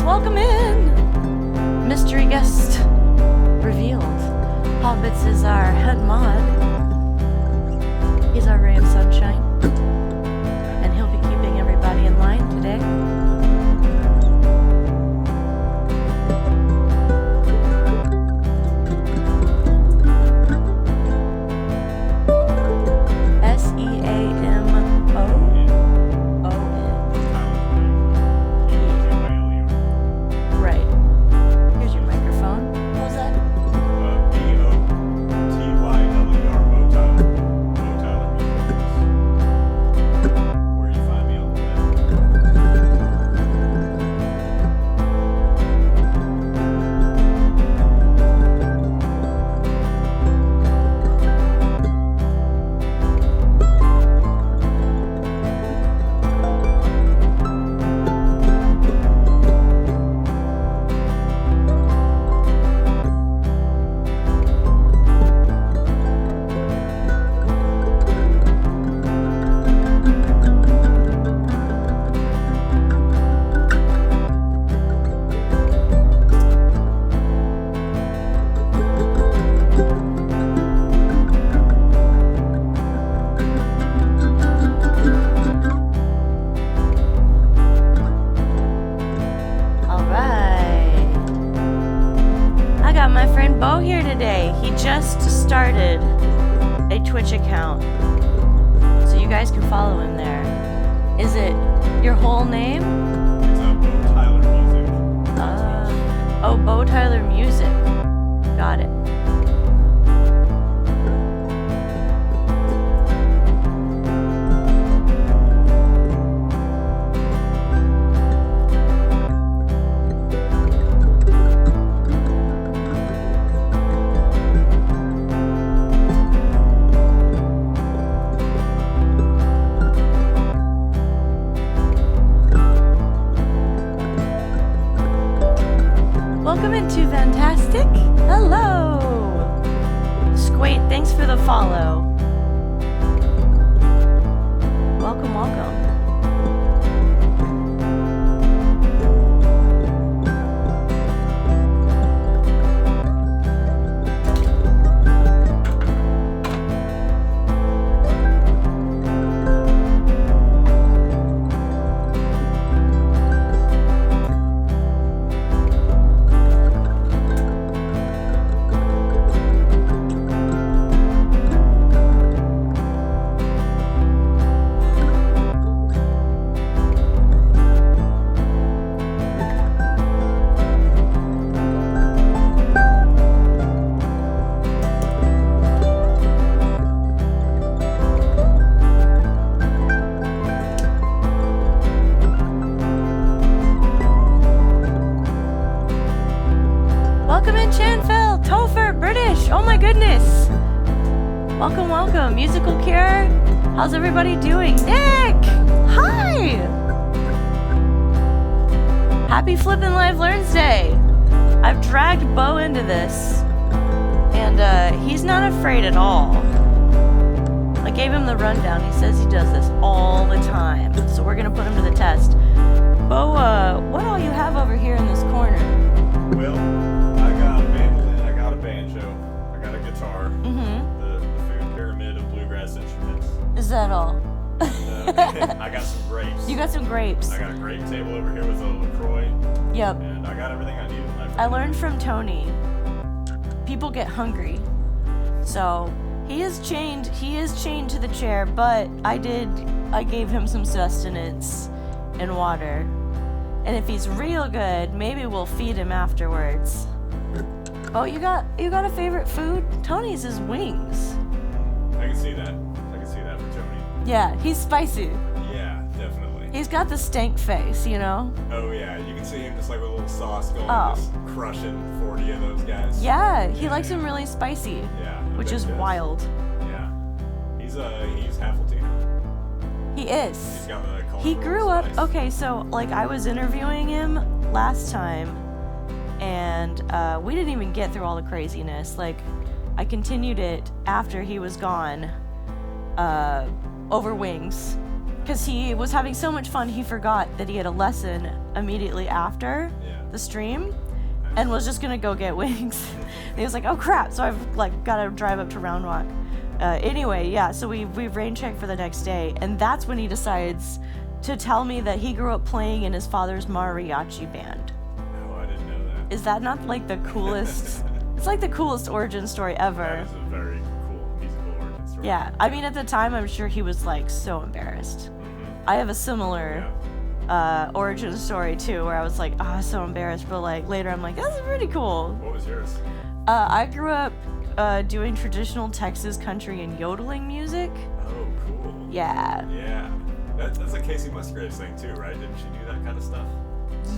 welcome in! Mystery guest revealed. Hobbits is our head mod. He's our ray of sunshine. And he'll be keeping everybody in line today. Started a Twitch account, so you guys can follow him there. Is it your whole name? It's Bo Tyler Music. Bo Tyler Music. Got it. Welcome into Fantastic. Hello. Squate, thanks for the follow. Welcome, welcome. Welcome in Chanfell, Topher, British. Oh my goodness. Welcome, welcome. Musical Cure. How's everybody doing? Nick! Hi! Happy Flippin' Live Learns Day. I've dragged Bo into this, and he's not afraid at all. I gave him the rundown. He says he does this all the time, so we're gonna put him to the test. Bo, what all you have over here in this corner? Well, I got a mandolin, I got a banjo, I got a guitar, the food pyramid of bluegrass instruments. Is that all? I got some grapes. You got some grapes. I got a grape table over here with a LaCroix. Yep. And I got everything I need in life. I learned from Tony. People get hungry. So he is chained to the chair, but I gave him some sustenance and water. And if he's real good, maybe we'll feed him afterwards. Oh, you got a favorite food? Tony's is wings. I can see that. I can see that for Tony. Yeah, he's spicy. Yeah, definitely. He's got the stank face, you know? Oh yeah, you can see him just like with a little sauce going, just crushing 40 of those guys. Yeah, he likes them really spicy. Yeah. Which is wild. Yeah. He's half Latino. He is. He's got the He grew up, okay, so like I was interviewing him last time, and we didn't even get through all the craziness. Like, I continued it after he was gone, over wings. because he was having so much fun, he forgot that he had a lesson immediately after the stream, and was just gonna go get wings. And he was like, oh crap, so I've like got to drive up to Round Rock. Anyway, yeah, so we rain checked for the next day, and that's when he decides to tell me that he grew up playing in his father's mariachi band. Oh, I didn't know that. Is that not like the coolest? It's like the coolest origin story ever. That is a very cool musical origin story. Yeah, I mean, at the time, I'm sure he was like so embarrassed. I have a similar origin story too, where I was like, oh, I'm so embarrassed, but like later I'm like, that's pretty cool. What was yours? I grew up doing traditional Texas country and yodeling music. Oh, cool. Yeah. Yeah. That's a Casey Musgraves thing too, right? Didn't she do that kind of stuff?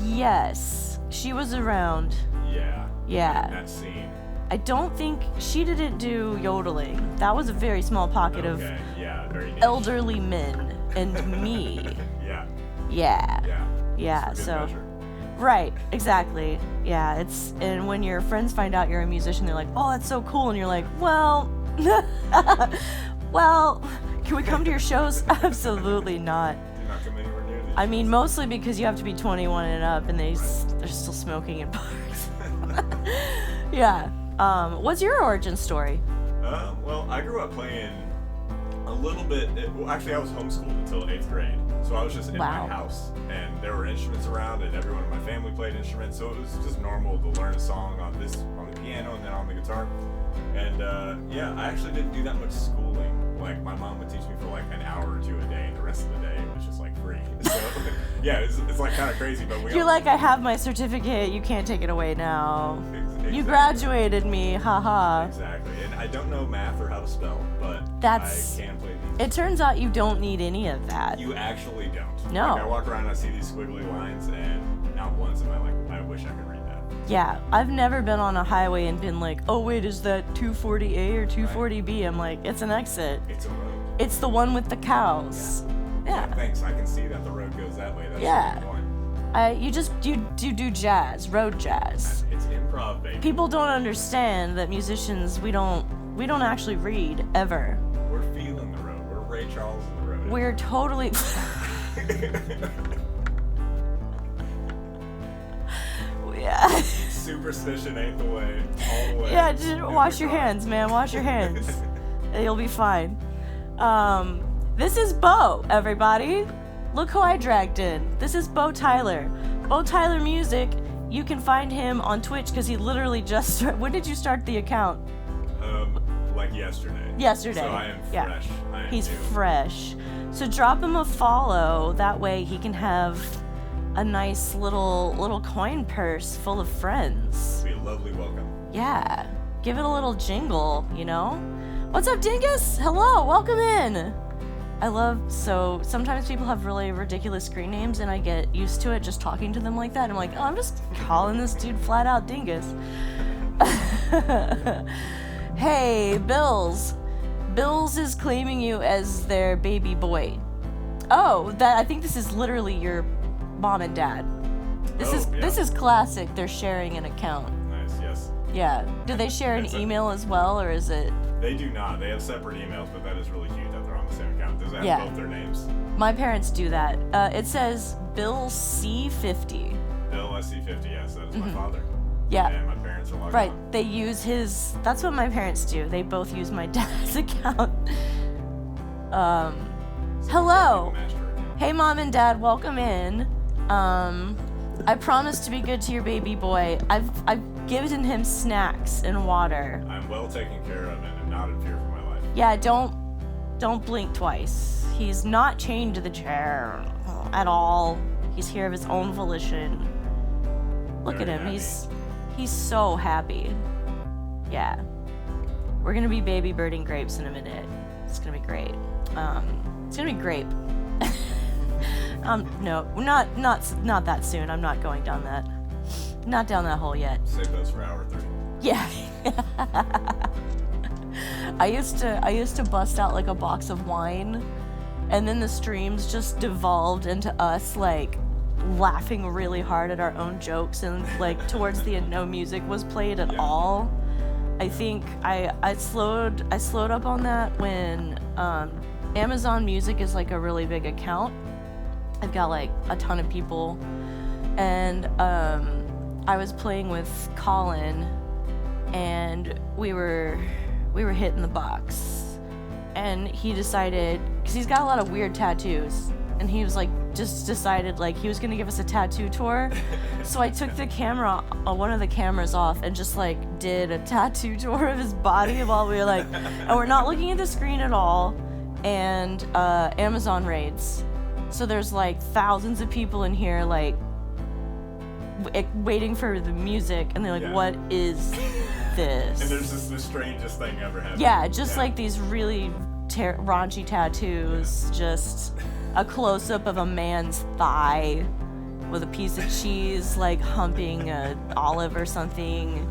Yes, she was around. Yeah. Yeah. In that scene. I don't think she didn't do yodeling. That was a very small pocket of very niche. elderly men and me. Yeah. Yeah. Yeah. Yeah. For good So. measure. Right, exactly. Yeah, and when your friends find out you're a musician, they're like, oh, that's so cool. And you're like, well, can we come to your shows? Absolutely not. Do not come anywhere near these. I mean, mostly because you have to be 21 and up, and they're still smoking in bars. Yeah. What's your origin story? Well, I grew up playing a little bit. Actually, I was homeschooled until 8th grade. So I was just in my house, and there were instruments around, and everyone in my family played instruments. So it was just normal to learn a song on the piano and then on the guitar. And I actually didn't do that much schooling. Like my mom would teach me for like an hour or two a day, and the rest of the day it was just like free. So yeah, it's like kind of crazy. But You're like, I have my certificate. You can't take it away now. Exactly. You graduated me, haha. Exactly. And I don't know math or how to spell, but I can play these. It turns out you don't need any of that. You actually don't. No. Like I walk around and I see these squiggly lines, and not once am I like, I wish I could read that. Yeah, I've never been on a highway and been like, oh wait, is that 240A or 240B? I'm like, it's an exit. It's a road. It's the one with the cows. Yeah. Thanks. I can see that the road goes that way. That's Yeah. the point. You do jazz, road jazz. It's improv, baby. People don't understand that musicians, we don't actually read ever. We're feeling the road. We're Ray Charles in the road. We're totally. Yeah. Superstition ain't the way. All the way. Yeah, just wash your hands, man. Wash your hands. You'll be fine. This is Bo, everybody. Look who I dragged in. This is Bo Tyler. Bo Tyler Music. You can find him on Twitch because he literally just when did you start the account? Like yesterday. Yesterday. So I am fresh. Yeah. He's fresh. So drop him a follow. That way he can have a nice little coin purse full of friends. It'll be a lovely welcome. Yeah. Give it a little jingle, you know? What's up, Dingus? Hello, welcome in. So sometimes people have really ridiculous screen names and I get used to it just talking to them like that. I'm like, oh, I'm just calling this dude flat out Dingus. Hey, Bills. Bills is claiming you as their baby boy. Oh, I think this is literally your mom and dad. This is classic. They're sharing an account. Nice, yes. Yeah. Do they share an email as well, or is it? They do not. They have separate emails, but that is really cute that they're on the same account. Does it have both their names? My parents do that. It says Bill C50. Bill SC50, yes, that is my father. Yeah. And my parents are logged Right. on. They use his. That's what my parents do. They both use my dad's account. Hello. Hey, mom and dad, welcome in. I promise to be good to your baby boy. I've given him snacks and water. I'm well taken care of and not in fear for my life. Yeah, don't blink twice. He's not chained to the chair at all. He's here of his own volition. Look at him. Happy. He's so happy. Yeah. We're gonna be baby birding grapes in a minute. It's gonna be great. It's gonna be grape. No, not that soon. I'm not going down that. Not down that hole yet. Save those for hour 3. Yeah. I used to bust out like a box of wine, and then the streams just devolved into us like laughing really hard at our own jokes, and like towards the end no music was played at all. I think I slowed up on that when Amazon Music is like a really big account. I've got like a ton of people, and I was playing with Colin, and we were hitting the box, and he decided, because he's got a lot of weird tattoos, and he was like, just decided like he was gonna give us a tattoo tour. So I took the camera, one of the cameras off, and just like did a tattoo tour of his body while we were like, and we're not looking at the screen at all, and Amazon raids. So there's like thousands of people in here like waiting for the music, and they're like, what is this? And there's just the strangest thing ever happened. Yeah, just like these really raunchy tattoos, just a close-up of a man's thigh with a piece of cheese like humping a olive or something.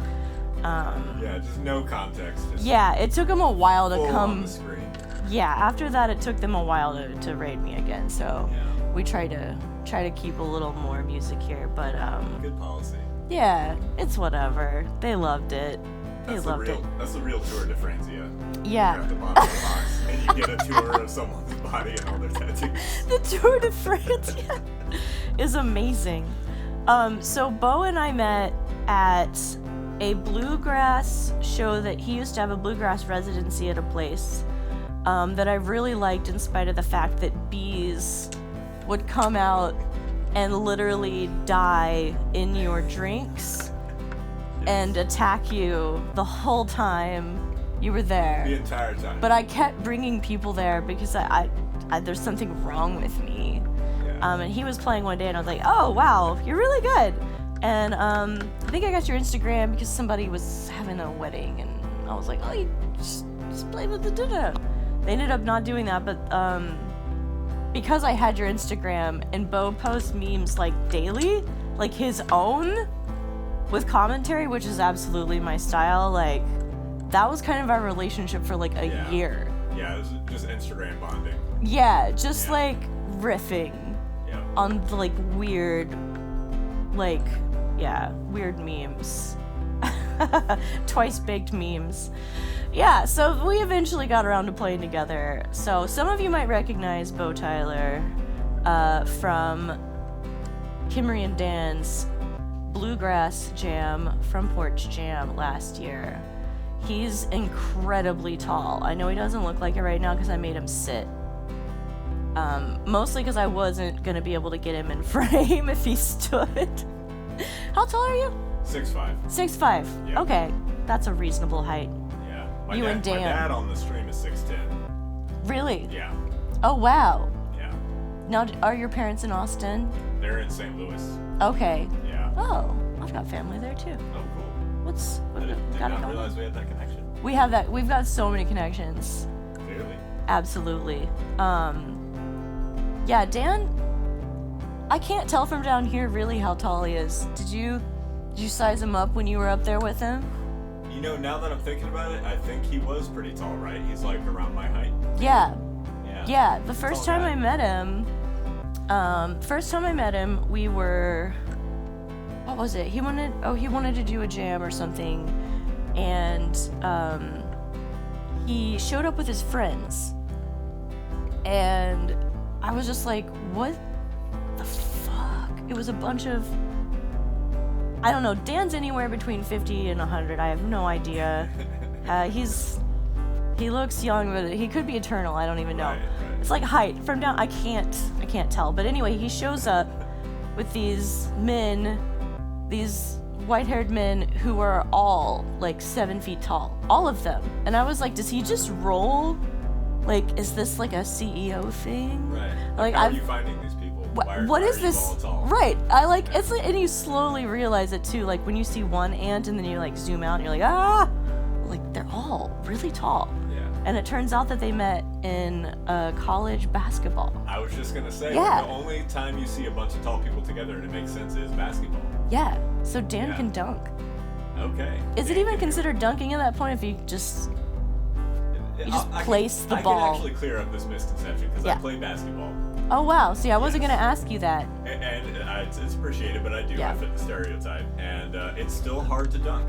Yeah, just no context. Just it took them a while to come on the screen. Yeah, after that it took them a while to raid me again, so we try to keep a little more music here, but good policy. Yeah, it's whatever. They loved it. That's the real Tour de Francia. Yeah. You're at the bottom of the box, and you get a tour of someone's body and all their tattoos. The Tour de Francia is amazing. So Bo and I met at a bluegrass show that he used to have a bluegrass residency at a place that I really liked, in spite of the fact that bees would come out and literally die in your drinks and attack you the whole time you were there. The entire time. But I kept bringing people there because I there's something wrong with me. Yeah. And he was playing one day, and I was like, oh, wow, you're really good. And I think I got your Instagram because somebody was having a wedding, and I was like, oh, you just play with the dinner. They ended up not doing that, but because I had your Instagram, and Bo posts memes like daily, like his own, with commentary, which is absolutely my style, like, that was kind of our relationship for like a year. Yeah, it was just Instagram bonding. Yeah, just like riffing on the like weird memes. Twice baked memes. Yeah, so we eventually got around to playing together. So some of you might recognize Bo Tyler from Kimmery and Dan's Bluegrass Jam from Porch Jam last year. He's incredibly tall. I know he doesn't look like it right now because I made him sit. Mostly because I wasn't going to be able to get him in frame if he stood. How tall are you? 6'5". 6'5". Yeah. Okay, that's a reasonable height. Yeah. My dad on the stream is 6'10". Really? Yeah. Oh, wow. Yeah. Now, are your parents in Austin? They're in St. Louis. Okay. Yeah. Oh, I've got family there too. Oh, cool. What did got not going? realize we had that connection. We have that. We've got so many connections. Clearly. Absolutely. Yeah, Dan, I can't tell from down here really how tall he is. Did you size him up when you were up there with him? You know, now that I'm thinking about it, I think he was pretty tall, right? He's like around my height. Yeah. Yeah. Yeah, the first time I met him, we were, what was it? He wanted to do a jam or something, and he showed up with his friends, and I was just like, what the fuck? It was a bunch of, I don't know, Dan's anywhere between 50 and 100, I have no idea. He looks young, but he could be eternal, I don't even know. Right. It's like height from down, I can't tell. But anyway, he shows up with these men, these white-haired men who are all like 7 feet tall, all of them. And I was like, does he just roll? Like, is this like a CEO thing? Right. Like, how are you finding these people? What is this? All tall? Right. I like it's like, and you slowly realize it too. Like when you see one ant and then you like zoom out and you're like, ah, like they're all really tall. Yeah. And it turns out that they met in college basketball. I was just gonna say, Yeah. the only time you see a bunch of tall people together and it makes sense is basketball. Yeah. So Dan can dunk. Okay. Is it even considered dunking at that point if you just place the ball? I can actually clear up this misconception because I play basketball. Oh wow! See, I wasn't gonna ask you that. And it's appreciated, but I do. Yeah. I fit the stereotype, and it's still hard to dunk.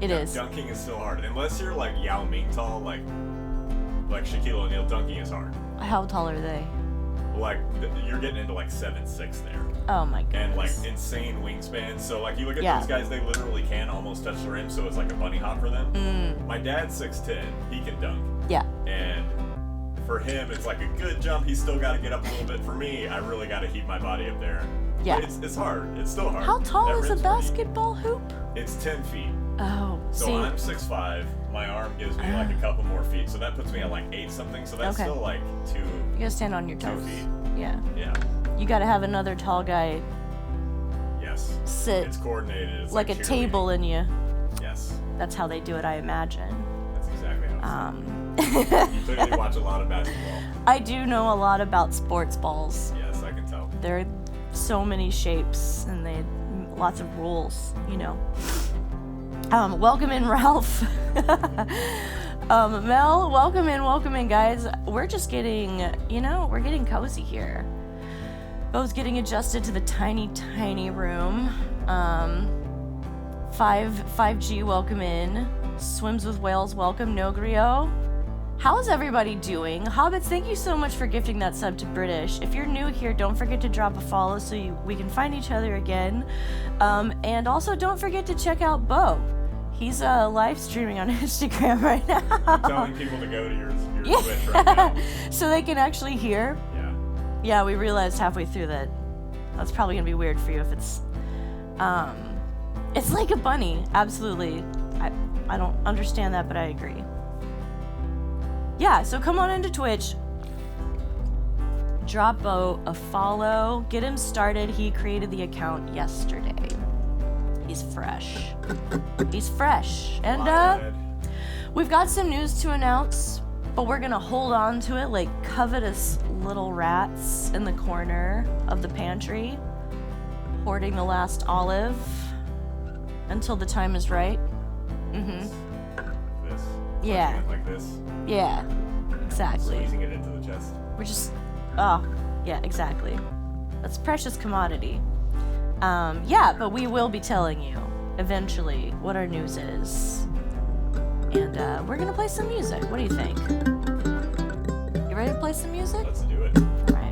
It is. Dunking is still hard, unless you're like Yao Ming tall, like like Shaquille O'Neal, dunking is hard. How tall are they? Like, you're getting into like 7'6" there. Oh my goodness. And like insane wingspan. So like you look at these guys, they literally can almost touch the rim, so it's like a bunny hop for them. My dad's 6'10", he can dunk. Yeah. And for him, it's like a good jump. He's still got to get up a little bit. For me, I really got to heat my body up there. Yeah. It's hard. It's still hard. How tall is a basketball hoop? It's 10 feet. Oh, so I'm 6'5". My arm gives me like a couple more feet, so that puts me at like 8 something. So that's still like 2. You gotta stand on your toes. 2 feet. Yeah. Yeah. You gotta have another tall guy. Yes. Sit. It's coordinated. It's like a table in you. Yes. That's how they do it, I imagine. That's exactly how it's done. You clearly watch a lot of basketball. I do know a lot about sports balls. Yes, I can tell. There are so many shapes and they lots of rules, you know. Welcome in, Ralph. Mel, welcome in, guys. We're just getting, we're getting cozy here. Bo's getting adjusted to the tiny room. 5G, welcome in. Swims with Whales, welcome. Nogrio. How's everybody doing? Hobbits, thank you so much for gifting that sub to British. If you're new here, don't forget to drop a follow so we can find each other again. And also, don't forget to check out Bo. He's live streaming on Instagram right now. I'm telling people to go to your Twitch right now. So they can actually hear. Yeah. Yeah, we realized halfway through that that's probably gonna be weird for you if it's like a bunny. Absolutely. I don't understand that, but I agree. Yeah, so come on into Twitch. Drop Bo a follow. Get him started. He created the account yesterday. He's fresh. He's fresh. And we've got some news to announce, but we're gonna hold on to it like covetous little rats in the corner of the pantry, hoarding the last olive until the time is right. This. Yeah. It like this. Yeah. Exactly. Squeezing it into the chest. We're just, yeah, exactly. That's a precious commodity. Yeah, but we will be telling you eventually what our news is. And we're gonna play some music. What do you think? You ready to play some music? Let's do it. All right.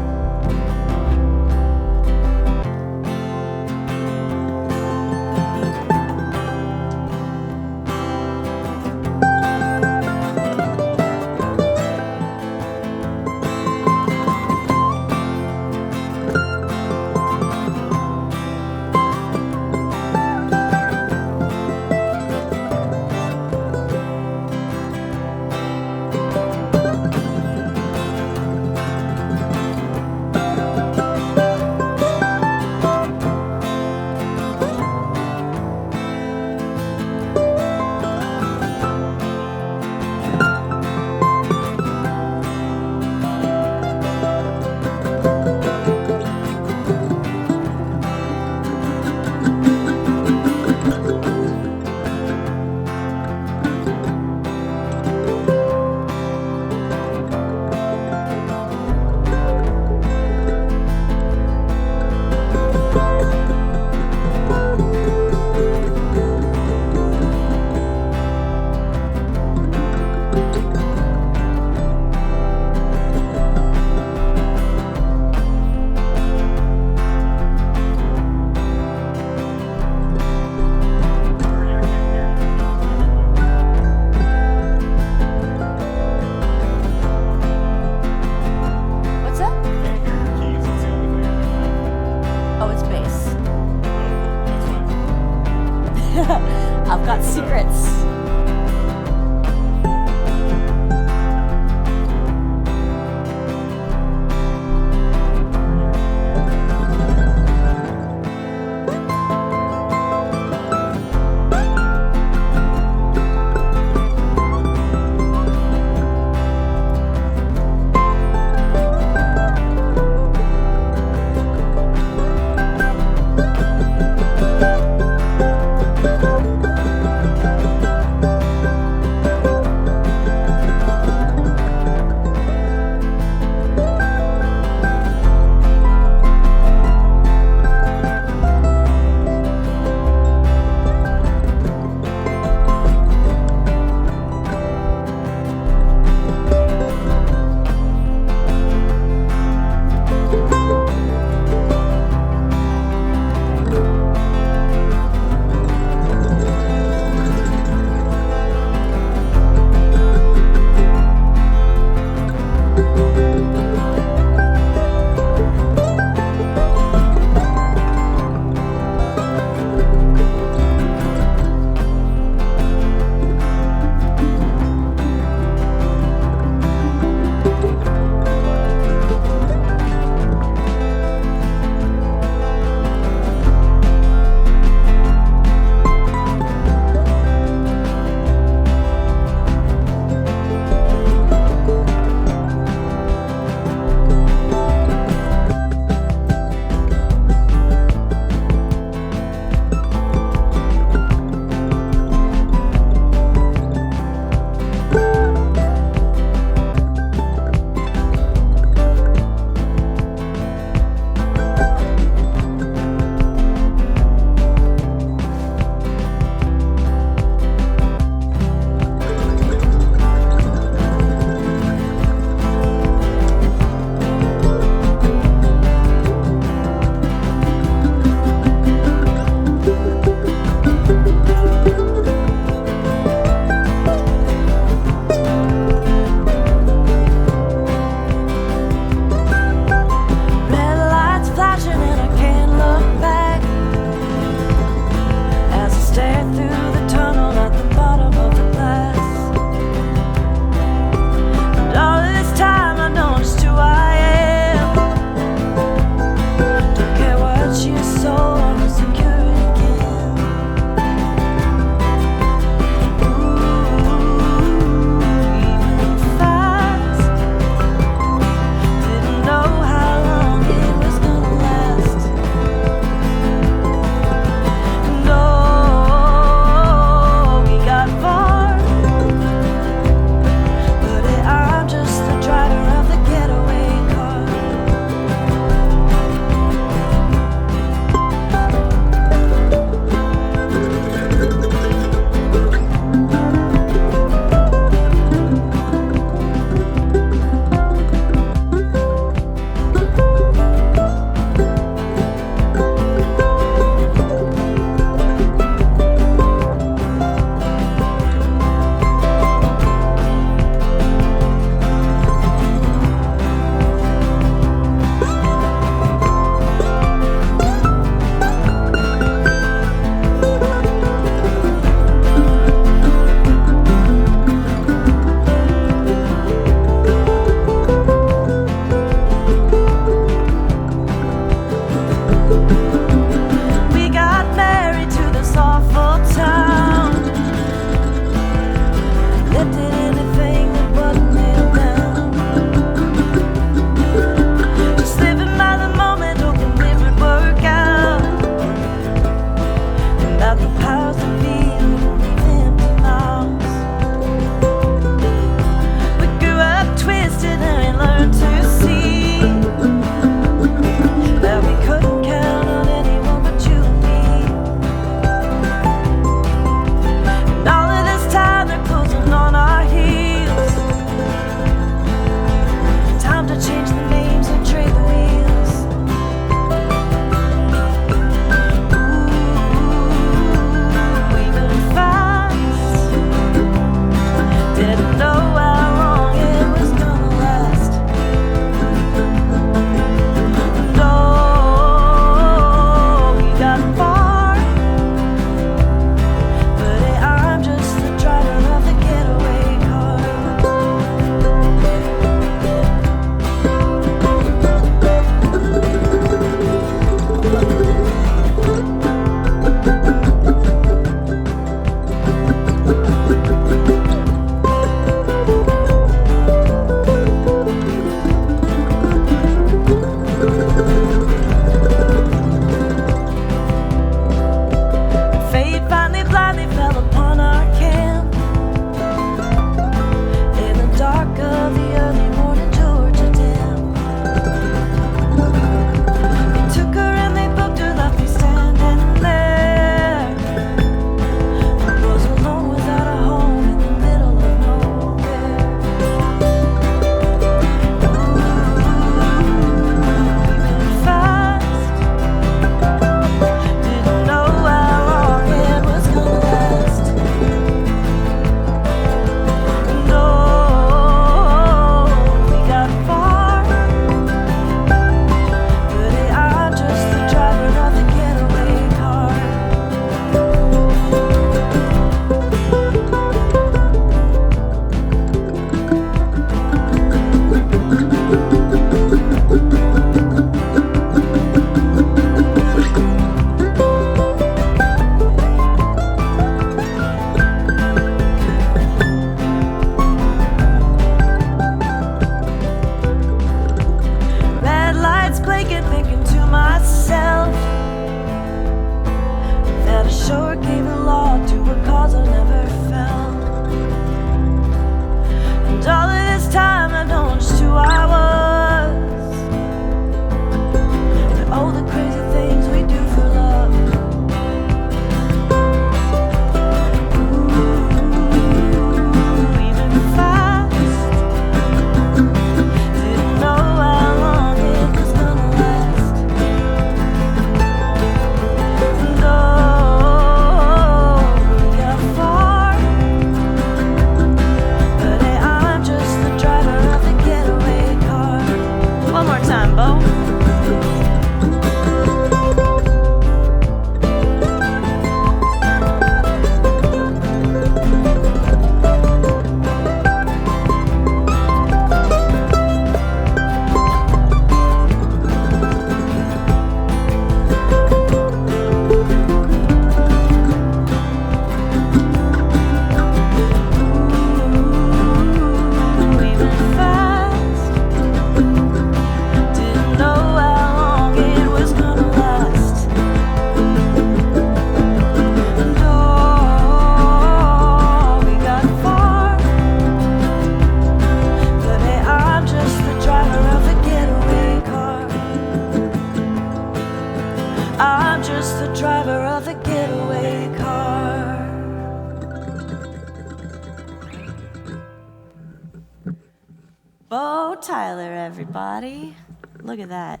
Tyler, everybody. Look at that.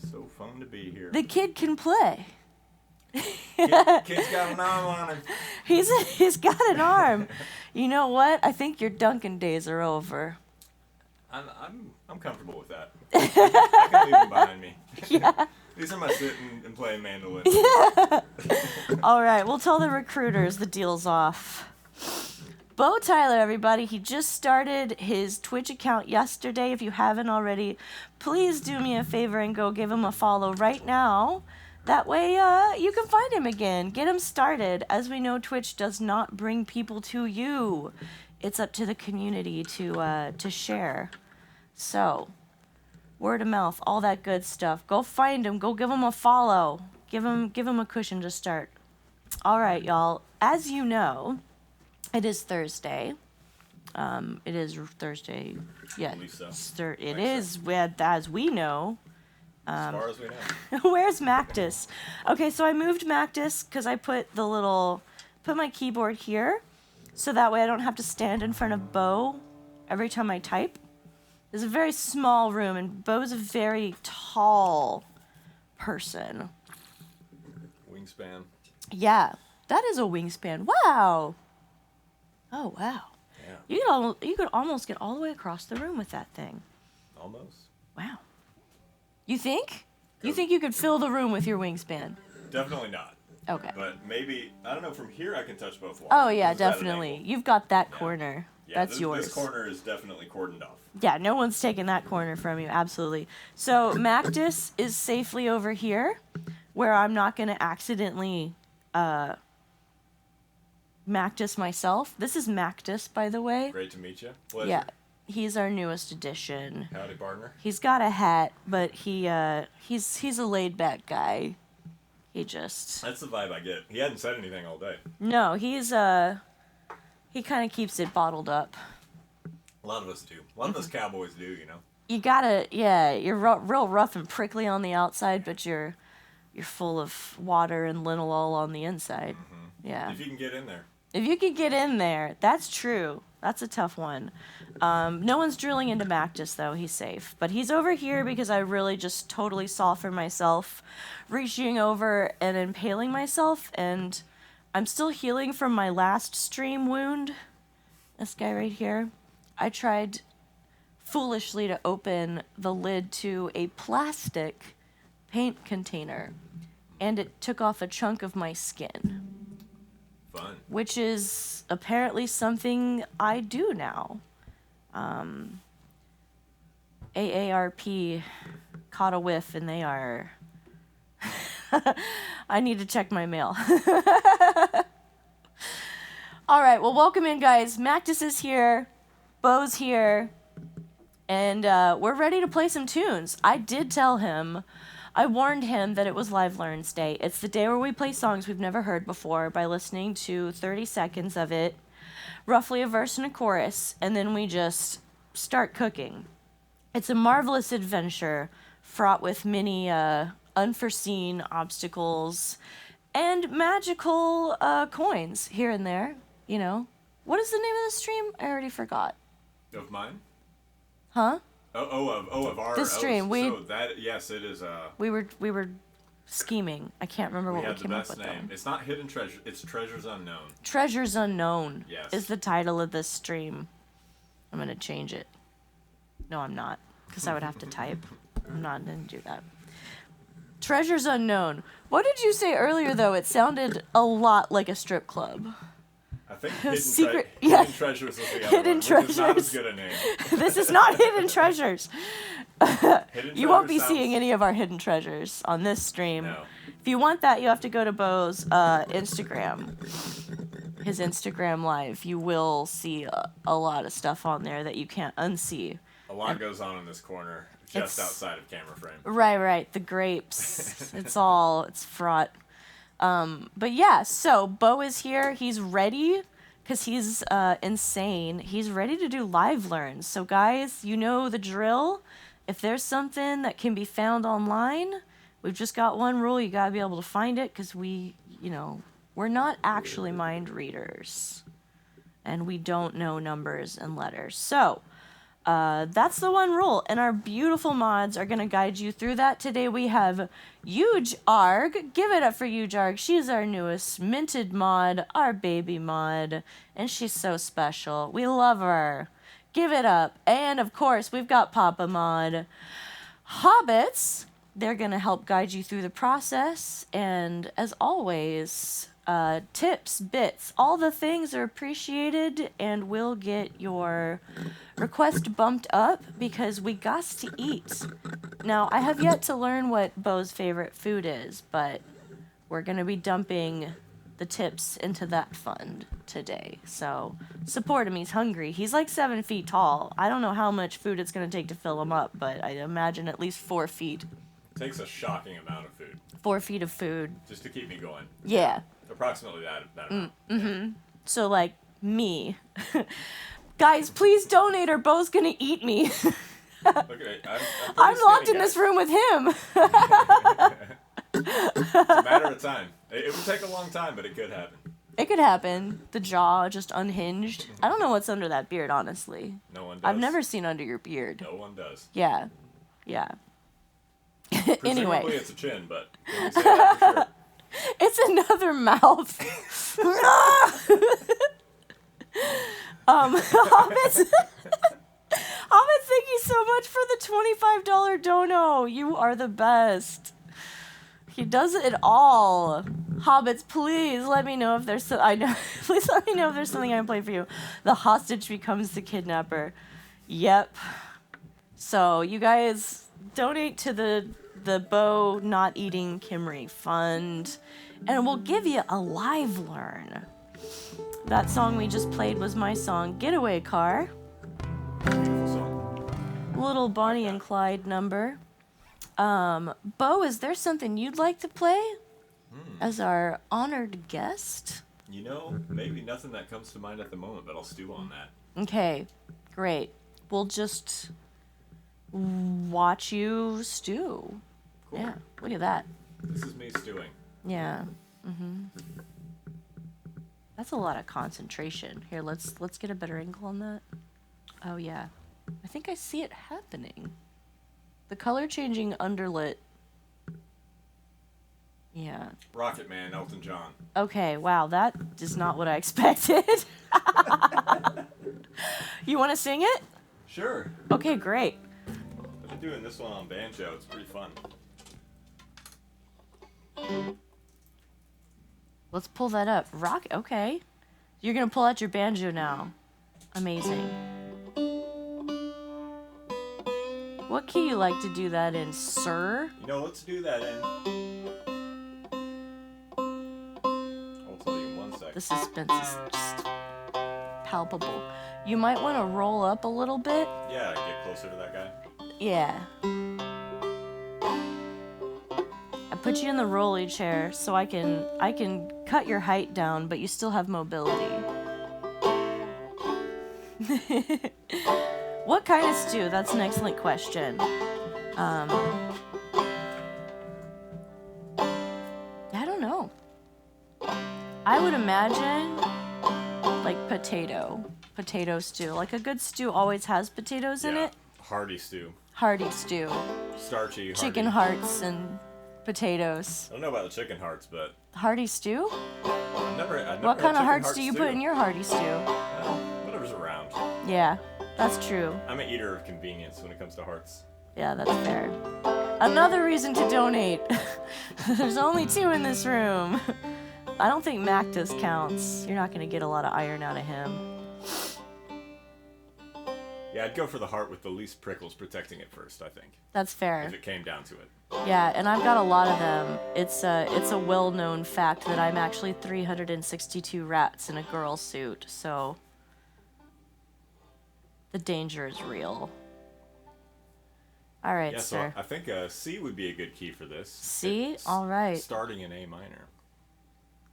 So fun to be here. The kid can play. Kid's got an arm on him. He's got an arm. You know what? I think your Duncan days are over. I'm comfortable with that. I can leave them behind me. Yeah. These are my sitting and playing mandolin. Yeah. All right, we'll tell the recruiters the deal's off. Bo Tyler, everybody, he just started his Twitch account yesterday. If you haven't already, please do me a favor and go give him a follow right now. That way you can find him again. Get him started. As we know, Twitch does not bring people to you. It's up to the community to share. So, word of mouth, all that good stuff. Go find him. Go give him a follow. Give him a cushion to start. All right, y'all. As you know, it is Thursday. It is Thursday. Yeah, it is. As we know. As far as we know. Where's Mactus? Okay, so I moved Mactus because I put my keyboard here, so that way I don't have to stand in front of Bo every time I type. It's a very small room, and Bo's a very tall person. Wingspan. Yeah, that is a wingspan. Wow. Oh, wow. Yeah. You could almost get all the way across the room with that thing. Almost. Wow. You think? You think you could fill the room with your wingspan? Definitely not. Okay. But maybe, I don't know, from here I can touch both walls. Oh, yeah, definitely. You've got that corner. Yeah, That's yours. This corner is definitely cordoned off. Yeah, no one's taking that corner from you, absolutely. So Mactus is safely over here, where I'm not going to accidentally Mactus myself. This is Mactus, by the way. Great to meet you. Pleasure. Yeah, he's our newest addition. Howdy, partner. He's got a hat, but he's a laid-back guy. That's the vibe I get. He hadn't said anything all day. No, he kind of keeps it bottled up. A lot of us do. A lot of us cowboys do, you know. You gotta, yeah, you're real rough and prickly on the outside, but you're full of water and linalool on the inside. Mm-hmm. Yeah. If you can get in there. If you can get in there, that's true. That's a tough one. No one's drilling into Mactus, though. He's safe. But he's over here because I really just totally saw for myself, reaching over and impaling myself, and I'm still healing from my last stream wound. This guy right here. I tried foolishly to open the lid to a plastic paint container, and it took off a chunk of my skin. Fun. Which is apparently something I do now. AARP caught a whiff, and they are... I need to check my mail. All right, well, welcome in, guys. Mactus is here. Bo's here. And we're ready to play some tunes. I did tell him... I warned him that it was Live Learns Day. It's the day where we play songs we've never heard before by listening to 30 seconds of it, roughly a verse and a chorus, and then we just start cooking. It's a marvelous adventure fraught with many unforeseen obstacles and magical coins here and there, you know. What is the name of the stream? I already forgot. Of mine? Huh? Of our the stream. Yes, it is. We were scheming. I can't remember what we came up with. We had the best name. It's not Hidden Treasure. It's Treasures Unknown. Treasures Unknown. Yes. Is the title of this stream. I'm gonna change it. No, I'm not, because I would have to type. I'm not gonna do that. Treasures Unknown. What did you say earlier, though? It sounded a lot like a strip club. I think Hidden Treasures was the other Hidden one, Treasures. which is not as good a name. This is not Hidden Treasures. You won't be sounds... seeing any of our hidden treasures on this stream. No. If you want that, you have to go to Bo's Instagram. His Instagram live. You will see a lot of stuff on there that you can't unsee. A lot goes on in this corner, just outside of camera frame. Right. The grapes. It's fraught. But yeah, so Bo is here. He's ready because he's insane. He's ready to do live learns. So guys, you know the drill. If there's something that can be found online, we've just got one rule. You gotta be able to find it because we're not actually mind readers. And we don't know numbers and letters. So, That's the one rule, and our beautiful mods are gonna guide you through that. Today we have Huge Arg. Give it up for Huge Arg. She's our newest minted mod, our baby mod, and she's so special. We love her. Give it up. And of course, we've got Papa Mod. Hobbits, they're gonna help guide you through the process, and as always, tips, bits, all the things are appreciated and will get your request bumped up because we got to eat. Now, I have yet to learn what Bo's favorite food is, but we're going to be dumping the tips into that fund today. So support him. He's hungry. He's like 7 feet tall. I don't know how much food it's going to take to fill him up, but I imagine at least 4 feet. Takes a shocking amount of food. 4 feet of food. Just to keep me going. Yeah. Approximately that amount. Mm-hmm. So, like, me. Guys, please donate or Bo's gonna eat me. Look at it. I'm locked in this room with him. It's a matter of time. It would take a long time, but it could happen. It could happen. The jaw just unhinged. I don't know what's under that beard, honestly. No one does. I've never seen under your beard. No one does. Yeah. Yeah. Anyway. Presumably it's a chin, but can we say that for sure? It's another mouth. Hobbits, thank you so much for the $25 dono. You are the best. He does it all. Hobbits, please let me know if there's please let me know if there's something I can play for you. The hostage becomes the kidnapper. Yep. So you guys donate to the Bo Not Eating Kimry Fund, and we'll give you a live learn. That song we just played was my song, Getaway Car. Beautiful song. Little Bonnie and Clyde number. Bo, is there something you'd like to play as our honored guest? You know, maybe nothing that comes to mind at the moment, but I'll stew on that. Okay, great. We'll just watch you stew. Cool. Yeah, look at that. This is me stewing. Yeah. That's a lot of concentration. Here, let's get a better angle on that. Oh yeah. I think I see it happening. The color changing underlit. Yeah. Rocket Man, Elton John. Okay, wow, that is not what I expected. You want to sing it? Sure. Okay, great. I've been doing this one on banjo. It's pretty fun. Let's pull that up. Rock. Okay. You're going to pull out your banjo now. Amazing. What key you like to do that in, sir? You know, let's do that in. I'll tell you in 1 second. The suspense is just palpable. You might want to roll up a little bit. Yeah, get closer to that guy. Yeah. I put you in the rolly chair so I can cut your height down, but you still have mobility. What kind of stew? That's an excellent question. I don't know. I would imagine like potato stew. Like a good stew always has potatoes in it. Hearty stew. Hearty stew. Starchy, hearty. Chicken hearts and potatoes. I don't know about the chicken hearts, but Hearty stew? I've never What kind had of hearts chicken do you stew. put in your hearty stew? Whatever's around. Yeah, that's true. I'm an eater of convenience when it comes to hearts. Yeah, that's fair. Another reason to donate. There's only 2 in this room. I don't think Mactus counts. You're not going to get a lot of iron out of him. Yeah, I'd go for the heart with the least prickles protecting it first, I think. That's fair. If it came down to it. Yeah, and I've got a lot of them. It's a well-known fact that I'm actually 362 rats in a girl suit, so the danger is real. All right, Yeah, sir. so I think C would be a good key for this. C? It's All right. Starting in A minor.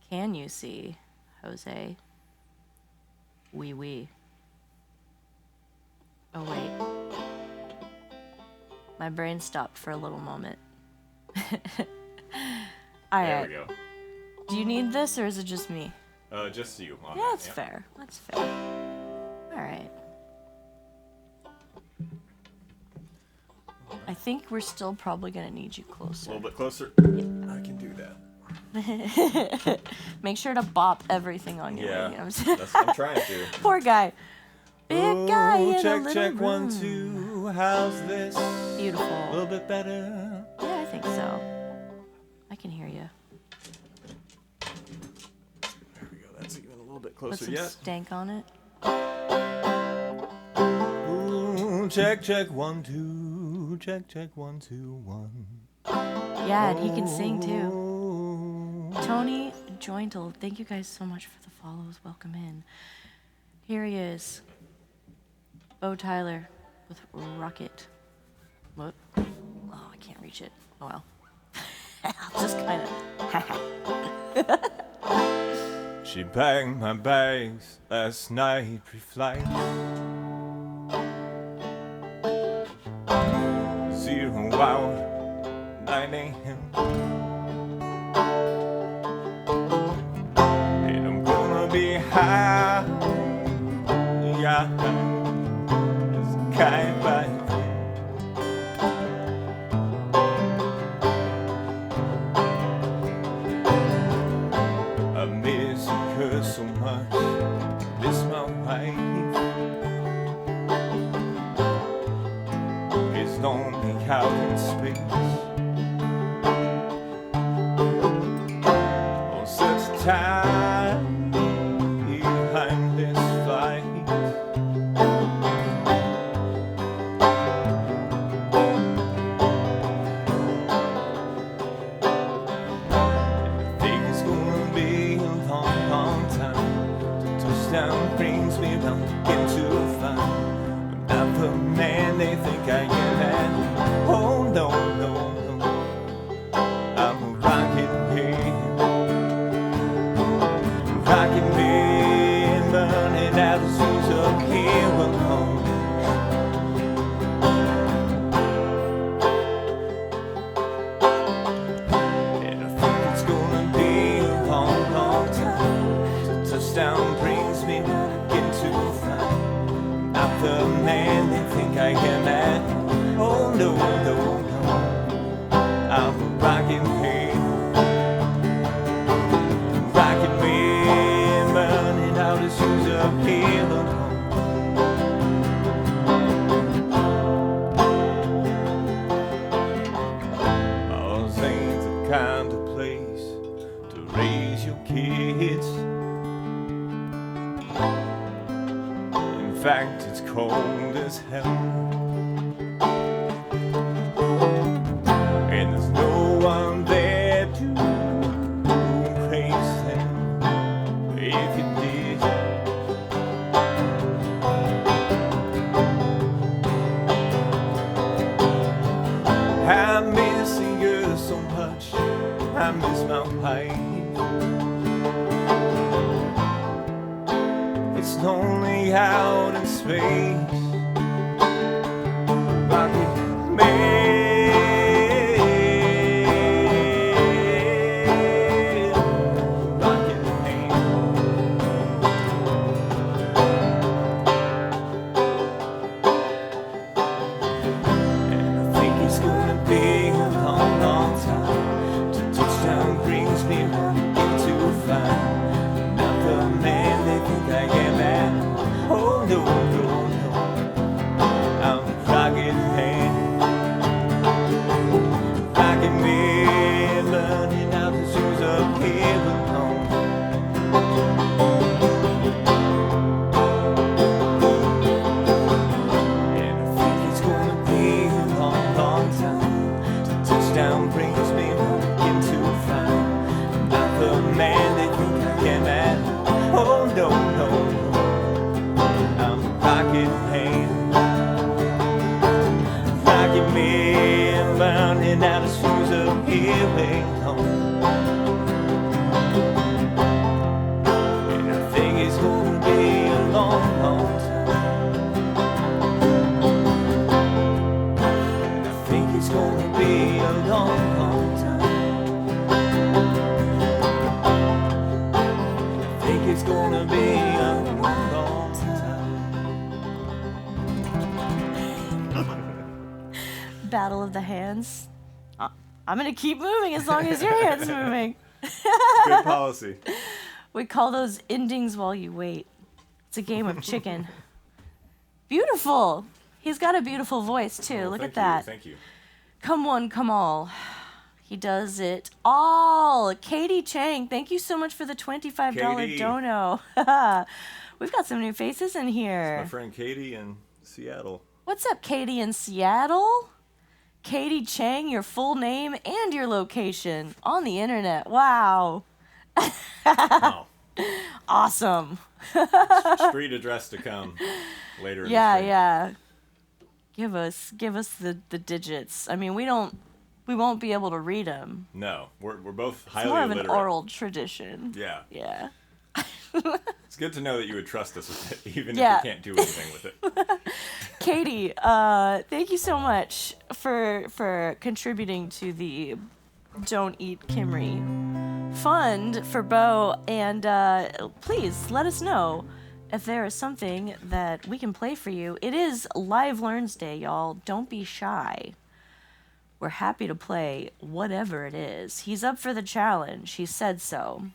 Can you see, Jose? Oui. Oh, wait. My brain stopped for a little moment. All There right. we go. Do you need this, or is it just me? Just you. On Yeah, that, that's fair. That's fair. All right. I think we're still probably gonna need you A closer. little bit closer. I can do that. Make sure to bop everything on your way. I'm trying to. Poor guy. Big guy in a check, little check, room. 1, 2. How's this? Beautiful. A little bit better. Yeah, I think so. I can hear you. There we go. That's even a little bit Put closer. some Yeah. stank on it. Ooh, check, check, 1, 2. Check, check, 1, 2, 1. Yeah, and he can sing too. Tony Jointel, thank you guys so much for the follows. Welcome in. Here he is. Bo Tyler with Rocket. What? Oh, I can't reach it. Oh well. I'll just kind of. She packed my bags last night pre-flight. 0 hour, 9 a.m. And I'm gonna be high, yeah, as a kite by then. I miss her so much, miss my wife. It's lonely out in space. Oh, such a time behind this fight. I think it's gonna be a long, long time. The touchdown brings me round again to find I'm not the man they think I am. And oh no, no, no, I'm a rocket man, rocket man, burning out the seas up here alone. And I think it's gonna be a long, long time. The touchdown brings me again to find not the man they think I am at. Oh no, no, no, I'm a rocket man, rocket man, burning out his shoes up here alone. Ours ain't the kind of place to raise your kids. In fact, it's cold as hell. And there's no one there to praise them if you did. I'm missing you so much, I miss my wife. It's lonely out in space. Rocket man, rocket man. And I think it's gonna be a long, long time. The touchdown brings me again to find not the man they think I am at. Oh no, no, no, I'm a rocket man, rocket man, learning how to choose up here alone. And I think it's gonna be a long, long time. The touchdown brings me again to find not the man they think I am at. Oh no, no, no, I'm a rocket man, rocket man, burning out his shoes up here alone. And I think it's gonna be a long, long time. And I think it's gonna be a long, long time. I think it's gonna be a long, long time. battle of the hands. I'm gonna keep moving as long as your hand's moving. Good policy. We call those endings while you wait. It's a game of chicken. Beautiful. He's got a beautiful voice too. Well, Look at that. Thank you. Come one, come all. He does it all. Katie Chang, thank you so much for the $25 Katie. dono. We've got some new faces in here. It's my friend Katie in Seattle. What's up, Katie in Seattle? Katie Chang, your full name and your location on the internet. Wow. Oh. Awesome. Street address to come later. Yeah. Give us the digits. I mean, we won't be able to read them. No, we're both highly It's more of illiterate. an oral tradition. Yeah. Yeah. It's good to know that you would trust us with it, even Yeah. if you can't do anything with it. Katie, thank you so much for contributing to the Don't Eat Kimry fund for Bo, and please let us know if there is something that we can play for you. It is Live Learns Day, y'all. Don't be shy. We're happy to play whatever it is. He's up for the challenge. He said so.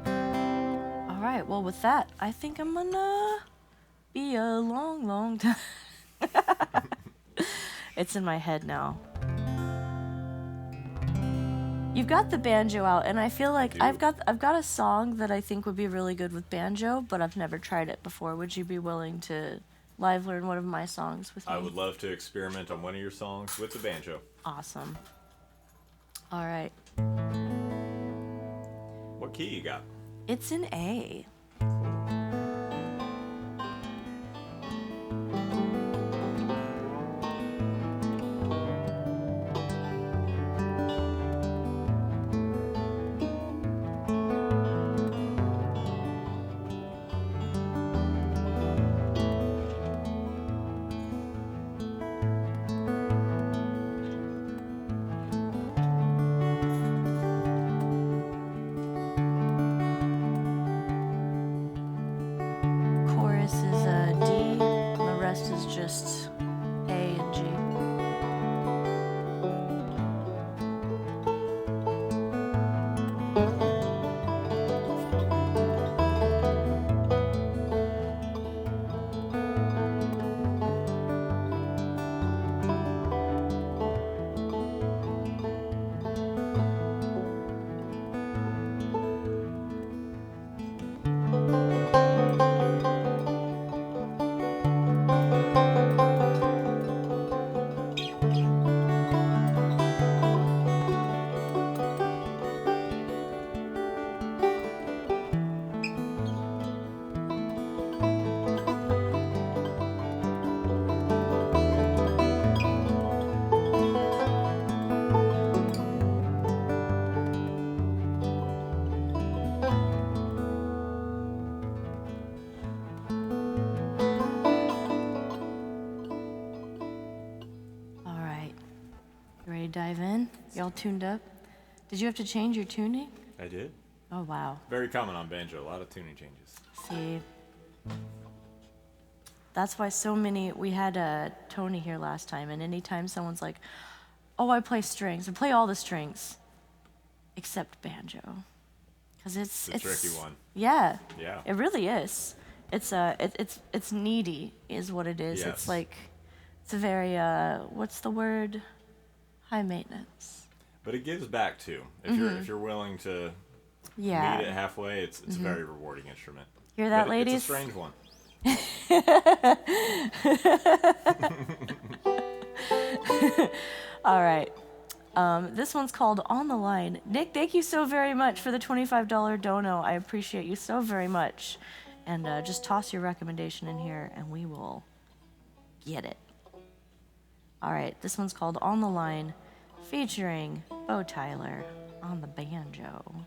All right, well, with that, I think I'm gonna be a long time. It's in my head now. You've got the banjo out, and I feel like I've got a song that I think would be really good with banjo, but I've never tried it before. Would you be willing to live learn one of my songs with me? I would love to experiment on one of your songs with the banjo. Awesome. All right. What key you got? It's an A. Chorus is a D, and the rest is just A and G. All right. You ready to dive in? Y'all tuned up? Did you have to change your tuning? I did. Oh, wow. Very common on banjo. A lot of tuning changes. See, that's why so many, we had Tony here last time, and anytime someone's like, oh, I play strings, I play all the strings, except banjo. Because it's a tricky one. Yeah. Yeah. It really is. It's needy is what it is. Yes. It's like, it's a very, what's the word? High maintenance. But it gives back too. If you're willing to Yeah. meet it halfway, it's a very rewarding instrument. Hear that, But ladies? It's a strange one. All right. This one's called On the Line. Nick, thank you so very much for the $25 dono. I appreciate you so very much. And just toss your recommendation in here and we will get it. All right. This one's called On the Line, featuring Bo Tyler on the banjo.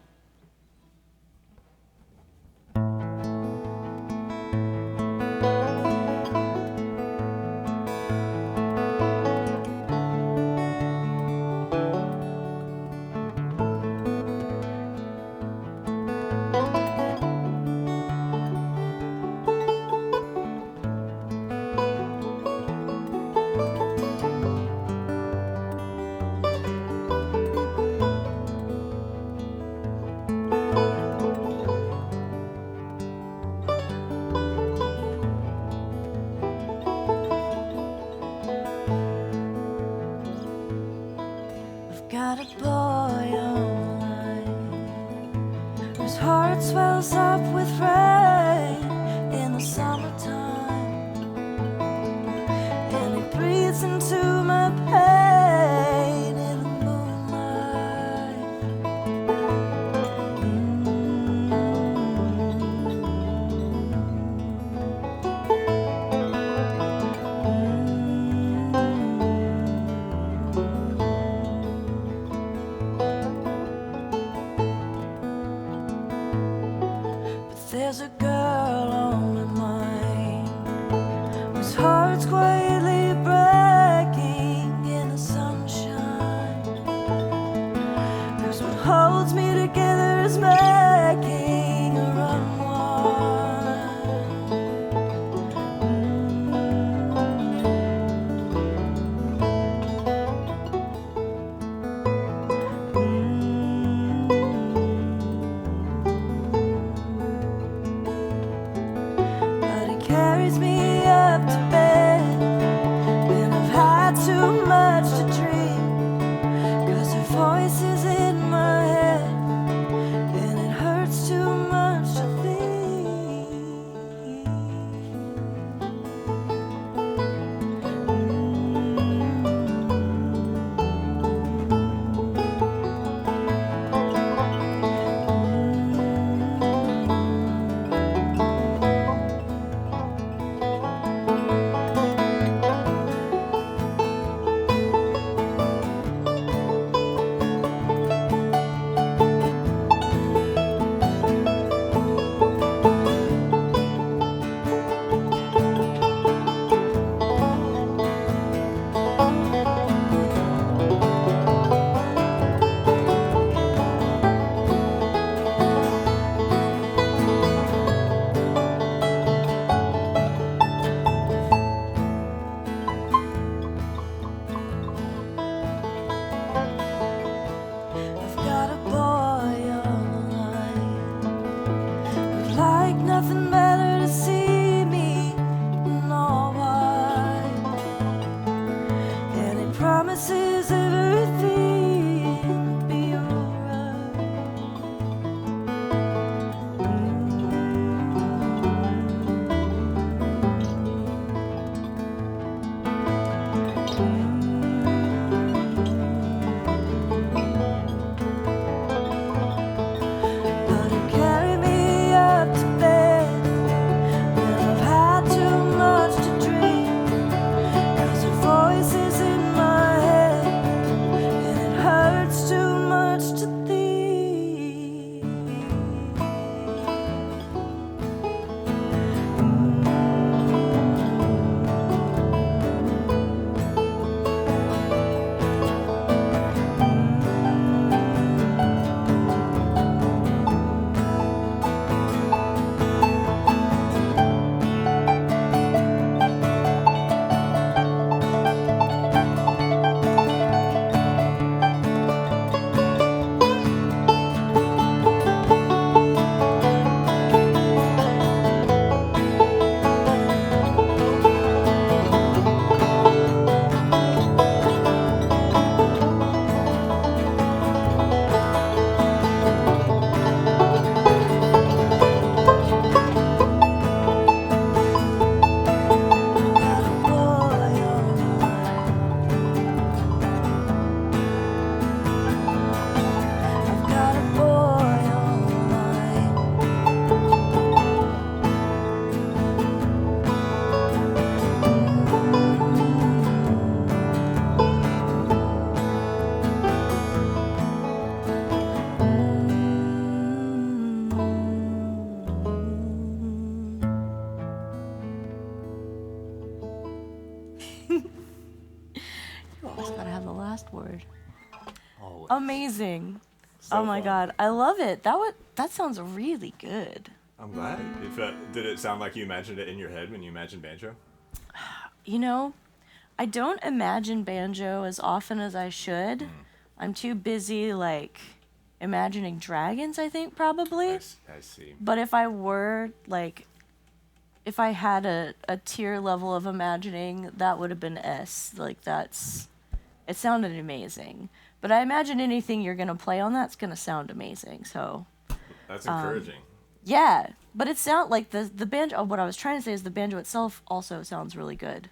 listen to my pain in the moonlight. But there's a girl on my mind whose heart's quietly breaking in the sunshine. Cause what holds me together is making her But it carries me up to bed when I've had too much to drink. Cause her voice is in my head and it hurts too much to think. I've got a boy on the line who'd like nothing better to see me in all white. And he promises everything will be alright. But he'll carry me up to bed when I've had too much to drink. Cause her voice is in my head and it hurts too much to think. I've got a boy on the line. You always gotta have the last word. Always. Amazing. So Oh my fun. god, I love it. That sounds really good. I'm glad. Did it sound like you imagined it in your head when you imagined banjo? You know, I don't imagine banjo as often as I should. Mm. I'm too busy like imagining dragons, I think probably. I see. But if I were like if I had a tier level of imagining, that would have been S. Like it sounded amazing. But I imagine anything you're gonna play on that's gonna sound amazing. So That's encouraging. yeah, but it sounds like the banjo. What I was trying to say is the banjo itself also sounds really good.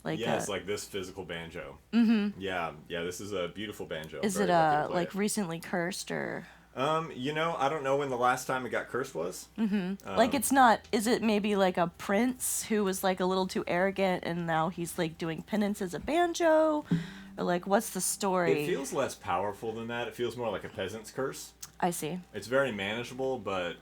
Like yes, like this physical banjo. Mm-hmm. Yeah, this is a beautiful banjo. Is it like recently cursed or? I don't know when the last time it got cursed was. Mm-hmm. Like it's not. Is it maybe like a prince who was like a little too arrogant and now he's like doing penance as a banjo, or like what's the story? It feels less powerful than that. It feels more like a peasant's curse. I see. It's very manageable, but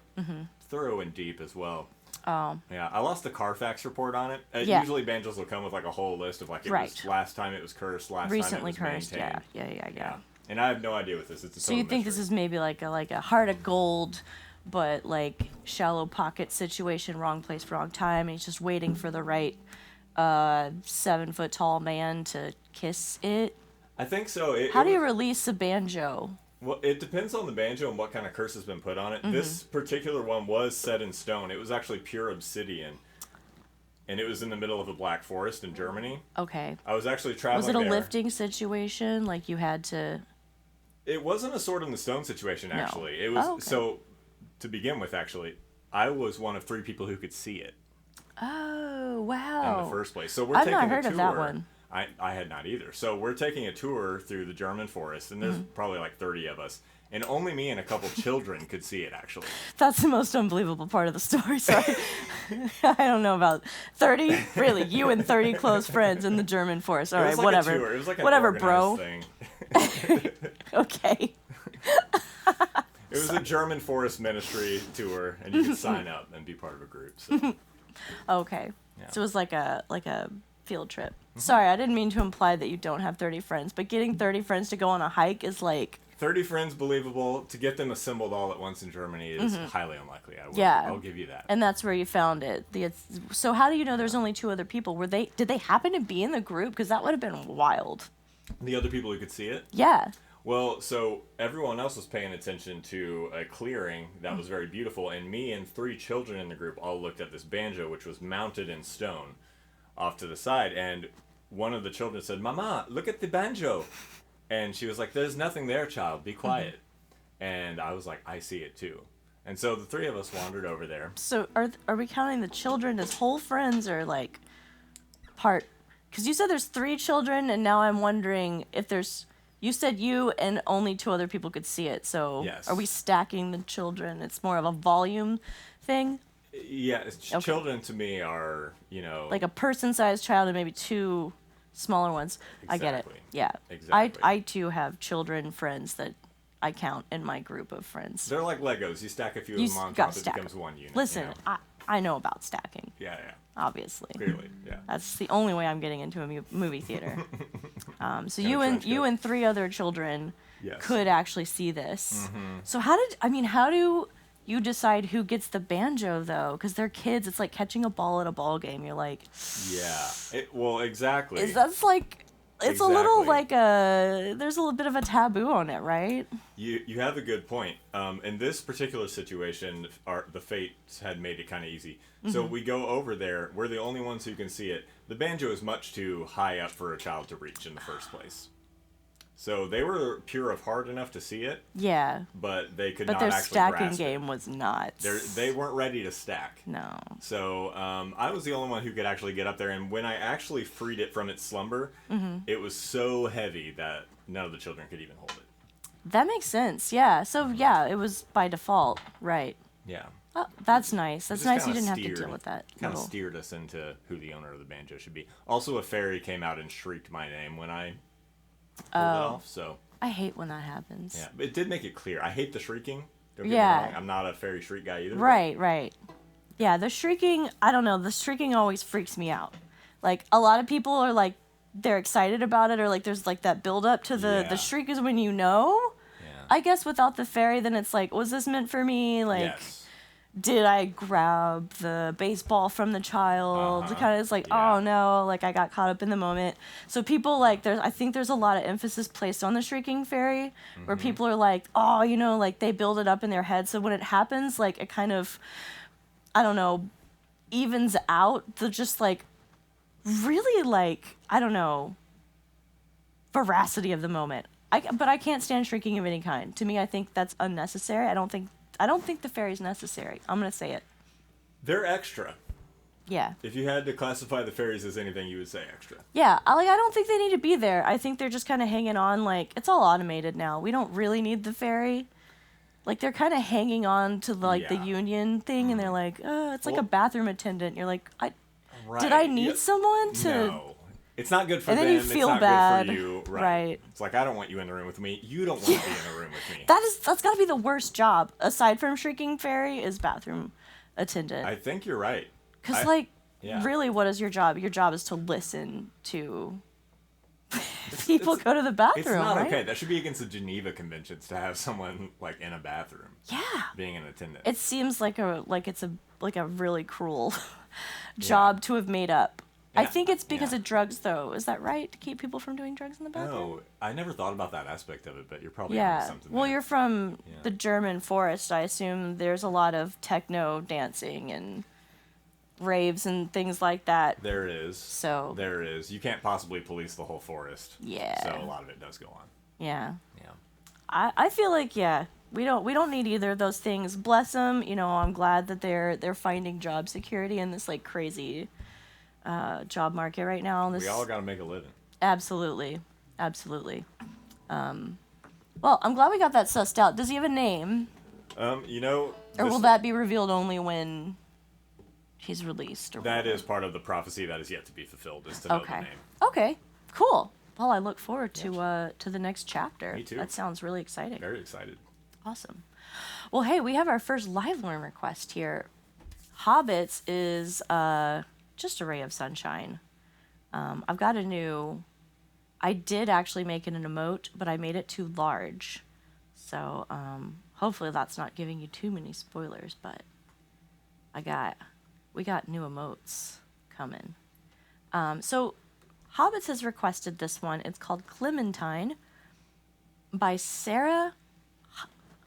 thorough and deep as well. Oh. Yeah, I lost the Carfax report on it. Usually banjos will come with like a whole list of like it was last time it was cursed, recently time it was cursed. maintained. Yeah. And I have no idea what this is. So you think this is maybe like a heart of gold, but like shallow pocket situation, wrong place, wrong time, and he's just waiting for the right 7-foot tall man to kiss it? I think so. How do you release a banjo? Well, it depends on the banjo and what kind of curse has been put on it. This particular one was set in stone. It was actually pure obsidian. And it was in the middle of a black forest in Germany. Okay. I was actually traveling Was it a there. lifting situation? Like you had to... It wasn't a sword in the stone situation, actually. No. It was... Okay. So, to begin with, actually, I was one of 3 people who could see it. Oh, wow. In the first place. So we're I've taking not heard a tour. of that one. I had not either. So we're taking a tour through the German forest, and there's probably like 30 of us. And only me and a couple children could see it, actually. That's the most unbelievable part of the story. Sorry. I don't know about 30. Really, you and 30 close friends in the German forest. All right, like whatever. A tour. It was like an whatever, organized bro. Thing. Okay. It was a German forest ministry tour, and you could sign up and be part of a group. So. Okay. Yeah. So it was like a field trip. Sorry, I didn't mean to imply that you don't have 30 friends, but getting 30 friends to go on a hike is like... 30 friends, believable. To get them assembled all at once in Germany is highly unlikely. I'll give you that. And that's where you found it. So how do you know there's only 2 other people? Did they happen to be in the group? Because that would have been wild. The other people who could see it? Yeah. Well, so everyone else was paying attention to a clearing that was very beautiful, and me and 3 children in the group all looked at this banjo, which was mounted in stone off to the side, and one of the children said, "Mama, look at the banjo." And she was like, "There's nothing there, child. Be quiet." And I was like, "I see it too." And so the 3 of us wandered over there. So are we counting the children as whole friends or like part? Because you said there's 3 children, and now I'm wondering if there's... You said you and only 2 other people could see it. So yes. Are we stacking the children? It's more of a volume thing? Yeah, children to me are, like a person-sized child and maybe 2 smaller ones. Exactly. I get it. Yeah. Exactly. I too have children friends that I count in my group of friends. They're like Legos. You stack a few of them on top, it becomes one unit. Listen, I know about stacking. Yeah. Obviously. Clearly, yeah. That's the only way I'm getting into a movie theater. So you and 3 other children could actually see this. So how do you decide who gets the banjo though? Because they're kids. It's like catching a ball at a ball game. You're like, yeah. Well, exactly. That's like, it's a little like there's a little bit of a taboo on it, right? You have a good point. In this particular situation, the fates had made it kind of easy. So we go over there. We're the only ones who can see it. The banjo is much too high up for a child to reach in the first place. So they were pure of heart enough to see it. Yeah. But they could not actually grasp it. But their stacking game was not. They weren't ready to stack. No. So I was the only one who could actually get up there. And when I actually freed it from its slumber, it was so heavy that none of the children could even hold it. That makes sense. Yeah. So, yeah, it was by default. Right. Yeah. Oh, that's nice. That's nice you didn't have to deal with that. Kind of steered us into who the owner of the banjo should be. Also, a fairy came out and shrieked my name when I pulled it off, so... I hate when that happens. Yeah, but it did make it clear. I hate the shrieking. Don't get me wrong. I'm not a fairy shriek guy either. Right. Yeah, the shrieking, I don't know, the shrieking always freaks me out. Like, a lot of people are like, they're excited about it, or like there's like that build up to the shriek is when you know. Yeah. I guess without the fairy, then it's like, was this meant for me? Like... Yes. Did I grab the baseball from the child? Kind of, it's like, oh no, like I got caught up in the moment. So people like, I think there's a lot of emphasis placed on the shrieking fairy, where people are like, oh, like they build it up in their head. So when it happens, like it kind of, I don't know, evens out the just like, really like, I don't know, veracity of the moment. But I can't stand shrieking of any kind. To me, I think that's unnecessary. I don't think the fairy's necessary. I'm going to say it. They're extra. Yeah. If you had to classify the fairies as anything, you would say extra. Yeah, I don't think they need to be there. I think they're just kind of hanging on, like, it's all automated now. We don't really need the ferry. Like, they're kind of hanging on to, like, the union thing, and they're like, it's like a bathroom attendant. You're like, did I need someone to... No. It's not good for them. And then you feel it's not bad. good for you. Right. It's like, I don't want you in the room with me. You don't want to be in the room with me. That's got to be the worst job, aside from Shrieking Fairy, is bathroom attendant. I think you're right. Because, really, what is your job? Your job is to listen to people go to the bathroom, It's not right? okay. That should be against the Geneva Conventions to have someone, like, in a bathroom. Yeah. Being an attendant. It seems like it's a really cruel job to have made up. Yeah. I think it's because of drugs, though. Is that right? To keep people from doing drugs in the bathroom? No, I never thought about that aspect of it, but you're probably onto something Well, there. you're from the German forest. I assume there's a lot of techno dancing and raves and things like that. There is. So there is. You can't possibly police the whole forest. Yeah. So a lot of it does go on. Yeah. Yeah. I feel like we don't need either of those things. Bless them. You know, I'm glad that they're finding job security in this like crazy job market right now. We all got to make a living. Absolutely. Well, I'm glad we got that sussed out. Does he have a name? You know. Or will that be revealed only when he's released? Or that is part of the prophecy that is yet to be fulfilled. Is to know the name. Okay. Cool. Well, I look forward to the next chapter. Me too. That sounds really exciting. Very excited. Awesome. Well, hey, we have our first live learn request here. Hobbits is just a ray of sunshine. I've got a new... I did actually make it an emote, but I made it too large. So hopefully that's not giving you too many spoilers, but we got new emotes coming. So Hobbits has requested this one. It's called Clementine by Sarah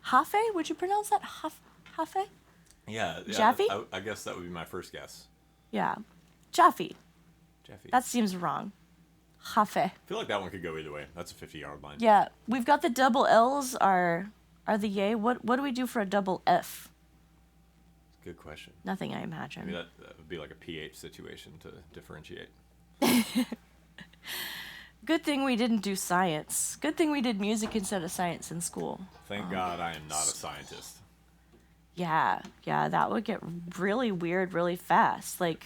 Hafe. Would you pronounce that Hafe? Yeah. Jaffe? I guess that would be my first guess. Yeah. Jaffe. Jaffe. That seems wrong. Hafe. I feel like that one could go either way. That's a 50-yard line. Yeah. We've got the double L's are the yay. What do we do for a double F? Good question. Nothing, I imagine. Maybe that would be like a pH situation to differentiate. Good thing we didn't do science. Good thing we did music instead of science in school. Thank God I am not a scientist. Yeah, that would get really weird really fast. Like,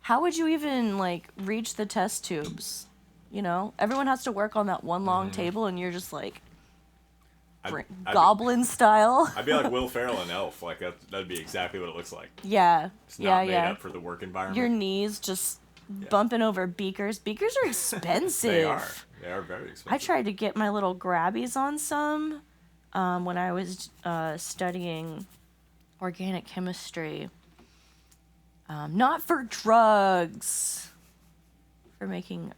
how would you even, like, reach the test tubes? You know? Everyone has to work on that one long table, and you're just, like, goblin style. I'd be like Will Ferrell in Elf. Like, that'd be exactly what it looks like. Yeah, it's not made up for the work environment. Your knees just bumping over beakers. Beakers are expensive. They are very expensive. I tried to get my little grabbies on some when I was studying organic chemistry. Not for drugs. For making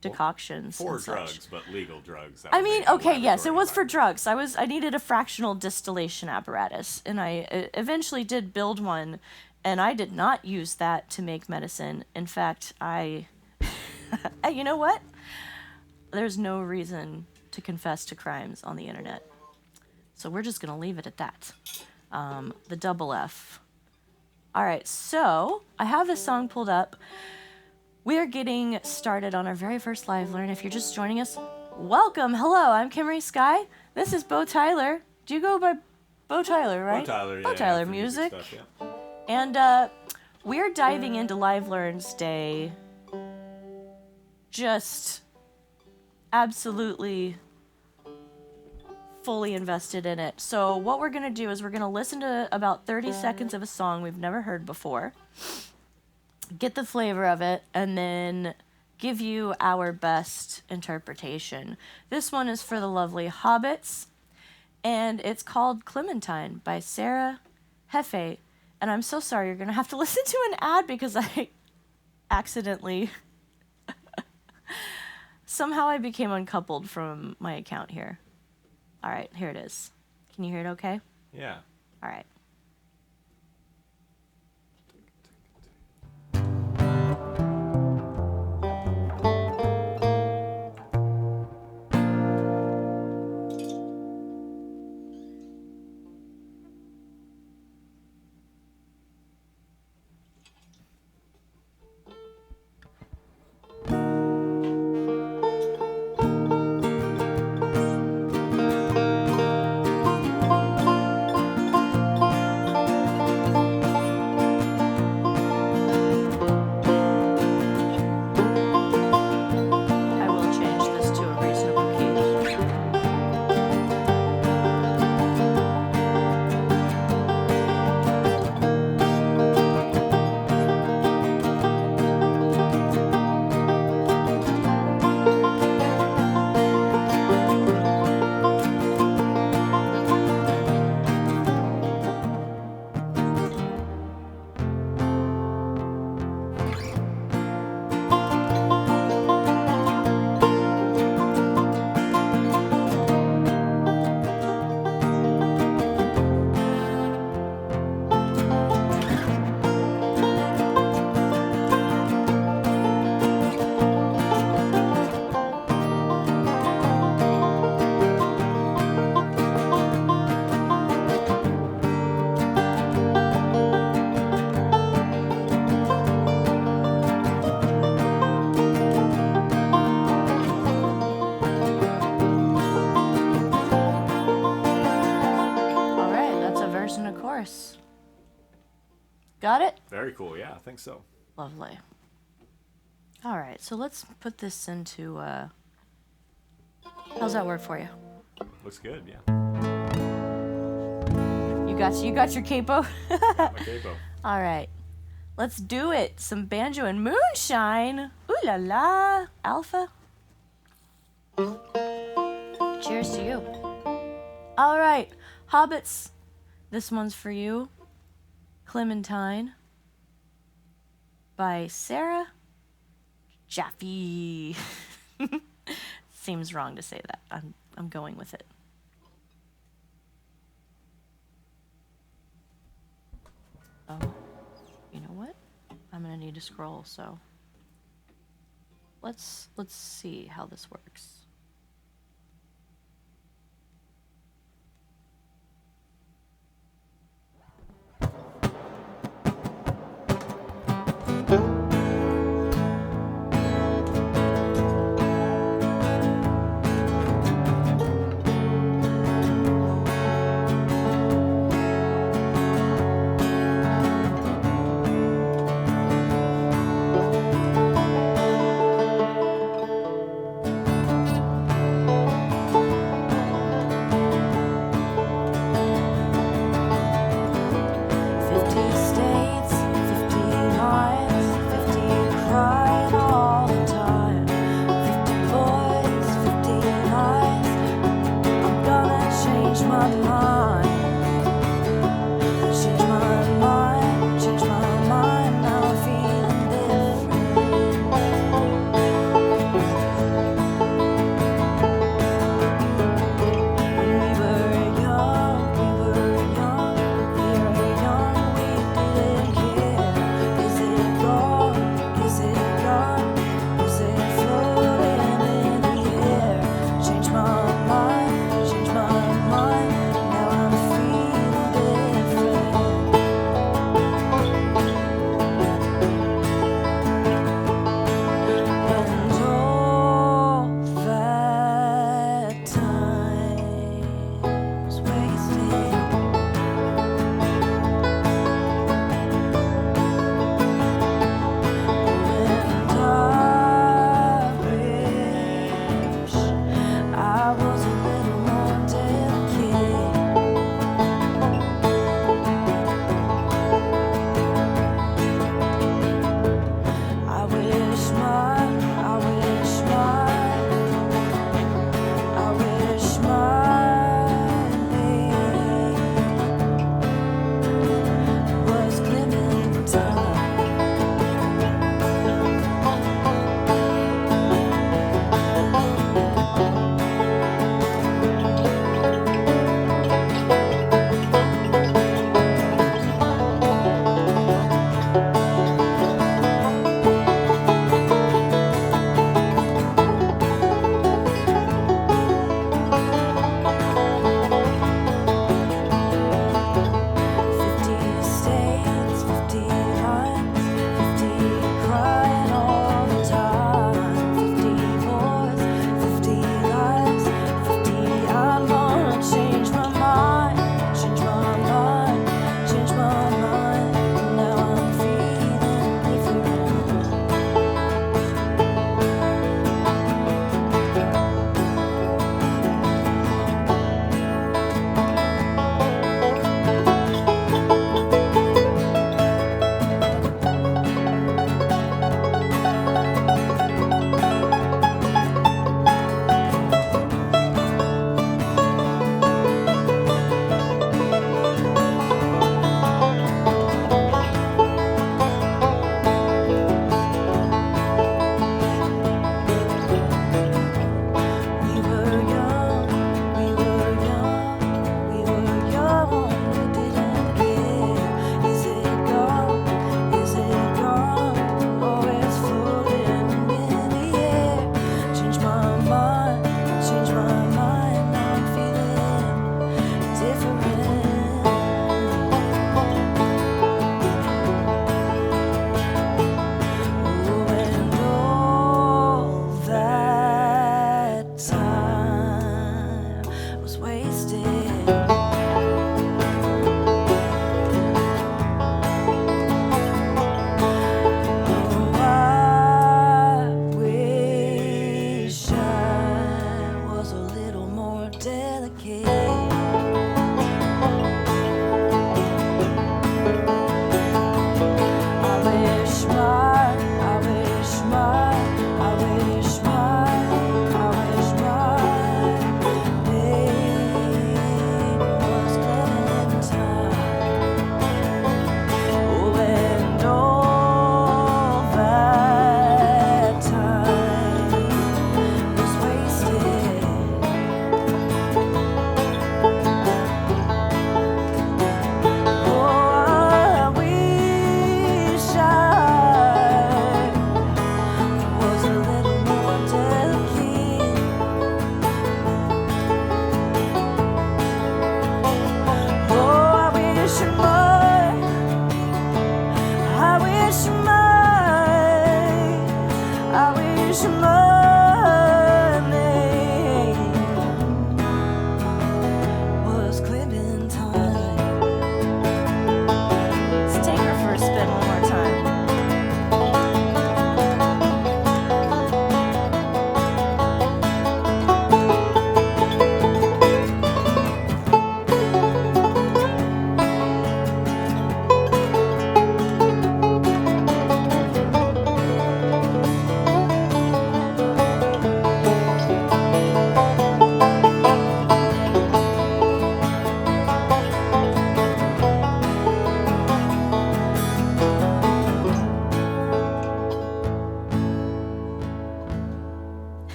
decoctions. For and drugs, such. but legal drugs. I mean, okay, yes, it was for drugs. I needed a fractional distillation apparatus, and I eventually did build one, and I did not use that to make medicine. In fact, you know what? There's no reason to confess to crimes on the internet. So we're just going to leave it at that. The double F. All right, so I have this song pulled up. We are getting started on our very first live learn. If you're just joining us, welcome. Hello, I'm Kimmery Sky. This is Bo Tyler. Do you go by Bo Tyler, right? Bo Tyler, yeah. Bo Tyler Music. Stuff, yeah. And we're diving into Live Learns Day. Just absolutely fully invested in it. So what we're going to do is we're going to listen to about 30 seconds of a song we've never heard before. Get the flavor of it, and then give you our best interpretation. This one is for the lovely Hobbits, and it's called Clementine by Sarah Hefe. And I'm so sorry, you're going to have to listen to an ad because I accidentally... Somehow I became uncoupled from my account here. All right, here it is. Can you hear it okay? Yeah. All right. Got it? Very cool. Yeah, I think so. Lovely. All right, so let's put this into, how's that work for you? Looks good, yeah. You got your capo? My capo. All right, let's do it. Some banjo and moonshine. Ooh la la. Alpha. Cheers to you. All right, hobbits. This one's for you. Clementine by Sarah Jaffe. Seems wrong to say that. I'm going with it. Oh, you know what? I'm gonna need to scroll, so let's see how this works.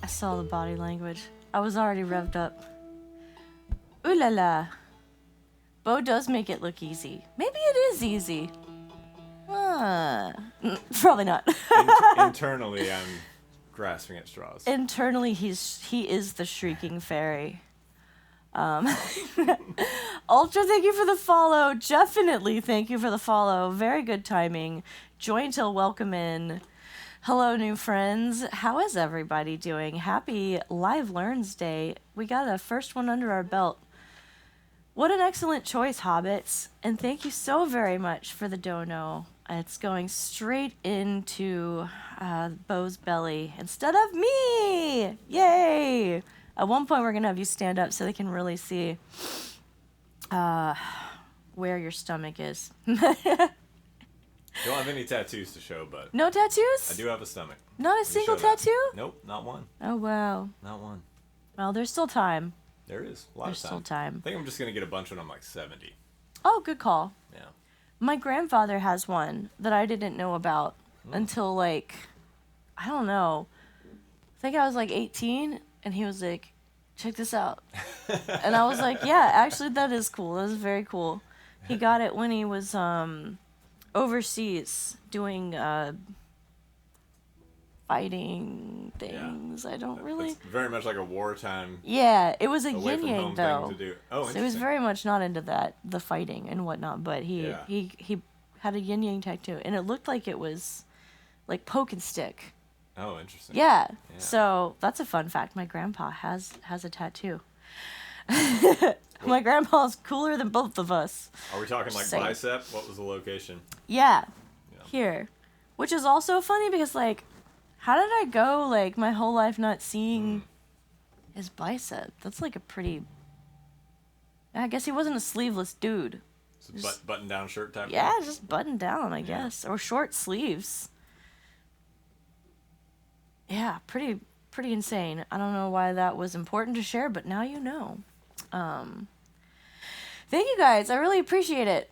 I saw the body language. I was already revved up. Ooh la la. Bo does make it look easy. Maybe it is easy. Probably not. Internally, I'm grasping at straws. Internally, he is the shrieking fairy. Ultra, thank you for the follow. Definitely thank you for the follow. Very good timing. Join till welcome in. Hello, new friends. How is everybody doing? Happy Live Learns Day. We got a first one under our belt. What an excellent choice, Hobbits. And thank you so very much for the dono. It's going straight into Bo's belly instead of me. Yay! At one point, we're going to have you stand up so they can really see where your stomach is. Don't have any tattoos to show, but... No tattoos? I do have a stomach. Not a single tattoo? Nope, not one. Oh, wow. Not one. Well, there's still time. There is. A lot There's of time. still time. I think I'm just going to get a bunch when I'm like 70. Oh, good call. Yeah. My grandfather has one that I didn't know about until, like, I don't know. I think I was like 18, and he was like, check this out. And I was like, yeah, actually, that is cool. That is very cool. He got it when he was overseas doing fighting things. Yeah. I don't really... It's very much like a wartime... Yeah, it was a yin-yang, though. Thing to do. Oh, so he was very much not into that, the fighting and whatnot, but he had a yin-yang tattoo, and it looked like it was like poke and stick. Oh, interesting. Yeah. So that's a fun fact. My grandpa has a tattoo. My grandpa's cooler than both of us. Are we talking like bicep? What was the location? Yeah. Here. Which is also funny because, like, how did I go, like, my whole life not seeing his bicep? That's, like, a pretty... I guess he wasn't a sleeveless dude. Just, button-down shirt type? Yeah, just button down, I guess. Or short sleeves. Yeah, pretty insane. I don't know why that was important to share, but now you know. Thank you guys. I really appreciate it.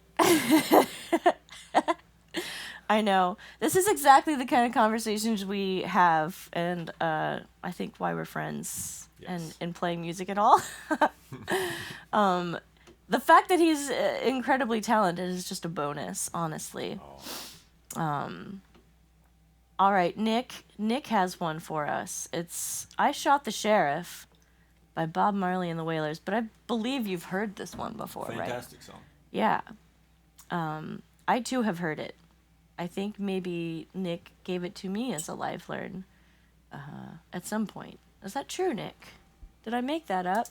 I know. This is exactly the kind of conversations we have, and I think why we're friends and playing music at all. The fact that he's incredibly talented is just a bonus, honestly. All right, Nick. Nick has one for us. It's I Shot the Sheriff by Bob Marley and the Wailers, but I believe you've heard this one before, right? Fantastic song. Yeah. I too have heard it. I think maybe Nick gave it to me as a live learn at some point. Is that true, Nick? Did I make that up?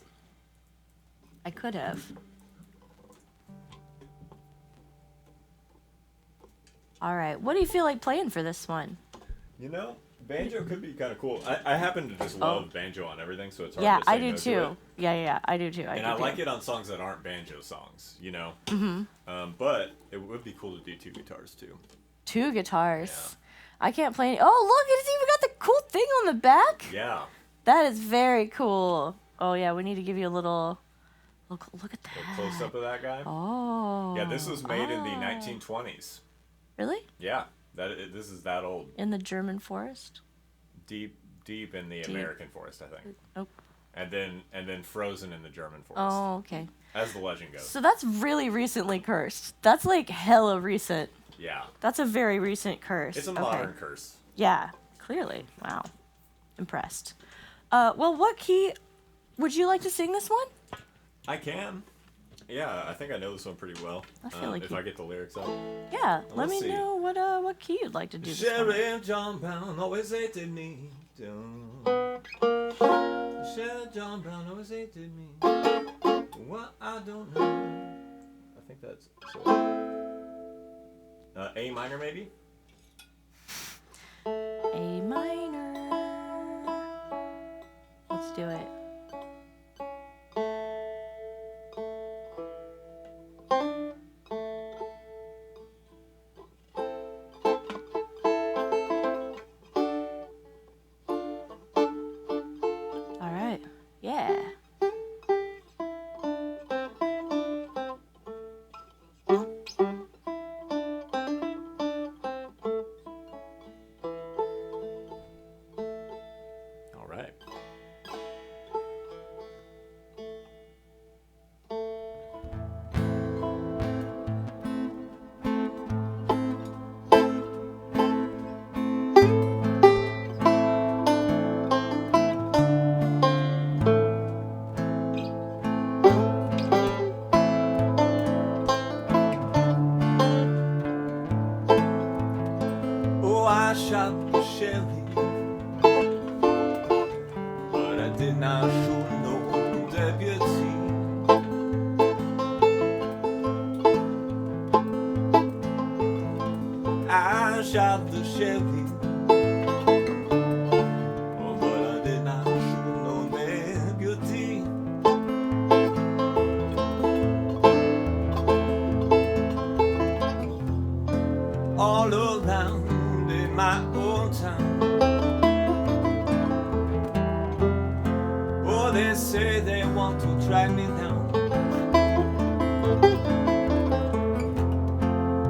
I could have. All right. What do you feel like playing for this one? You know, banjo could be kind of cool. I happen to just love banjo on everything, so it's hard to say I do no too. To it. Yeah, I do too. I like it on songs that aren't banjo songs, you know? Mm-hmm. But it would be cool to do two guitars too. Two guitars. Yeah. I can't play any. Oh, look, it's even got the cool thing on the back. Yeah. That is very cool. Oh, yeah, we need to give you a little... Look at that. A close-up of that guy. Oh. Yeah, this was made in the 1920s. Really? Yeah. This is that old. In the German forest? Deep in the American forest, I think. Oh. And then frozen in the German forest. Oh, okay. As the legend goes. So that's really recently cursed. That's like hella recent. Yeah. That's a very recent curse. It's a modern curse. Yeah, clearly. Wow. Impressed. Well, what key... Would you like to sing this one? I can. Yeah, I think I know this one pretty well. I feel like if I get the lyrics up. Yeah, let me know what key you'd like to do this one. Sheriff John Brown always hated me. Sheriff John Brown always hated me. What I don't know. I think that's A minor maybe? A minor. Let's do it. I shot the sheriff, but I did not shoot no deputy. I shot the sheriff, but I did not shoot no deputy. All around in my old town, oh, they say they want to track me down.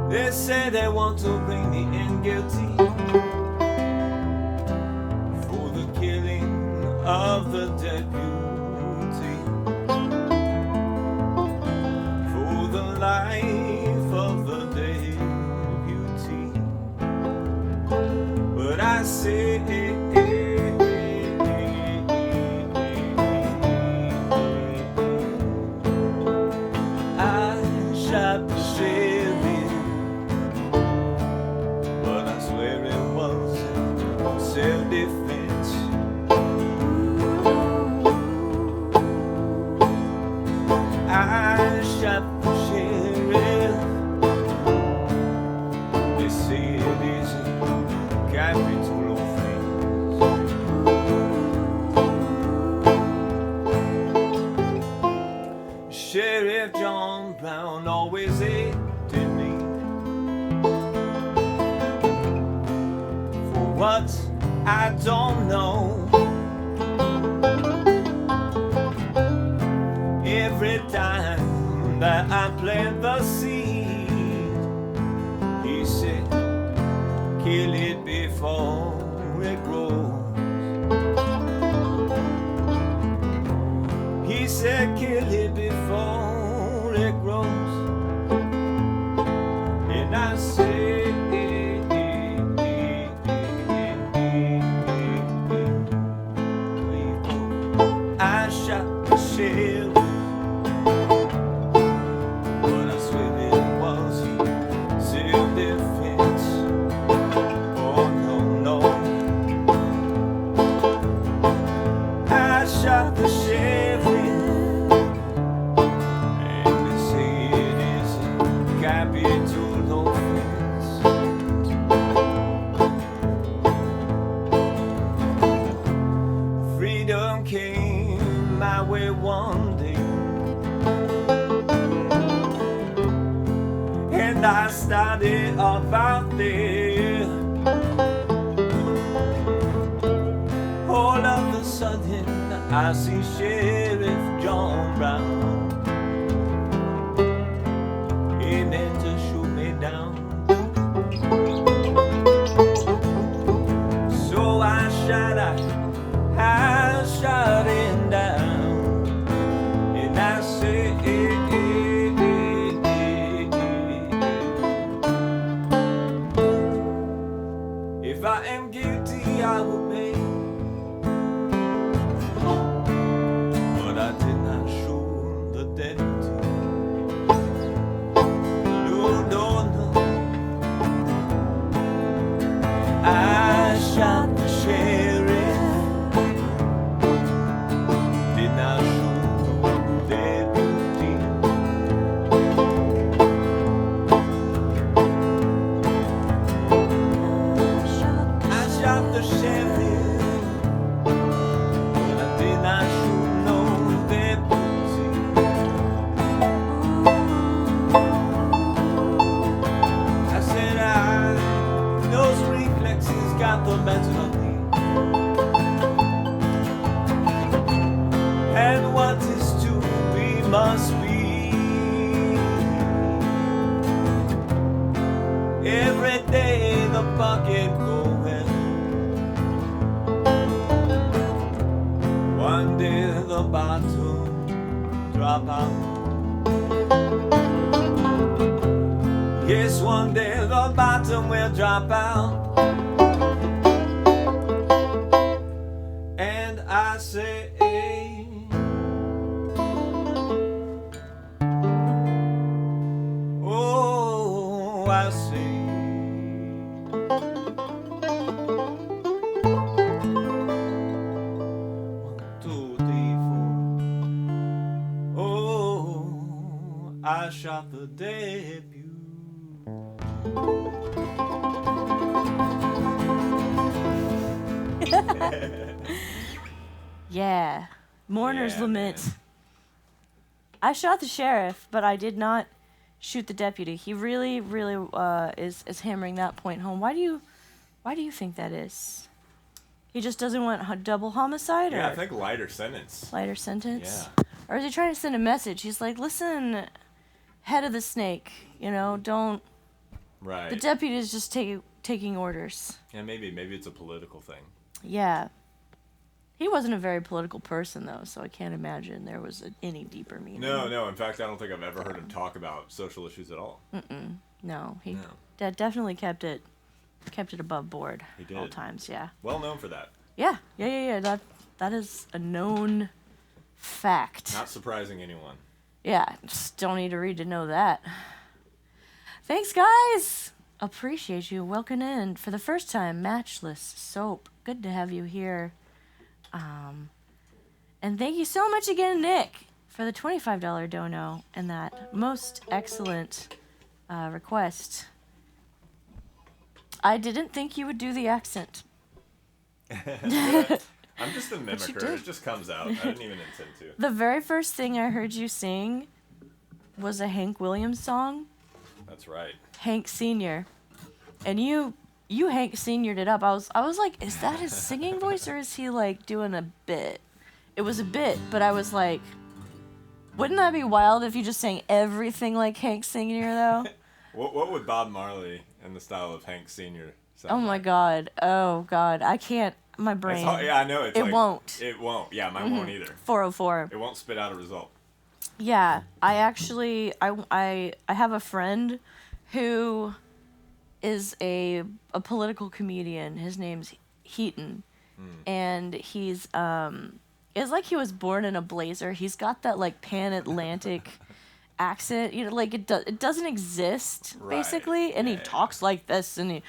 They say they want to bring me in guilty for the killing of the deputy, for the life of the deputy. But I say I shot the sheriff, but I swear it was self-defense. I shot the sheriff. They say it is a capital offense. Sheriff John Brown always hated me for what I don't know. Every time that I plant the seed, he said, kill it before it grows. He said, kill it before it grows. And I say, I shot the sheriff, but I swear it was self-defense. Oh no, no, I shot the sheriff, and they say it is a capital offense. Freedom came my way one day, and I started off out there. All of a sudden I see Sheriff John Brown. He meant to shoot me down, so I shot him down. And I say, if I am guilty, I will pay. But I did not shoot the deputy. No, no, no. I shot the sheriff. Did not shoot the deputy. I shot the sheriff, but I did not shoot no deputy. I said those reflexes got the better of me, and what is to be must be. Every day the pocket going, one day the bottom drop out. Yes, one day the bottom will drop out. And I say, oh, I say, shot the debut. Yeah. Mourner's Yeah, Lament. man. I shot the sheriff, but I did not shoot the deputy. He really, really is hammering that point home. Why do you think that is? He just doesn't want double homicide, Yeah, or I think lighter sentence. lighter sentence? Yeah. Or is he trying to send a message? He's like, listen, head of the snake, don't. Right. The deputy is just taking orders. Yeah, maybe it's a political thing. Yeah. He wasn't a very political person, though, so I can't imagine there was any deeper meaning. No. In fact, I don't think I've ever heard him talk about social issues at all. No, he No. definitely kept it above board. He did. All times, yeah. Well known for that. Yeah. That is a known fact. Not surprising anyone. Yeah, just don't need to read to know that. Thanks, guys. Appreciate you. Welcome in for the first time. Matchless Soap. Good to have you here. And thank you so much again, Nick, for the $25 dono and that most excellent request. I didn't think you would do the accent. I'm just a mimicker. did. It just comes out. I didn't even intend to. The very first thing I heard you sing was a Hank Williams song, That's right. Hank Sr. And you Hank Senior'd it up. I was like, is that his singing voice or is he like doing a bit? It was a bit, but I was like, wouldn't that be wild if you just sang everything like Hank Senior though? What would Bob Marley in the style of Hank Sr. sound Oh my like? god. Oh god. I can't. My It's brain. hard- yeah, I know. It's It like, won't. It won't. Yeah, mine won't either. 404. It won't spit out a result. Yeah, I actually I have a friend who is a political comedian. His name's Heaton. And he's it's like he was born in a blazer. He's got that like pan-Atlantic accent, like it doesn't exist Right. basically, and he Yeah. talks like this, and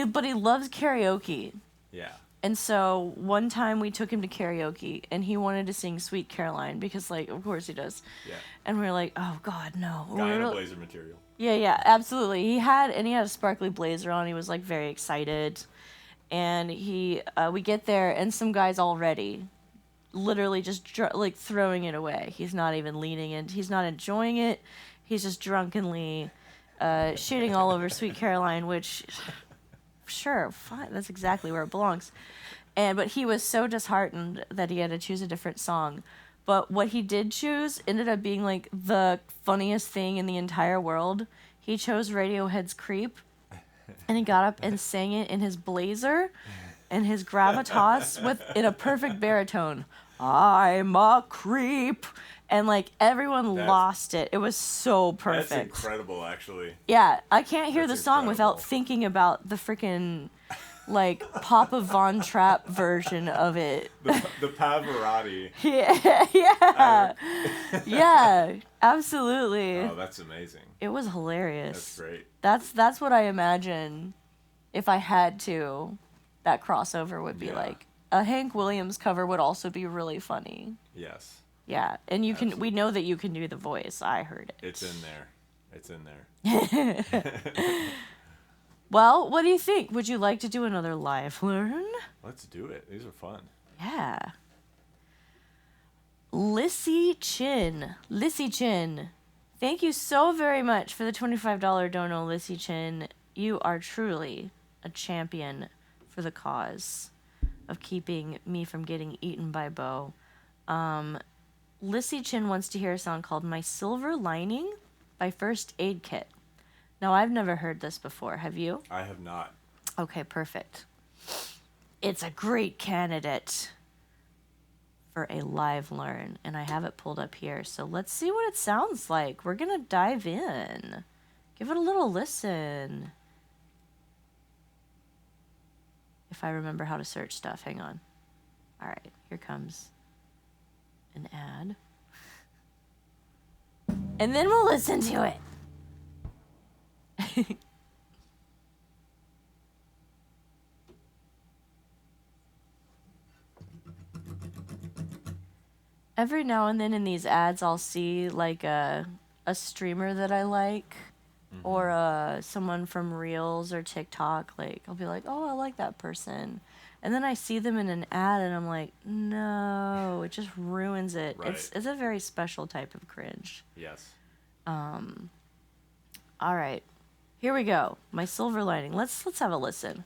but he loves karaoke. Yeah. And so one time we took him to karaoke and he wanted to sing Sweet Caroline because like of course he does. Yeah. And we were like, "Oh god, no." Guy in We're- a blazer material. Yeah, absolutely. He had a sparkly blazer on. He was like very excited. And we get there and some guy's already literally just like throwing it away. He's not even leaning in. He's not enjoying it. He's just drunkenly shitting all over Sweet Caroline, which sure, fine. That's exactly where it belongs. But he was so disheartened that he had to choose a different song. But what he did choose ended up being like the funniest thing in the entire world. He chose Radiohead's Creep, and he got up and sang it in his blazer and his gravitas in a perfect baritone. I'm a creep. And like everyone lost it. It was so perfect. That's incredible, actually. Yeah, I can't hear That's the song without incredible. thinking about the freaking like Papa Von Trapp version of it. The Pavarotti. Yeah, absolutely. Oh, that's amazing. It was hilarious. That's great. That's what I imagine if I had to. That crossover would be Yeah. like a Hank Williams cover would also be really funny. Yes. Yeah, and we know that you can do the voice. I heard it. It's in there. It's in there. Well, what do you think? Would you like to do another live learn? Let's do it. These are fun. Yeah. Lissy Chin. Thank you so very much for the $25 dono, Lissy Chin. You are truly a champion for the cause of keeping me from getting eaten by Bo. Lissy Chin wants to hear a song called My Silver Lining by First Aid Kit. Now, I've never heard this before. Have you? I have not. Okay, perfect. It's a great candidate for a live learn, and I have it pulled up here. So let's see what it sounds like. We're going to dive in. Give it a little listen. If I remember how to search stuff. Hang on. All right, here comes an ad. And then we'll listen to it. Every now and then in these ads, I'll see like a a streamer that I like, or someone from Reels or TikTok, like I'll be like, oh, I like that person, and then I see them in an ad, and I'm like, no, it just ruins it. Right. It's a very special type of cringe. Yes. All right, here we go. My silver lining. Let's have a listen.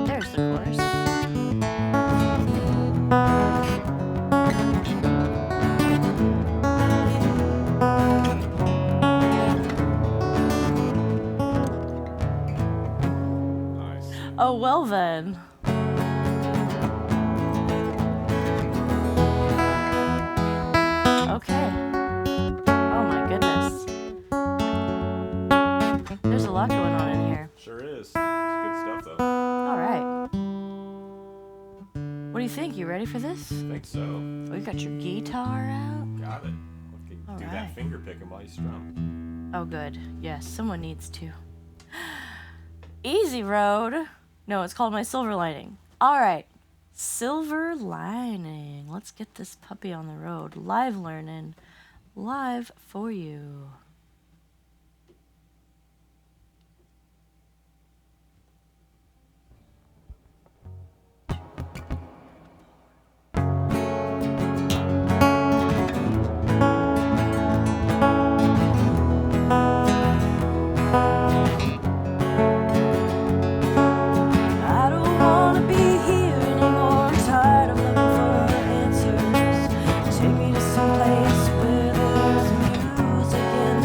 There's the chorus. Nice. Oh, well then. Okay. Oh my goodness. There's a lot going on in here. Sure is. It's good stuff though. All right. What do you think? You ready for this? I think so. Oh, you got your guitar out? Got it. We can do Alright. that finger picking while you strum. Oh, good. Yes, someone needs to. Easy Road. No, it's called My Silver Lining. All right. Silver Lining. Let's get this puppy on the road. Live learning. Live for you. I don't wanna be here anymore. I'm tired of looking for answers. Take me to some place where there's music in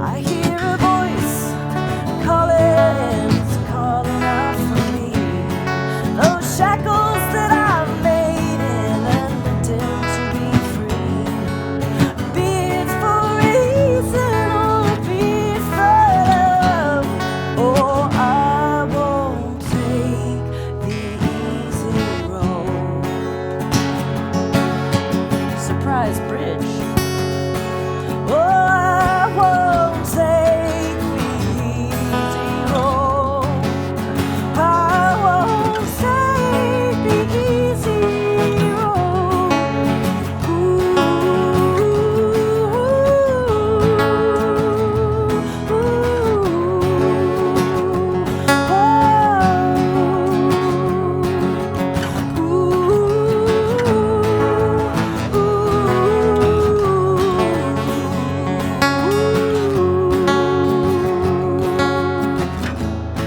I hear a voice calling, it's calling out for me. Those shackles that I've made and intend to be free. Be it for reason or be it for love. Oh, I won't take the easy road. Surprise bridge. Oh, I won't take the easy road. I won't take the easy road.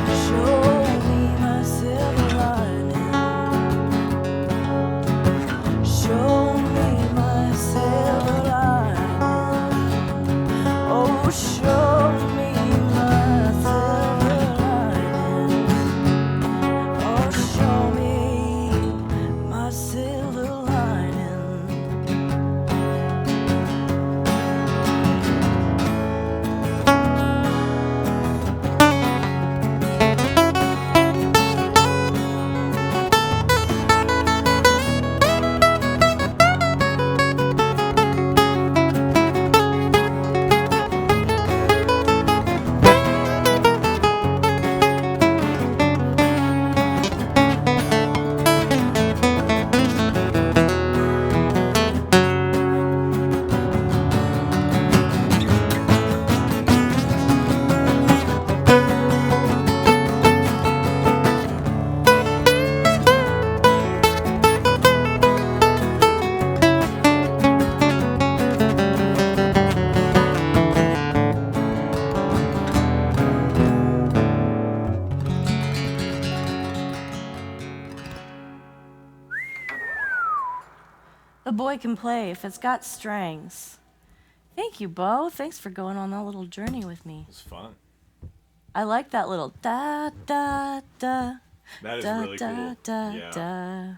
Show me my silver lining. Show me my silver lining. Oh, show me my silver lining. Oh, show me my silver lining. The boy can play if it's got strings. Thank you, Bo. Thanks for going on that little journey with me. It was fun. I like that little da da da That is da really da cool. da Yeah. da.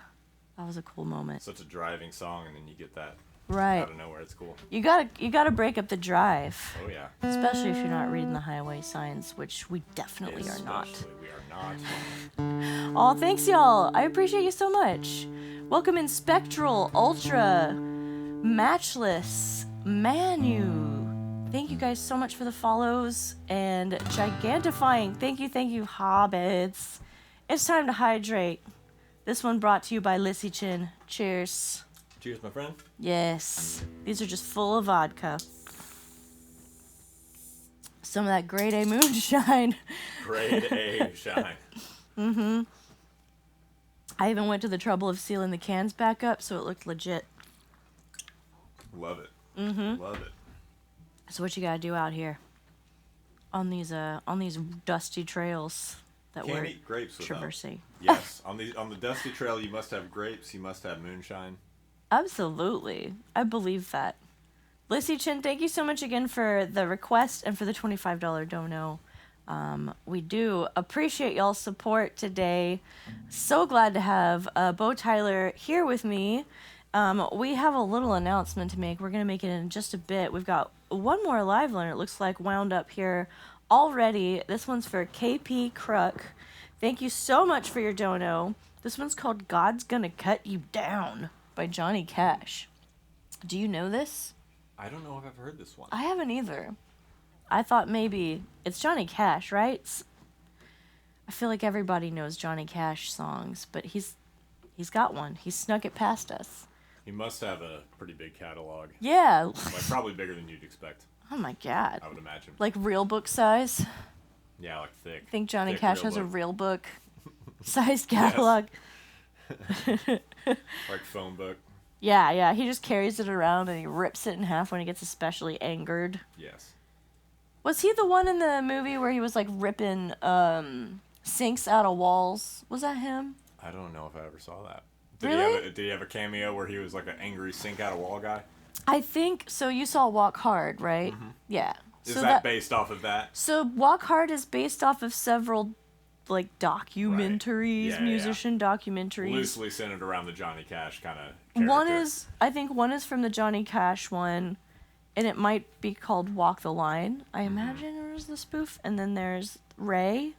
That was a cool moment. Such a driving song, and then you get that Right. out of nowhere. It's cool. You gotta break up the drive, Oh yeah. especially if you're not reading the highway signs, which we definitely are not. Especially we are not. Aw, thanks, y'all. I appreciate you so much. Welcome in Spectral, Ultra, Matchless, Manu. Thank you guys so much for the follows. And Gigantifying. Thank you, Hobbits. It's time to hydrate. This one brought to you by Lissy Chin. Cheers. Cheers, my friend. Yes. These are just full of vodka. Some of that grade A moonshine. Grade A shine. I even went to the trouble of sealing the cans back up so it looked legit. Love it. Love it. So what you gotta do out here on these dusty trails that Can't we're eat grapes without. traversing? Yes, on the dusty trail, you must have grapes. You must have moonshine. Absolutely, I believe that. Lissy Chin, thank you so much again for the request and for the $25 dono. We do appreciate y'all's support today. So glad to have Bo Tyler here with me. We have a little announcement to make. We're going to make it in just a bit. We've got one more live learner, it looks like, wound up here already. This one's for KP Kruk. Thank you so much for your dono. This one's called God's Gonna Cut You Down by Johnny Cash. Do you know this? I don't know if I've heard this one. I haven't either. I thought maybe it's Johnny Cash, right? I feel like everybody knows Johnny Cash songs, but he's got one. He snuck it past us. He must have a pretty big catalog. Yeah. Like probably bigger than you'd expect. Oh my God. I would imagine. Like real book size. Yeah, like thick. I think Johnny thick Cash real has a book. real book sized catalog. Like phone book. Yeah. He just carries it around and he rips it in half when he gets especially angered. Yes. Was he the one in the movie where he was like ripping sinks out of walls? Was that him? I don't know if I ever saw that. Really? Did he have a cameo where he was like an angry sink out of wall guy? I think so. You saw Walk Hard, right? Mm-hmm. Yeah. Is that based off of that? So Walk Hard is based off of several, like, documentaries, musician documentaries. Loosely centered around the Johnny Cash kind of character. I think one is from the Johnny Cash one, and it might be called Walk the Line, I imagine, or is the spoof. And then there's Ray.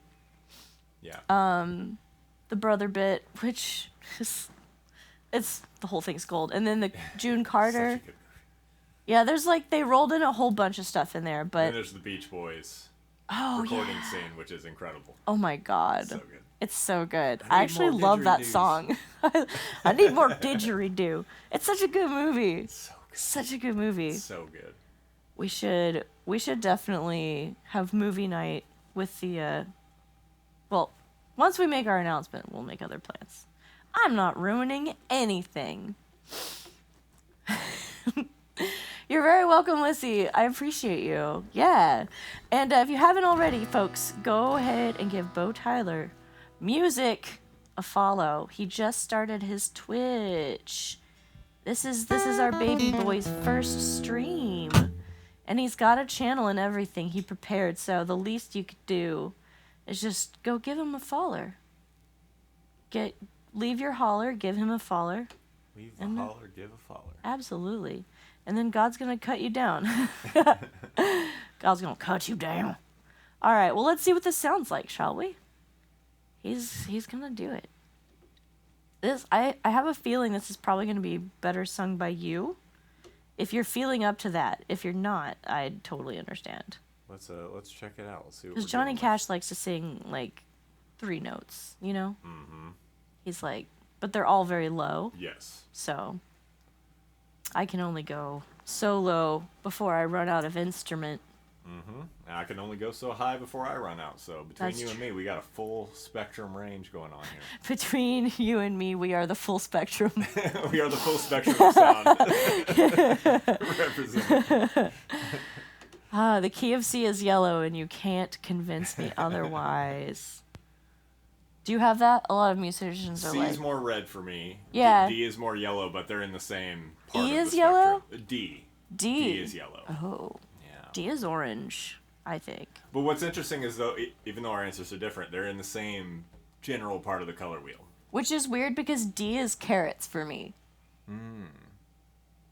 Yeah. The brother bit, which is, it's, the whole thing's gold. And then the June Carter. Yeah, there's like, they rolled in a whole bunch of stuff in there, but... And there's the Beach Boys recording scene, which is incredible. Oh my god. So good. It's so good. I actually love that song. I need more didgeridoo. It's such a good movie. It's so good. Such a good movie. It's so good. We should definitely have movie night with the well, once we make our announcement, we'll make other plans. I'm not ruining anything. You're very welcome, Lissy. I appreciate you. Yeah. And if you haven't already, folks, go ahead and give Bo Tyler Music a follow. He just started his Twitch. This is our baby boy's first stream. And he's got a channel and everything he prepared, so the least you could do is just go give him a follow. Leave your holler, give him a follow. Leave a holler, give a follow. Absolutely. And then God's gonna cut you down. God's gonna cut you down. All right, well, let's see what this sounds like, shall we? He's gonna do it. I have a feeling this is probably gonna be better sung by you. If you're feeling up to that. If you're not, I totally understand. Let's check it out. Let's see what. Because Johnny Cash likes to sing like 3 notes, you know? Mm-hmm. He's like, but they're all very low. Yes. So I can only go so low before I run out of instrument. Mm-hmm. And I can only go so high before I run out. So between That's you and me, we got a full spectrum range going on here. Between you and me, we are the full spectrum. We are the full spectrum of sound. Represented. The key of C is yellow, and you can't convince me otherwise. Do you have that? A lot of musicians are C like... is more red for me. Yeah. D is more yellow, but they're in the same part E of is the yellow? spectrum. D. D. D is yellow. Oh. Yeah. D is orange, I think. But what's interesting is, though, even though our answers are different, they're in the same general part of the color wheel. Which is weird because D is carrots for me.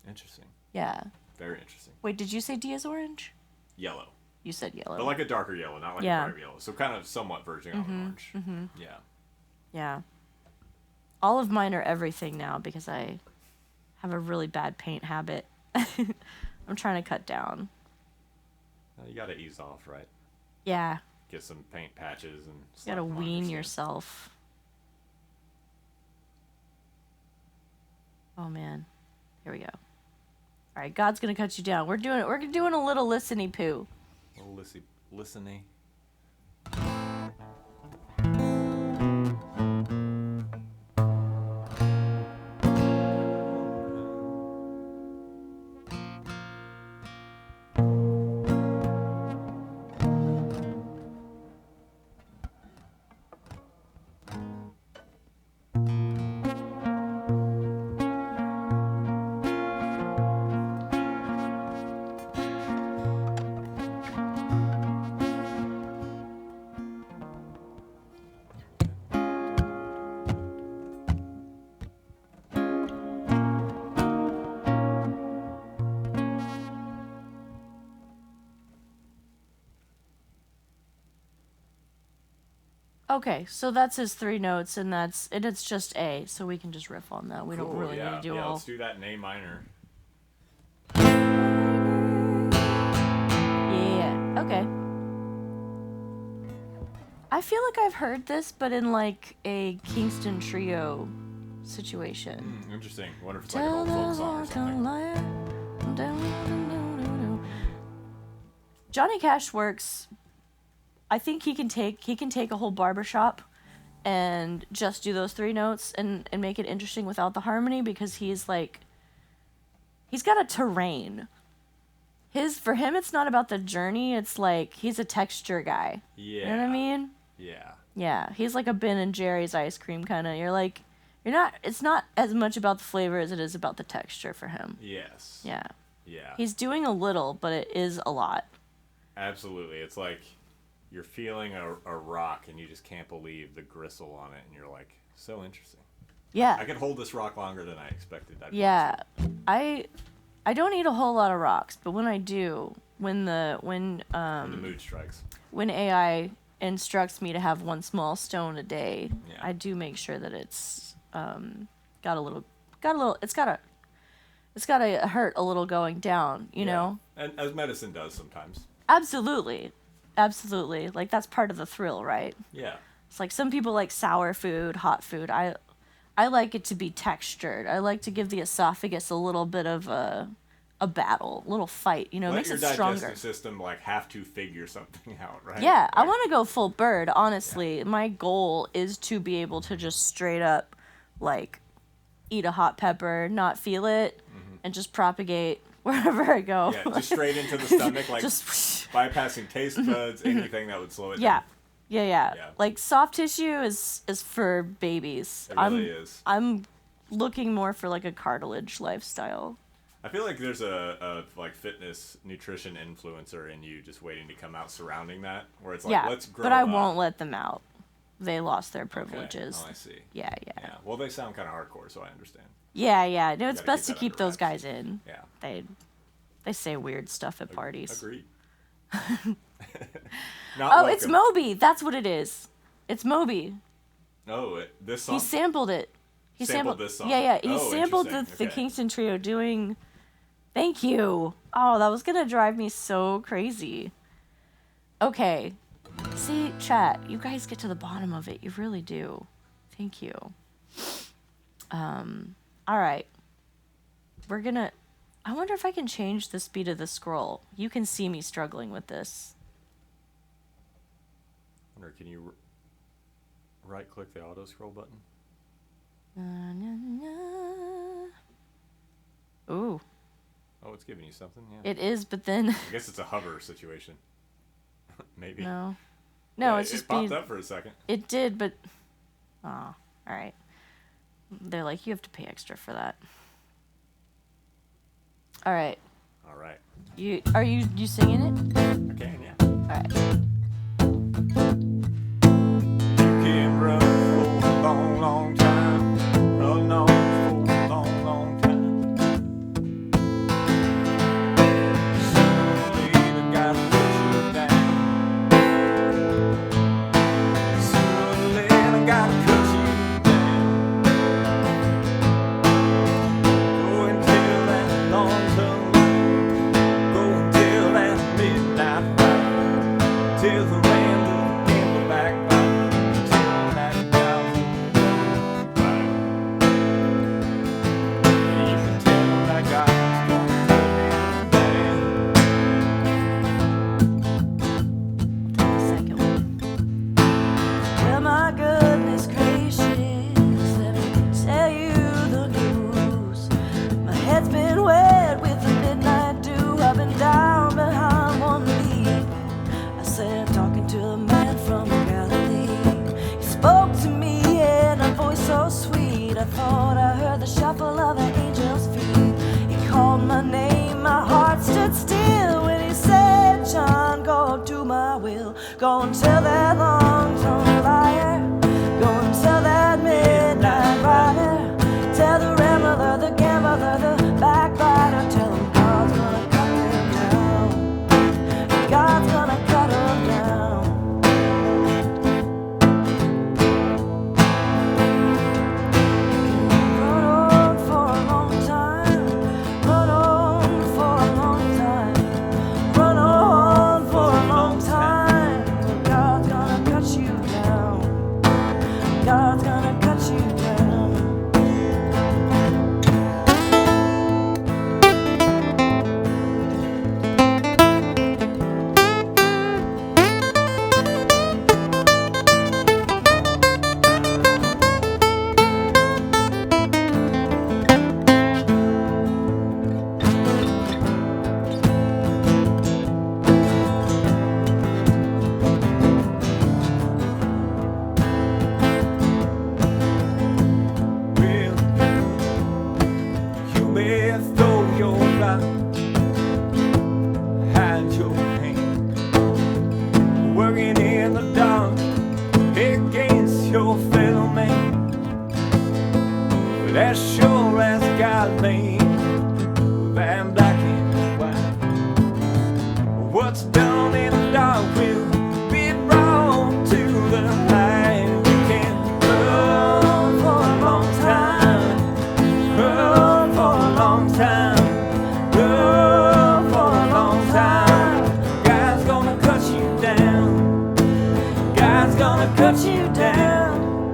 Interesting. Yeah. Very interesting. Wait, did you say D is orange? Yellow. You said yellow. But like a darker yellow, not like a bright yellow. So kind of somewhat verging on orange. Mm-hmm. Yeah. Yeah. All of mine are everything now because I have a really bad paint habit. I'm trying to cut down. You gotta ease off, right? Yeah. Get some paint patches and You gotta wean yourself. Oh man. Here we go. All right, God's gonna cut you down. We're doing a little listeny poo. A little listeny. Okay, so that's his 3 notes, and it's just A, so we can just riff on that. We don't really need to do all. Let's do that in A minor. Yeah. Okay. I feel like I've heard this, but in like a Kingston Trio situation. Interesting. I wonder if it's like an old folk song or something. Johnny Cash works. I think he can take a whole barbershop and just do those 3 notes and make it interesting without the harmony because he's got a terrain. For him it's not about the journey, it's like he's a texture guy. Yeah. You know what I mean? Yeah. Yeah, he's like a Ben and Jerry's ice cream kind of. It's not as much about the flavor as it is about the texture for him. Yes. Yeah. Yeah. He's doing a little, but it is a lot. Absolutely. It's like you're feeling a rock and you just can't believe the gristle on it, and you're like, so interesting. Yeah. I could hold this rock longer than I expected. Yeah. I don't eat a whole lot of rocks, but when I do, when the mood strikes. When AI instructs me to have one small stone a day, Yeah. I do make sure that it's got a little it's gotta hurt a little going down, you know? And as medicine does sometimes. Absolutely. Like that's part of the thrill, right? Yeah. It's like some people like sour food, hot food. I like it to be textured. I like to give the esophagus a little bit of a battle, a little fight, you know, it makes it stronger. Let your digestive system like have to figure something out, right? Yeah, like, I want to go full bird, honestly. Yeah. My goal is to be able to just straight up like eat a hot pepper, not feel it, and just propagate wherever I go. Yeah, just straight into the stomach, like just bypassing taste buds, anything that would slow it down. Yeah. Like soft tissue is for babies. It really is. I'm looking more for like a cartilage lifestyle. I feel like there's a like fitness nutrition influencer in you just waiting to come out surrounding that, where it's like, let's grow but I up. won't let them out. They lost their privileges. Okay. Oh, I see. Yeah. Well, they sound kind of hardcore, so I understand. Yeah. No, it's best to keep those guys in. Yeah. They say weird stuff at parties. Agreed. It's Moby. That's what it is. It's Moby. Oh, this song? He sampled it. He sampled this song? Yeah. He sampled the Kingston Trio doing... Thank you. Oh, that was going to drive me so crazy. Okay. See, chat, you guys get to the bottom of it. You really do. Thank you. All right. We're going to... I wonder if I can change the speed of the scroll. You can see me struggling with this. I wonder, can you right-click the auto-scroll button? Ooh. Oh, it's giving you something? Yeah. It is, but then... I guess it's a hover situation. Maybe. No, it's just it popped up for a second. It did, but... Oh, all right. They're like, you have to pay extra for that. All right. Are you singing it? I can, yeah. All right. You can run for a long, long time. Run on for a long, long time. Sooner or later, gotta put you down. Sooner or later, gotta cut you down. Go and tell that long-term lie. Go and tell that midnight ride. Tell the rambler, gamble backbite. Tell that gal right. You can tell that guy's gonna put him down. Second one. Well, my goodness gracious, let me tell you the news. My head's been wet with the midnight dew. I've been down behind one lead. I said, talking to the man from Galilee. He spoke to me in a voice so sweet. I thought I heard the shuffle of an angel's feet. He called my name, my heart stood still when he said, John, go do my will. Go and tell that long-tongued liar. Go and tell that midnight rider. Tell the rambler, the gambler, the backbiter. Tell him God's gonna cut him down. God's gonna cut him down. Run on for a long time. Run on for a long time. Run on for a long time. God's gonna cut gonna cut you down.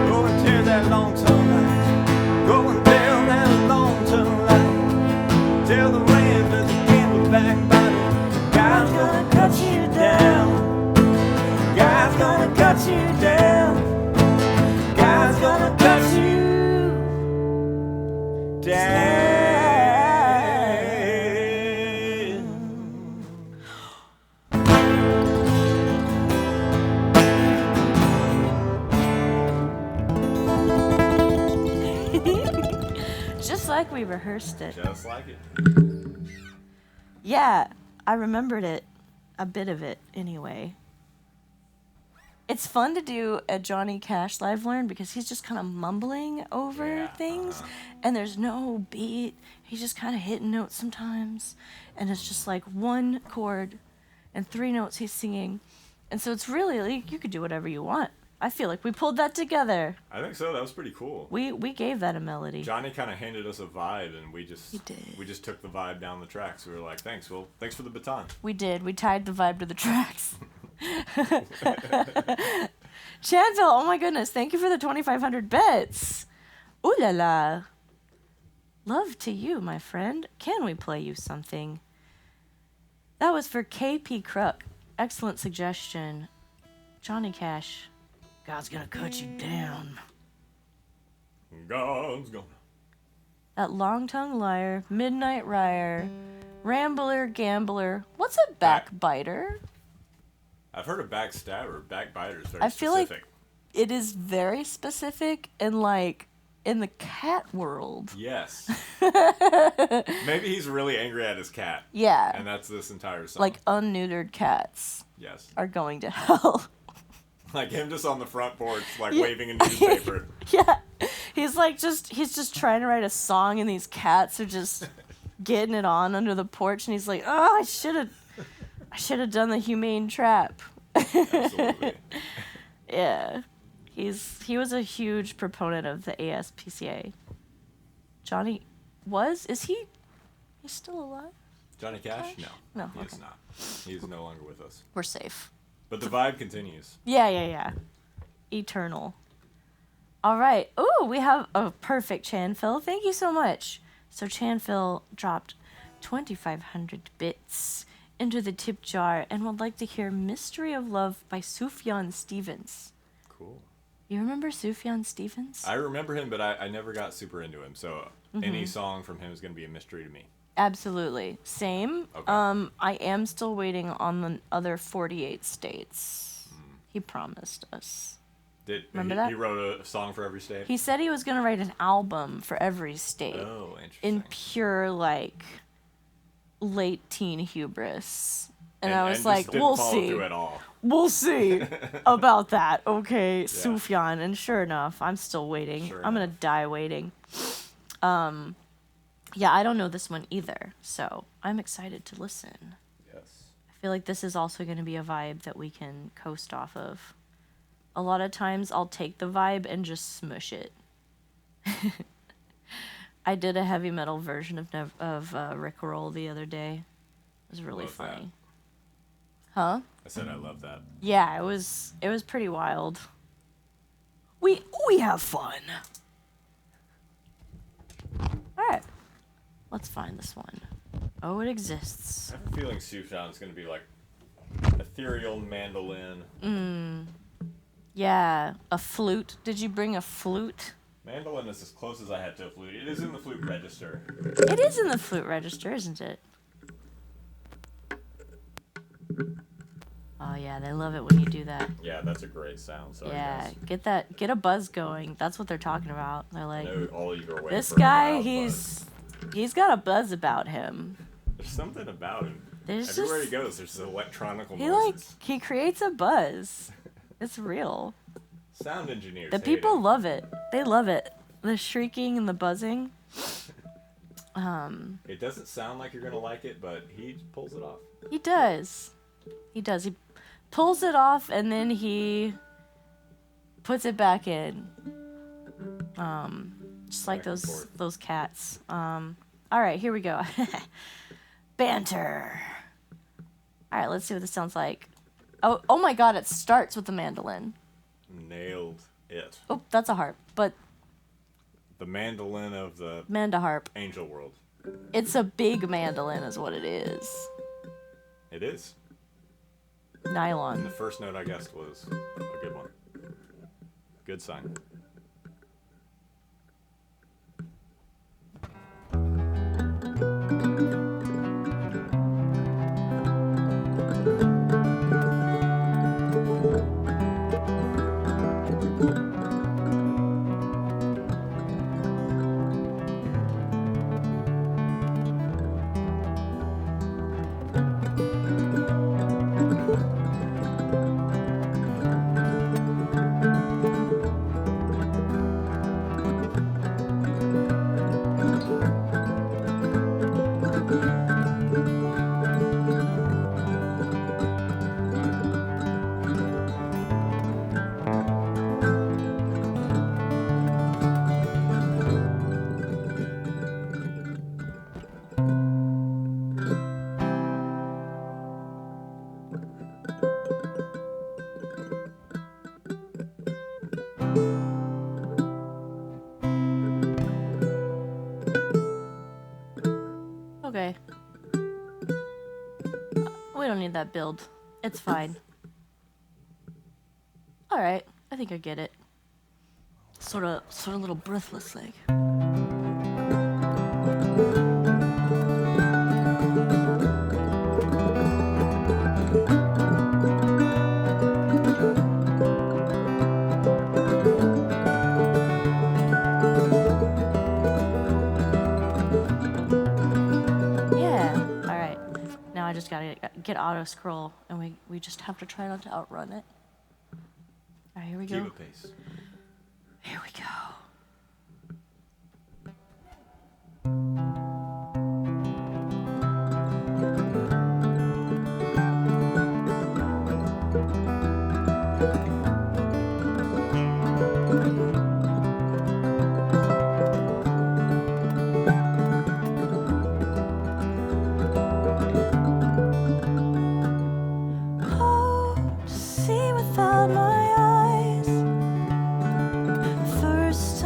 Go and tear that long-term light. Go and tear that long-term light. Tell the land of the gambler backbiter. God's gonna cut you down. God's gonna cut you down. God's gonna cut you down. Just like we rehearsed it. Just like it. Yeah, I remembered it. A bit of it, anyway. It's fun to do a Johnny Cash live learn because he's just kind of mumbling over things and there's no beat. He's just kind of hitting notes sometimes. And it's just like one chord and 3 notes he's singing. And so it's really like you could do whatever you want. I feel like we pulled that together. I think so. That was pretty cool. We gave that a melody. Johnny kind of handed us a vibe, and we just did. we just took the vibe down the tracks. We were like, thanks. Well, thanks for the baton. We did. We tied the vibe to the tracks. Chanville, oh my goodness. Thank you for the 2,500 bits. Ooh la la. Love to you, my friend. Can we play you something? That was for KP Crook. Excellent suggestion. Johnny Cash. God's gonna cut you down. God's gonna. That long-tongued liar, midnight rider, rambler, gambler. What's a backbiter? I've heard of backstabber. Backbiter is very I feel specific. like it is very specific and like in the cat world. Yes. Maybe he's really angry at his cat. Yeah. And that's this entire song. Like unneutered cats Yes. are going to hell. Like him just on the front porch, like waving a newspaper. Yeah. He's just trying to write a song and these cats are just getting it on under the porch and he's like, "Oh, I should have done the humane trap." Absolutely. Yeah. He was a huge proponent of the ASPCA. Johnny is he's still alive? Johnny Cash? No. No, He is okay. not. He's no longer with us. We're safe. But the vibe continues. Yeah. Eternal. All right. Ooh, we have a perfect Chanfil. Thank you so much. So Chanfil dropped 2,500 bits into the tip jar and would like to hear Mystery of Love by Sufjan Stevens. Cool. You remember Sufjan Stevens? I remember him, but I never got super into him. So any song from him is going to be a mystery to me. Absolutely. Same. Okay. I am still waiting on the other 48 states. He promised us. Remember that? He wrote a song for every state? He said he was going to write an album for every state. Oh, interesting. In pure, like, late teen hubris. And I was just like, didn't we'll follow see. through at all. We'll see about that. Okay, Sufjan. And sure enough, I'm still waiting. Sure I'm going to enough. die waiting. Yeah, I don't know this one either. So I'm excited to listen. Yes. I feel like this is also going to be a vibe that we can coast off of. A lot of times I'll take the vibe and just smush it. I did a heavy metal version of Rick Roll the other day. It was really Love that. funny. Huh? I said I love that. Yeah, it was pretty wild. We have fun. All right. Let's find this one. Oh, it exists. I have a feeling Sufjan is going to be like ethereal mandolin. Yeah, a flute. Did you bring a flute? Mandolin is as close as I had to a flute. It is in the flute register. It is in the flute register, isn't it? Oh yeah, they love it when you do that. Yeah, that's a great sound. Sorry, Yeah, guys. get a buzz going. That's what they're talking about. They're I like, know all of you are waiting this for a guy, loud he's got a buzz about him. buzz. There's something about him. There's Everywhere just- he goes, there's electronical He noises. he creates a buzz. It's real. Sound engineers. The hate people him. love it. They love it. The shrieking and the buzzing. It doesn't sound like you're gonna like it, but he pulls it off. He does. He does. He pulls it off and then he puts it back in. Just like Back and forth. those cats. All right, here we go. Banter. All right, let's see what this sounds like. Oh my God! It starts with the mandolin. Nailed it. Oh, that's a harp, but The mandolin of the manda harp. angel world. It's a big mandolin, is what it is. It is. And Nylon. the first note I guessed was a good one. Good sign. Okay. We don't need that build. It's fine. Alright, I think I get it. Sort of a little breathless like. I just gotta get auto scroll, and we just have to try not to outrun it. All right, here we go. Keep a pace. Here we go. See without my eyes, first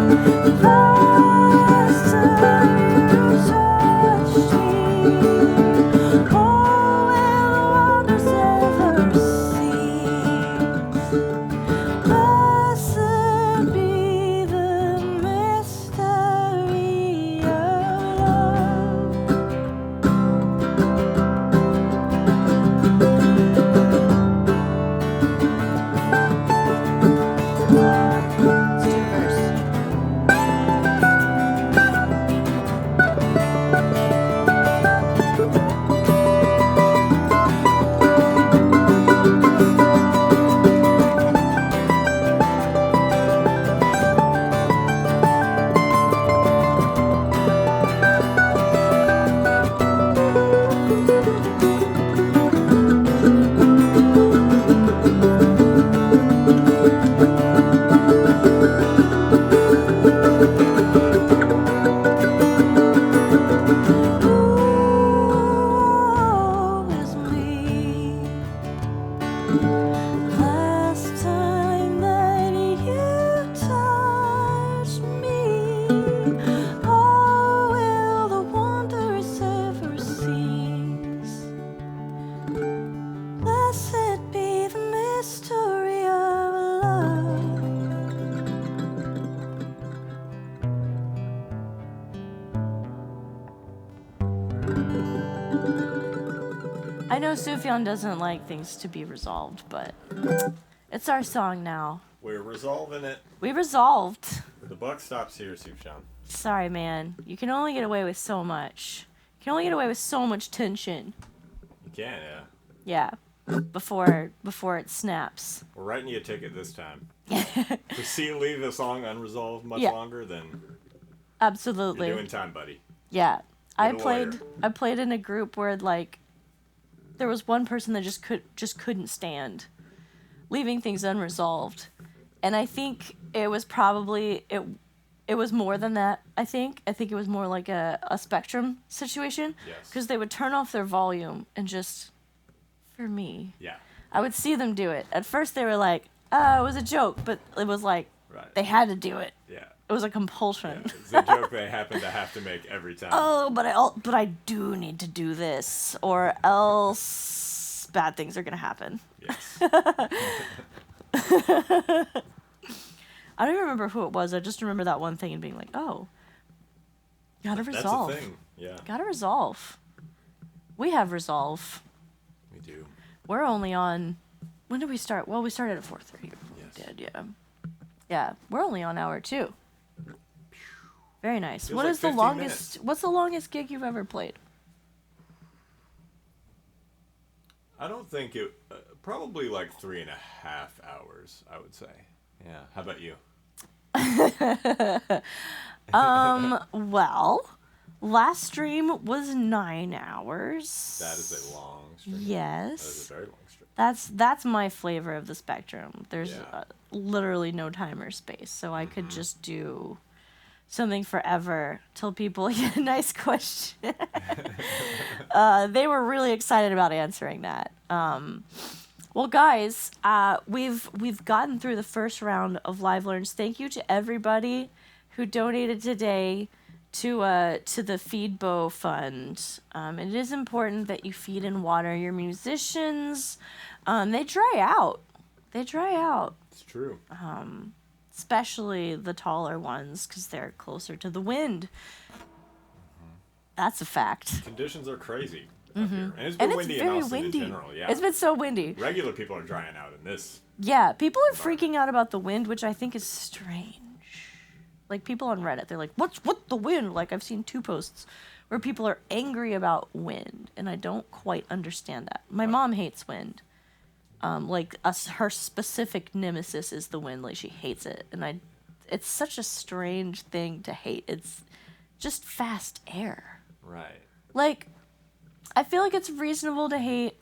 Last time you touched me, oh, will the wonders ever cease? Blessed be the mystery of love. Let's do a verse. Woe is me. Last time that you touched me, oh, will the wonders ever cease? Blessed be the mystery of love. I know Sufjan doesn't like things to be resolved, but it's our song now. We're resolving it. We resolved. The buck stops here, Sufjan. Sorry, man. You can only get away with so much. You can only get away with so much tension. You can, yeah. Yeah. Before it snaps. We're writing you a ticket this time. If we see you leave the song unresolved much longer, then Absolutely. you're doing time, buddy. Yeah. Get a lawyer. I played in a group where like there was one person that just couldn't stand leaving things unresolved. And I think it was probably it was more than that, I think. I think it was more like a spectrum situation. Yes. Because they would turn off their volume and just, for me, Yeah. I would see them do it. At first they were like, oh, it was a joke, but it was like, Right. they had to do it. Yeah. It was a compulsion. Yeah. It's a joke they happen to have to make every time. Oh, but I do need to do this, or else bad things are gonna happen. Yes. I don't even remember who it was. I just remember that one thing and being like, oh, gotta resolve. That's a thing. Yeah. Gotta resolve. We have resolve. We do. We're only on. When did we start? Well, we started at 4:30. Yes. We did, yeah. Yeah, we're only on hour 2. Very nice. Feels What like is the 15 longest? minutes. What's the longest gig you've ever played? I don't think it. Probably like 3.5 hours, I would say. Yeah. How about you? Well, last stream was 9 hours. That is a long stream. Yes. That is a very long stream. That's my flavor of the spectrum. There's Yeah. literally no time or space, so I could just do something forever till people get a nice question. They were really excited about answering that. Well, guys, we've gotten through the first round of Live Learns. Thank you to everybody who donated today to the Feedbo Fund. It is important that you feed and water your musicians. They dry out. It's true. Especially the taller ones because they're closer to the wind. That's a fact. Conditions are crazy up here. And it's been And it's windy in very Austin windy. in general. Yeah. It's been so windy. Regular people are drying out in this. Yeah, people are freaking out about the wind, which I think is strange. Like people on Reddit, they're like, "What's with the wind?" Like I've seen 2 posts where people are angry about wind, and I don't quite understand that. My mom hates wind. Her specific nemesis is the wind. Like she hates it, and it's such a strange thing to hate. It's just fast air. Right. Like, I feel like it's reasonable to hate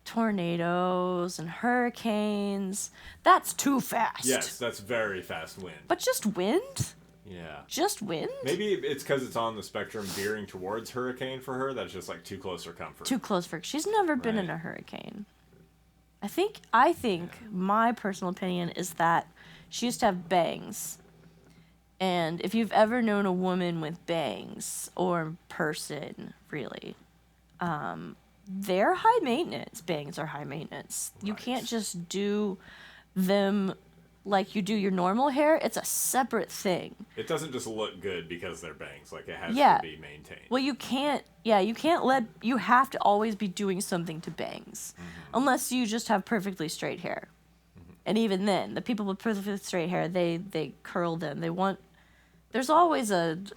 tornadoes and hurricanes. That's too fast. Yes, that's very fast wind. But just wind? Yeah. Just wind? Maybe it's because it's on the spectrum veering towards hurricane for her. That's just like too close for comfort. Too close for. She's never been in Right. a hurricane. I think my personal opinion is that she used to have bangs. And if you've ever known a woman with bangs, or person, really, they're high maintenance. Bangs are high maintenance. You Right. can't just do them like you do your normal hair. It's a separate thing. It doesn't just look good because they're bangs. Like, it has Yeah. to be maintained. Well, you can't you have to always be doing something to bangs. Unless you just have perfectly straight hair. And even then, the people with perfectly straight hair, they curl them. There's always an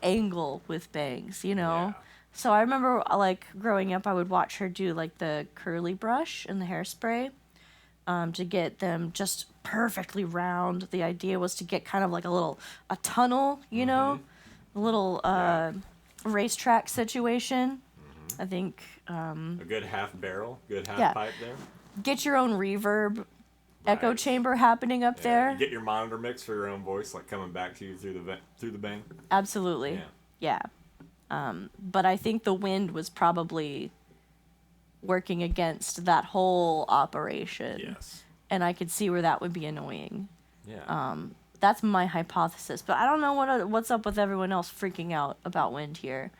angle with bangs, you know? Yeah. So I remember, like, growing up, I would watch her do, like, the curly brush and the hairspray to get them just perfectly round. The idea was to get kind of like a tunnel, you know? A little racetrack situation. I think A good half barrel, good half Yeah. pipe there. get your own reverb echo Right. chamber happening up Yeah, there. you get your monitor mix for your own voice, like coming back to you through the bang. Absolutely. Yeah. But I think the wind was probably working against that whole operation. Yes. And I could see where that would be annoying. Yeah. That's my hypothesis. But I don't know what's up with everyone else freaking out about wind here.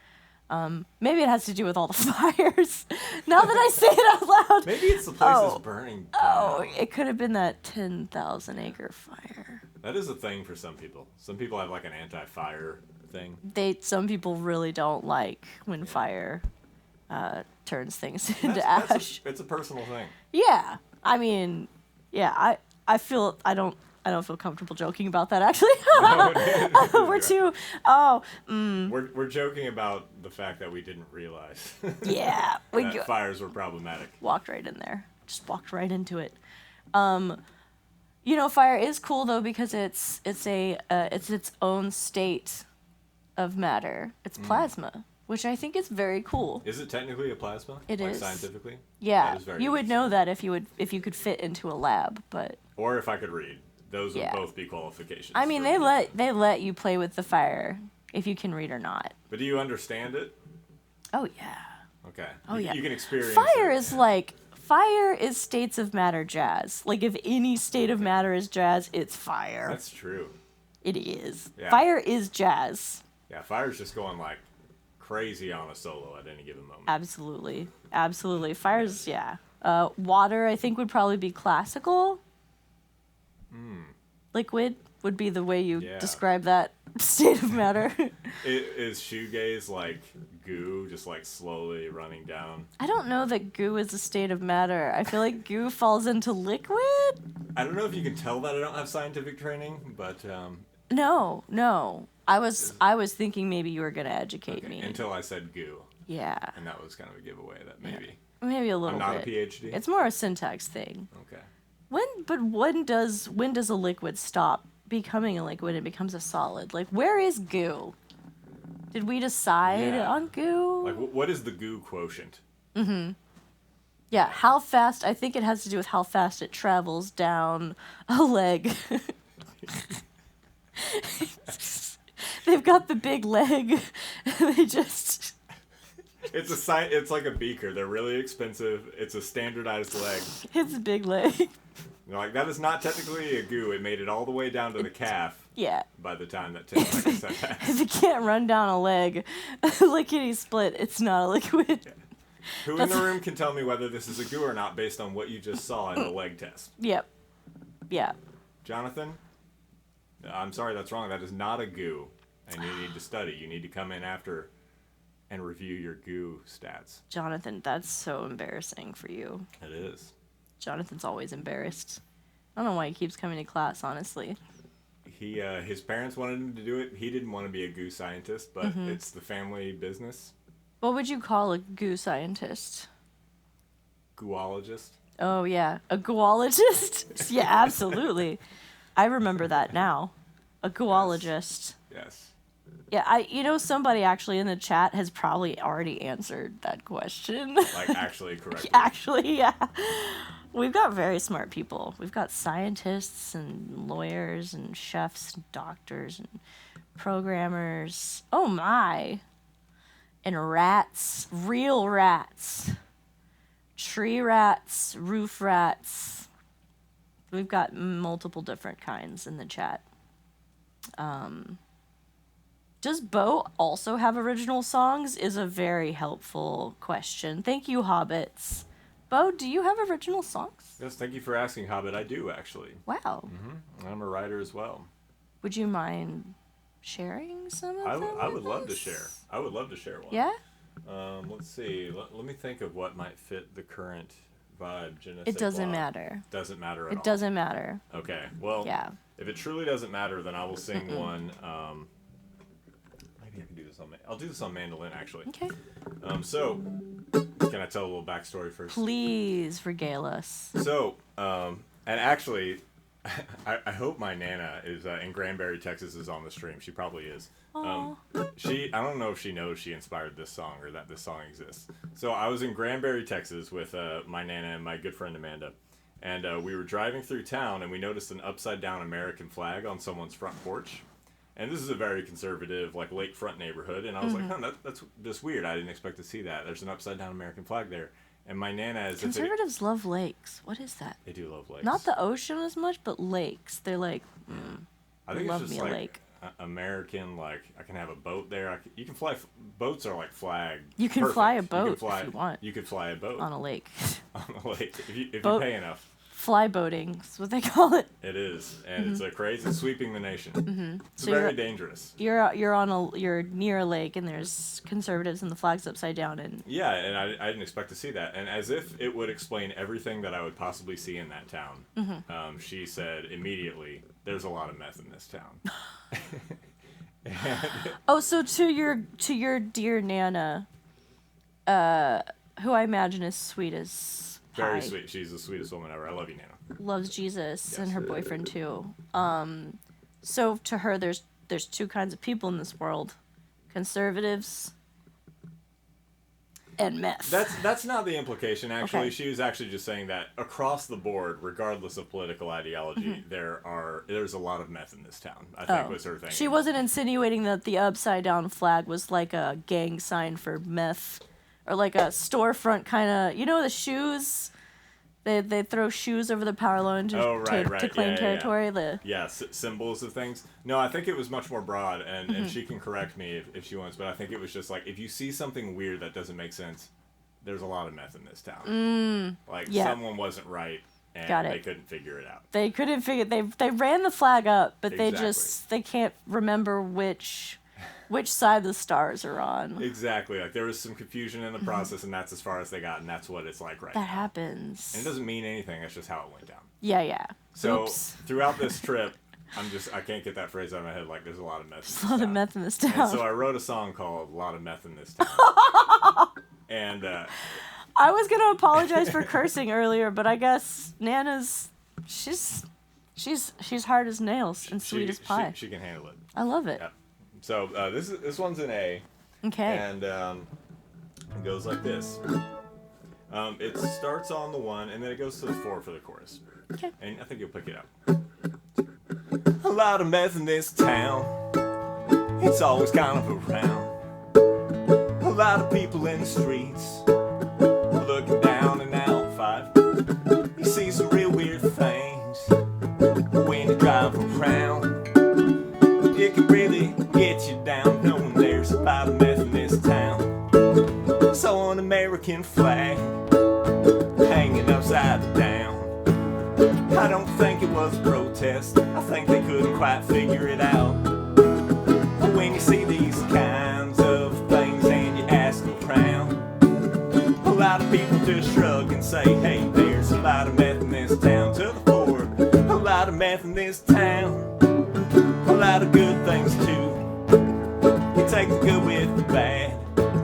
Maybe it has to do with all the fires. Now that I say it out loud. Maybe it's the place Oh. that's burning. Oh, down. it could have been that 10,000 acre fire. That is a thing for some people. Some people have like an anti-fire thing. Some people really don't like when fire turns things into That's ash. it's a personal thing. Yeah, I mean, yeah, I feel I don't feel comfortable joking about that actually. We're too We're joking about the fact that we didn't realize yeah we that fires were problematic. walked right in there, just walked right into it. You know, fire is cool though because it's its own state of matter. It's plasma, which I think is very cool. Is it technically a plasma? It like is. Scientifically? Yeah, That is very you would know interesting. that if you could fit into a lab, but Or if I could read. Those would Yeah. both be qualifications. I mean for me. they let you play with the fire if you can read or not. But do you understand it? Oh yeah. Okay. Oh, you, yeah. You can experience Fire it. is fire is states of matter jazz. Like if any state of matter is jazz, it's fire. That's true. It is. Yeah. Fire is jazz. Yeah, fire's just going like crazy on a solo at any given moment. Absolutely. Absolutely. Fire's yeah. Water I think would probably be classical. Liquid would be the way you Yeah. describe that state of matter. Is shoegaze like goo just like slowly running down? I don't know that goo is a state of matter. I feel like goo falls into liquid. I don't know if you can tell that I don't have scientific training, but No. I was thinking maybe you were gonna educate okay, me. until I said goo, Yeah. and that was kind of a giveaway that maybe Maybe a little I'm not bit. a PhD. It's more a syntax thing. Okay. When does a liquid stop becoming a liquid and becomes a solid? Like where is goo? Did we decide Yeah. on goo? Like, what is the goo quotient? Yeah, how fast? I think it has to do with how fast it travels down a leg. They've got the big leg. They just It's like a beaker. They're really expensive. It's a standardized leg. it's a big leg. You're like, that is not technically a goo. It made it all the way down to the calf Yeah. by the time that 10 seconds had passed. If it can't run down a leg, lickety split, it's not a liquid. Who in the room can tell me whether this is a goo or not based on what you just saw in the leg test? Yep. Yeah. Jonathan? I'm sorry, that's wrong. That is not a goo. And you need to study. You need to come in after and review your goo stats. Jonathan, that's so embarrassing for you. It is. Jonathan's always embarrassed. I don't know why he keeps coming to class, honestly. His parents wanted him to do it. He didn't want to be a goo scientist, but it's the family business. What would you call a goo scientist? Goologist. Oh, yeah. A goologist? Yeah, absolutely. I remember that now. A goologist. Yes. Yeah, somebody actually in the chat has probably already answered that question. Like, actually correctly. Actually, yeah. We've got very smart people. We've got scientists and lawyers and chefs and doctors and programmers. Oh my. And rats. Real rats. Tree rats. Roof rats. We've got multiple different kinds in the chat. Does Bo also have original songs is a very helpful question. Thank you, Hobbits. Bo, do you have original songs? Yes, thank you for asking, Hobbit. I do, actually. Wow. I'm a writer as well. Would you mind sharing some of them? I would love to share. I would love to share one. Yeah? Let's see. Let me think of what might fit the current vibe. It doesn't matter. Doesn't matter at all. It doesn't matter. Okay. Well, yeah. If it truly doesn't matter, then I will sing one. Maybe I can do this on. I'll do this on mandolin, actually. Okay. So, can I tell a little backstory first? Please regale us. So, and actually, I hope my Nana is in Granbury, Texas, is on the stream. She probably is. I don't know if she knows she inspired this song or that this song exists. So I was in Granbury, Texas with my Nana and my good friend Amanda. And we were driving through town and we noticed an upside down American flag on someone's front porch. And this is a very conservative, like, lakefront neighborhood. And I was like, that's just weird. I didn't expect to see that. There's an upside down American flag there. And my Nana is... Conservatives love lakes. What is that? They do love lakes. Not the ocean as much, but lakes. They're like, I think love it's me just a like lake. American, like, I can have a boat there. You can fly... Boats are like flag. You can perfect. fly a boat if you want. You could fly a boat. On a lake. On a lake. If you pay enough. Fly boating is what they call it. It is, and it's a crazy. It's sweeping the nation. It's very dangerous. You're near a lake, and there's conservatives and the flag's upside down, and yeah, and I didn't expect to see that. And as if it would explain everything that I would possibly see in that town, she said immediately, "There's a lot of meth in this town." Oh, so to your dear Nana, who I imagine is sweet as. Very sweet. She's the sweetest woman ever. I love you, Nana. Loves Jesus and her boyfriend too. So to her, there's two kinds of people in this world: conservatives and meth. That's not the implication. Actually, Okay. She was actually just saying that across the board, regardless of political ideology, there's a lot of meth in this town. I think was her thing. She wasn't insinuating that the upside down flag was like a gang sign for meth. Or like a storefront kind of, the shoes. They throw shoes over the power line to claim territory. Symbols of things. No, I think it was much more broad, and she can correct me if she wants. But I think it was just like, if you see something weird that doesn't make sense, there's a lot of meth in this town. Someone wasn't right, and they couldn't figure it out. They couldn't figure. They ran the flag up, but they can't remember which side the stars are on. Exactly. Like, there was some confusion in the process, and that's as far as they got, and that's what it's like right now. That happens. And it doesn't mean anything. It's just how it went down. Yeah. So, throughout this trip, I can't get that phrase out of my head, like, there's a lot of meth in this town. A lot of meth in this town. And so I wrote a song called A Lot of Meth in This Town. And, I was going to apologize for cursing earlier, but I guess Nana's, she's hard as nails and sweet as pie. She can handle it. I love it. Yeah. So this one's an A. Okay. And it goes like this. It starts on the 1, and then it goes to the 4 for the chorus. Okay. And I think you'll pick it up. A lot of meth in this town. It's always kind of around. A lot of people in the streets looking down and out 5. You see some real weird things when you drive around. It can really get you down knowing there's a lot of meth in this town. So an American flag hanging upside down. I don't think it was a protest. I think they couldn't quite figure it out. But when you see these kinds of things and you ask around, a lot of people just shrug and say, hey, there's a lot of meth in this town. To the 4, a lot of meth in this town. A lot of good things too. You take the good with the bad.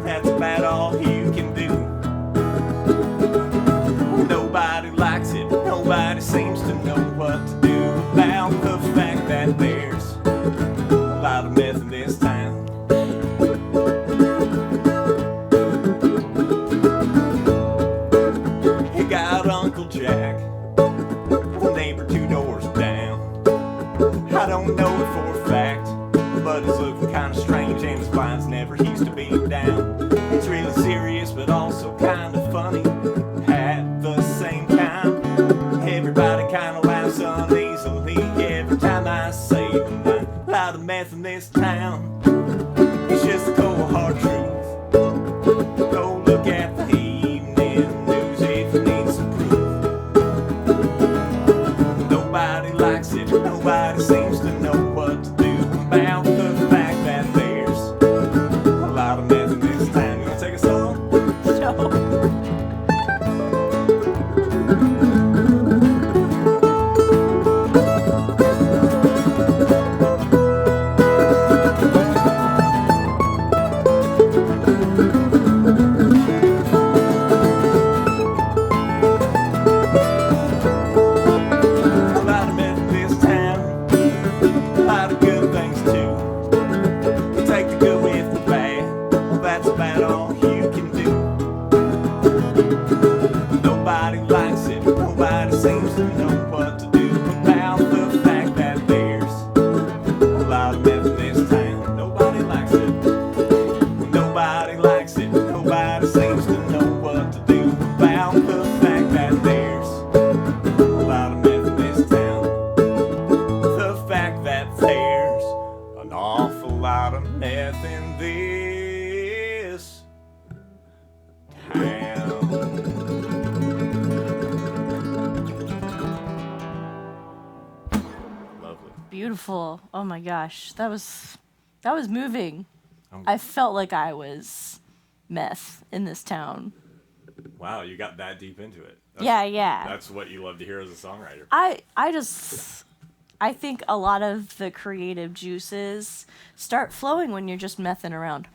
That's about all you can do. Nobody likes it. Nobody seems to know what to do about the fact that there's a lot of meth in this town. You got Uncle Jack, the neighbor 2 doors down. I don't know it for a fact, but it's looking kind of strange and his blinds never used to be down. It's really serious but also kind of funny at the same time. Everybody kind of laughs uneasily every time I say the line. A lot of town. It's just a cold hard truth. Go look at the evening news if you need some proof. Nobody likes it, nobody seems to know what to do about the fact that there's a lot of meth in this town. You wanna take a song? No. A lot of meth in this town, a lot of good things too. You take the good with the bad, well that's about all you can do. Nobody likes it, nobody seems to know what to do about the fact that there's a lot of meth in this town. Nobody likes it, nobody likes it, nobody seems to know what to do about the fact that there's a lot of meth in this town. The fact that there's an awful lot of meth in this town. Lovely. Beautiful. Oh my gosh. That was moving. Um, I felt like I was meth in this town. Wow, you got that deep into it. Yeah. That's what you love to hear as a songwriter. I think a lot of the creative juices start flowing when you're just messing around.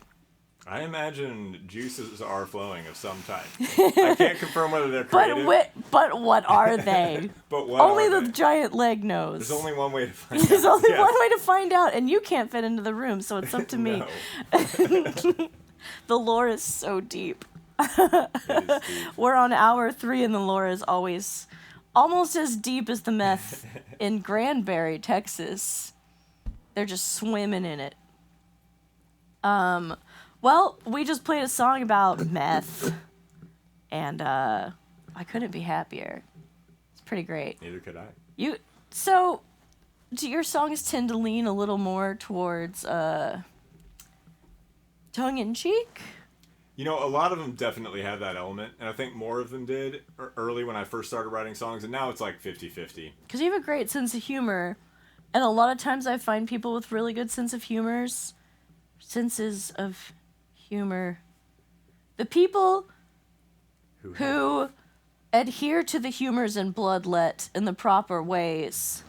I imagine juices are flowing of some type. I can't confirm whether they're creative. But what are they? But what Only are the they? giant leg knows. There's only one way to find out. There's only Yes. one way to find out, and you can't fit into the room, so it's up to me. No, The lore is so deep. it is deep. We're on hour 3, and the lore is always almost as deep as the meth in Granbury, Texas. They're just swimming in it. Well, we just played a song about meth, and I couldn't be happier. It's pretty great. Neither could I. So, do your songs tend to lean a little more towards tongue-in-cheek? You know, a lot of them definitely have that element, and I think more of them did early when I first started writing songs, and now it's like 50-50. Because you have a great sense of humor, and a lot of times I find people with really good senses of humor. The people who adhere to the humors and bloodlet in the proper ways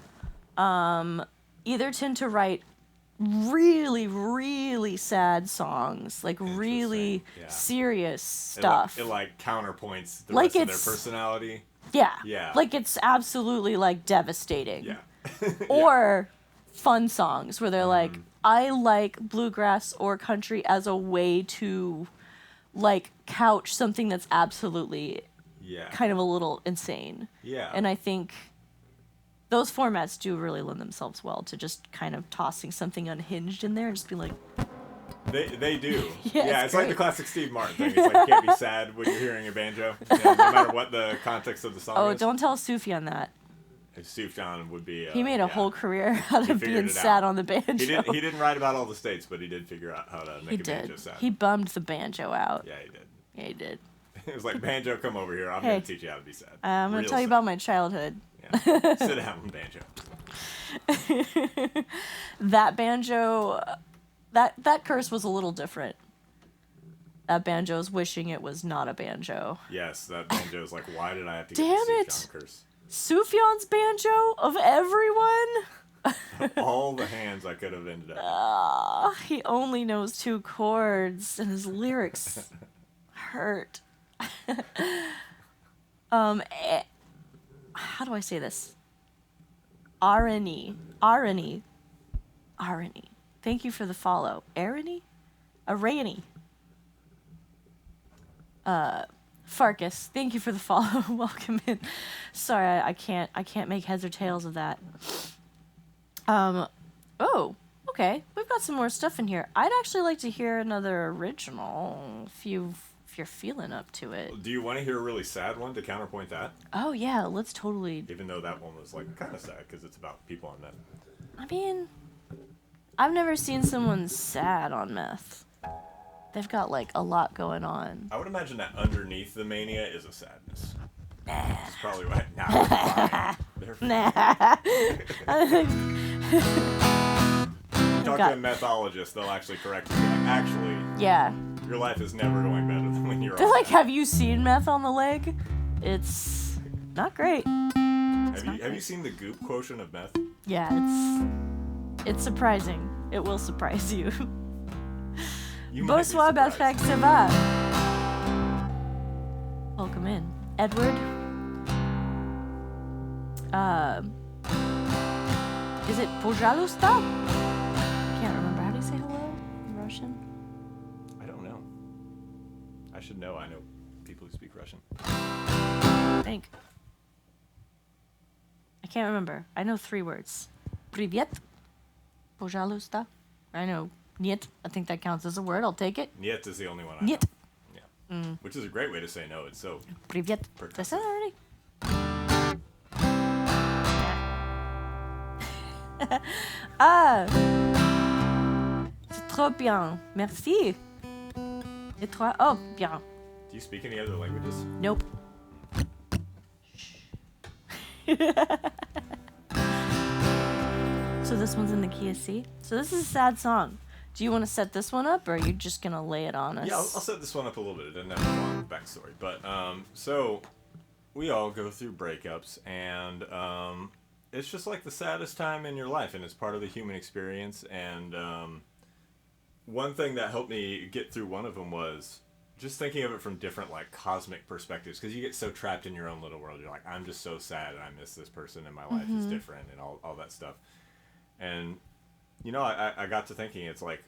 either tend to write really, really sad songs, like really Yeah. serious stuff. It like counterpoints the Like rest of their it's- personality. Yeah. Yeah. Like it's absolutely like devastating. Yeah. Or fun songs where they're like, I like bluegrass or country as a way to like couch something that's absolutely Yeah. kind of a little insane. Yeah. And I think those formats do really lend themselves well to just kind of tossing something unhinged in there and just be like, They do. Yeah, it's it's like the great. classic Steve Martin thing. It's like you can't be sad when you're hearing a banjo, no matter what the context of the song oh, is. don't tell Sufjan that. Sufjan would be. He made a whole career out of figured being it sad out. on the banjo. He didn't write about all the states, but he did figure out how to make He a banjo did. sad. He bummed the banjo out. Yeah, he did. Yeah, he did. It was like, banjo, come over here. I'm Hey, going to teach you how to be sad. I'm going Real to tell you sad. about my childhood. Yeah. Sit down, banjo. That banjo, that curse was a little different. That banjo is wishing it was not a banjo. Yes, that banjo is like, why did I have to Damn get the it. Sufjan curse? Sufjan's banjo of everyone? All the hands I could have ended up. He only knows 2 chords, and his lyrics hurt. How do I say this? Irony. Thank you for the follow. Irony? Irony. Farkas, thank you for the follow. Welcome in. Sorry, I can't make heads or tails of that. Oh, okay. We've got some more stuff in here. I'd actually like to hear another original if you're feeling up to it. Do you want to hear a really sad one to counterpoint that? Oh yeah, let's totally. Even though that one was like kind of sad because it's about people on meth. I mean, I've never seen someone sad on meth. They've got like a lot going on. I would imagine that underneath the mania is a sadness. That's probably why. Nah, they're fine. Nah. Talk to a methologist, they'll actually correct you. Like, actually, Yeah. your life is never going better than when you're They're on like, meth. have you seen meth on the leg? It's not great. Have you seen the goop quotient of meth? Yeah, it's surprising. It will surprise you. You might be Bonsoir, surprised. Belfax, ça va? Welcome in. Edward? Is it Pojalusta? Can't remember. How do you say hello in Russian? I don't know. I should know. I know people who speak Russian. I think. I can't remember. I know 3 words. Привет. Pojalusta. I know. Нет. I think that counts as a word. I'll take it. Niet is the only one I know. Нет. Yeah. Which is a great way to say no. It's so. Привет. Did I say that already? Ah. C'est trop bien. Merci. Et toi? Oh, bien. Do you speak any other languages? Nope. So this one's in the key of C. So this is a sad song. Do you want to set this one up, or are you just gonna lay it on us? Yeah, I'll set this one up a little bit. It doesn't have a long backstory, but so we all go through breakups, and it's just like the saddest time in your life, and it's part of the human experience. And one thing that helped me get through one of them was just thinking of it from different like cosmic perspectives, because you get so trapped in your own little world. You're like, I'm just so sad, and I miss this person, and my life is different, and all that stuff. And you know, I got to thinking, it's like,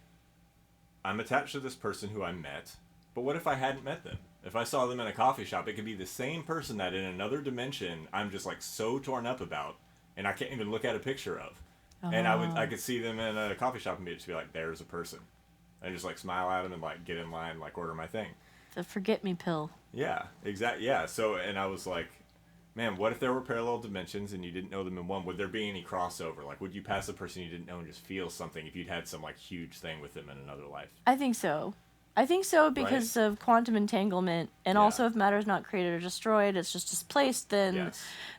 I'm attached to this person who I met, but what if I hadn't met them? If I saw them in a coffee shop, it could be the same person that in another dimension I'm just like so torn up about, and I can't even look at a picture of. And I could see them in a coffee shop and just be like, there's a person. And just like smile at them and like get in line, like order my thing. The forget me pill. Yeah, exactly. Yeah. So, and I was like, man, what if there were parallel dimensions and you didn't know them in one? Would there be any crossover? Like, would you pass a person you didn't know and just feel something if you'd had some like huge thing with them in another life? I think so. I think so because of quantum entanglement, and also if matter is not created or destroyed, it's just displaced, then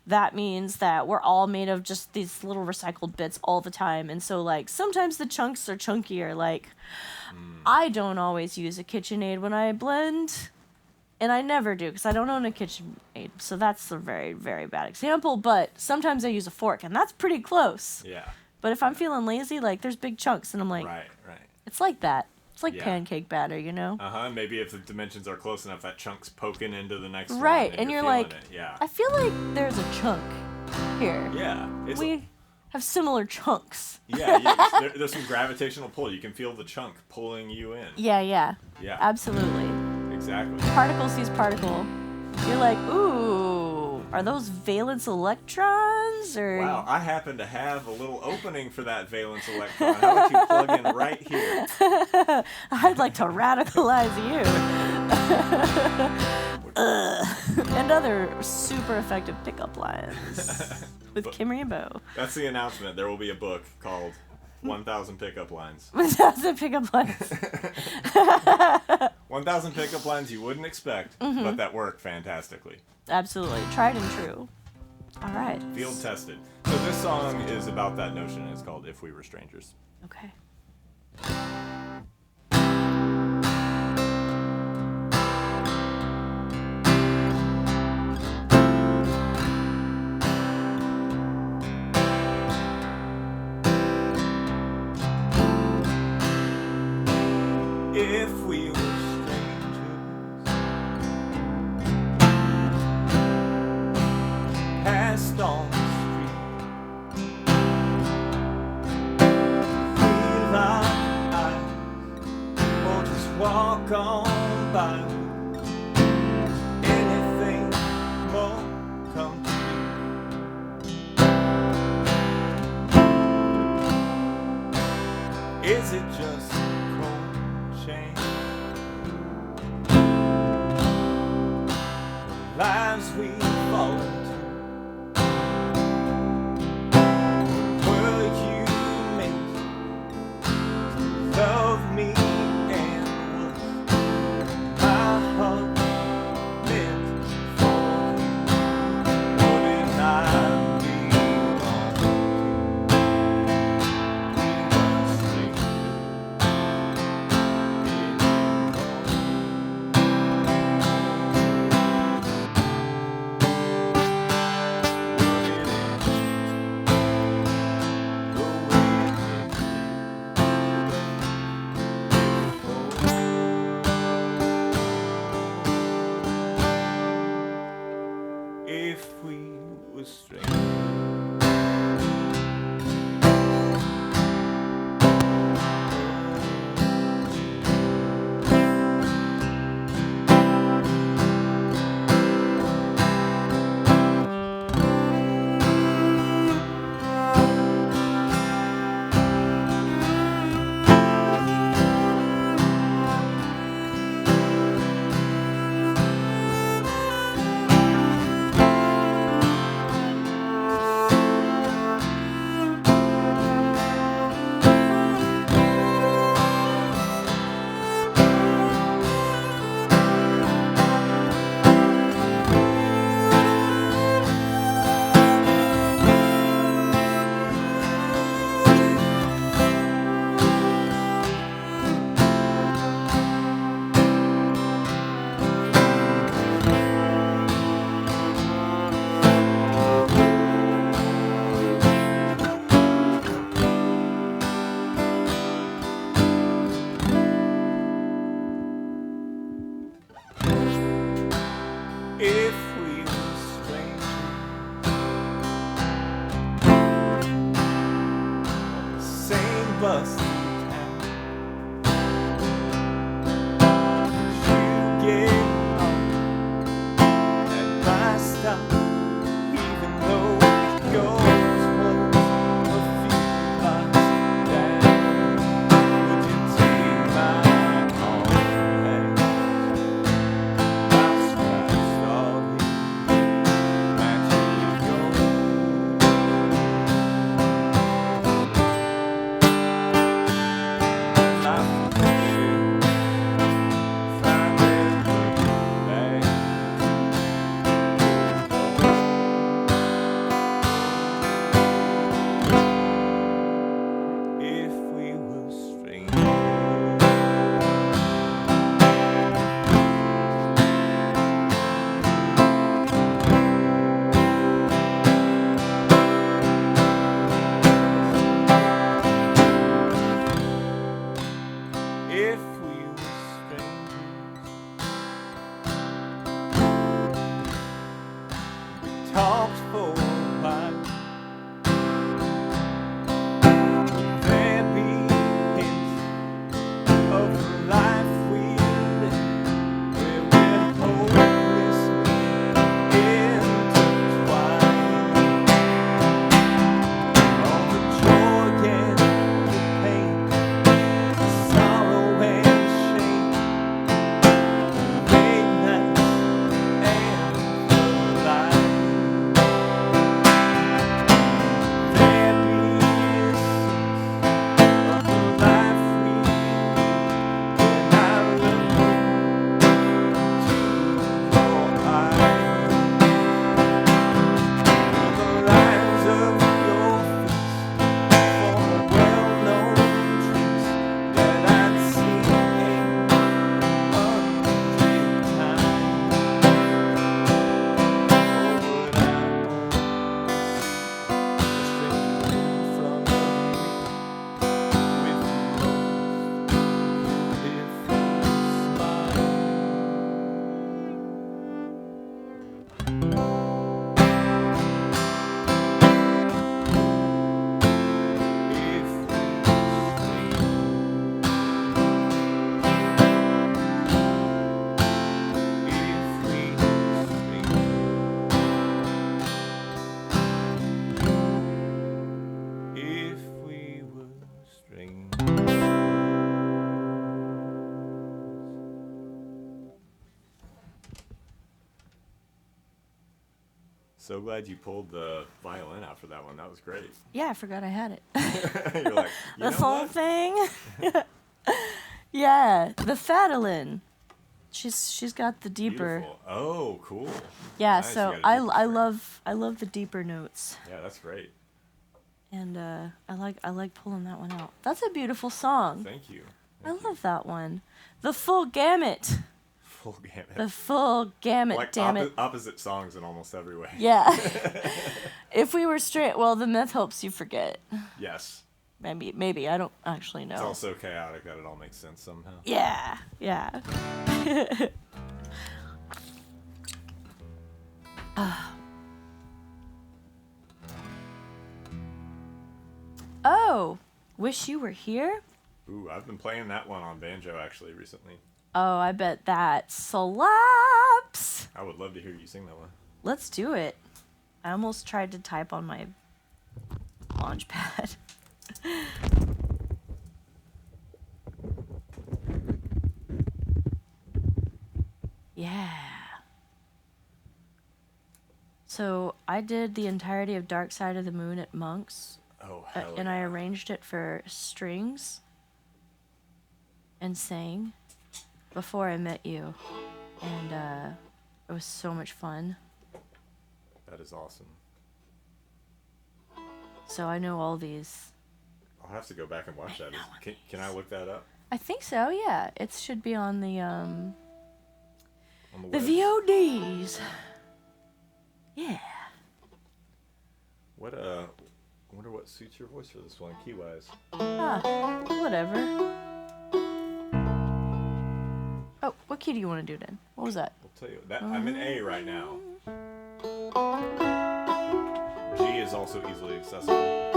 that means that we're all made of just these little recycled bits all the time. And so, like, sometimes the chunks are chunkier. Like, I don't always use a KitchenAid when I blend, and I never do because I don't own a KitchenAid. So that's a very, very bad example, but sometimes I use a fork, and that's pretty close. Yeah. But if I'm feeling lazy, like, there's big chunks, and I'm like, Right. it's like that. It's like pancake batter, you know? Maybe if the dimensions are close enough, that chunk's poking into the next one. Right, and you're feeling like, it. Yeah. I feel like there's a chunk here. Yeah. It's We have similar chunks. there's some gravitational pull. You can feel the chunk pulling you in. Yeah. Yeah. Absolutely. Exactly. Particle sees particle. You're like, ooh, are those valence electrons? Or Wow, I happen to have a little opening for that valence electron. How about you plug in right here? I'd like to radicalize you. And other super effective pickup lines with Kim Rainbow. That's the announcement. There will be a book called 1,000 Pickup Lines. 1,000 pickup lines. 1,000 pickup lines you wouldn't expect, but that work fantastically. Absolutely. Tried and true. All right. Field tested. So this song is about that notion, and it's called If We Were Strangers. Okay. If we were strangers, passed on the street, we lock eyes or just walk on by. Anything more come to me. Is it just cold change? Lives we fall into. Were you meant of me, and was my heart meant for you? Wouldn't I be wrong to be a stranger? If we were strangers. If we were strangers on the same bus through town, would you get off at my stop, even though yours was a few blocks down? Would you take my arm and if we were strangers. If we were strangers, we talked for a while. Would there be hints of the life we live, where we're hopelessly intertwined? All the joy and the pain, sorrow and shame, late nights and the light. There be essence of the life we live when I look into your eyes. The lines of your face form a well-known trace that I'd seen 100 times. Oh, would I from the with the most beautiful smile? If we were strangers. So glad you pulled the violin out for that one. That was great. Yeah, I forgot I had it. You're like, you This know whole what? thing. Yeah, the Fadalin. She's got the deeper. Beautiful. Oh, cool. Yeah, Nice, so you got a deeper string. I love the deeper notes. Yeah, that's great. And I like pulling that one out. That's a beautiful song. Thank you. I love that one. The full gamut. Full gamut. The full gamut, Like damn it. opposite songs in almost every way. Yeah. If we were straight, well, the myth helps you forget. Yes. Maybe I don't actually know. It's all so chaotic that it all makes sense somehow. Yeah, yeah. Oh, wish you were here? Ooh, I've been playing that one on banjo actually recently. Oh, I bet that slaps. I would love to hear you sing that one. Let's do it. I almost tried to type on my launch pad. Yeah. So I did the entirety of Dark Side of the Moon at Monk's, Oh, hell and I yeah. arranged it for strings and sang before I met you, and it was so much fun. That is awesome. So I know all these. I'll have to go back and watch that. Can I look that up? I think so. Yeah, it should be on the On the web? VODs. Yeah. What I wonder what suits your voice for this one, key wise. Ah, whatever. Oh, what key do you want to do then? What was that? I'll tell you that I'm in A right now. G is also easily accessible.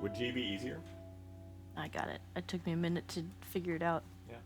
Would G be easier? I got it. It took me a minute to figure it out. Yeah.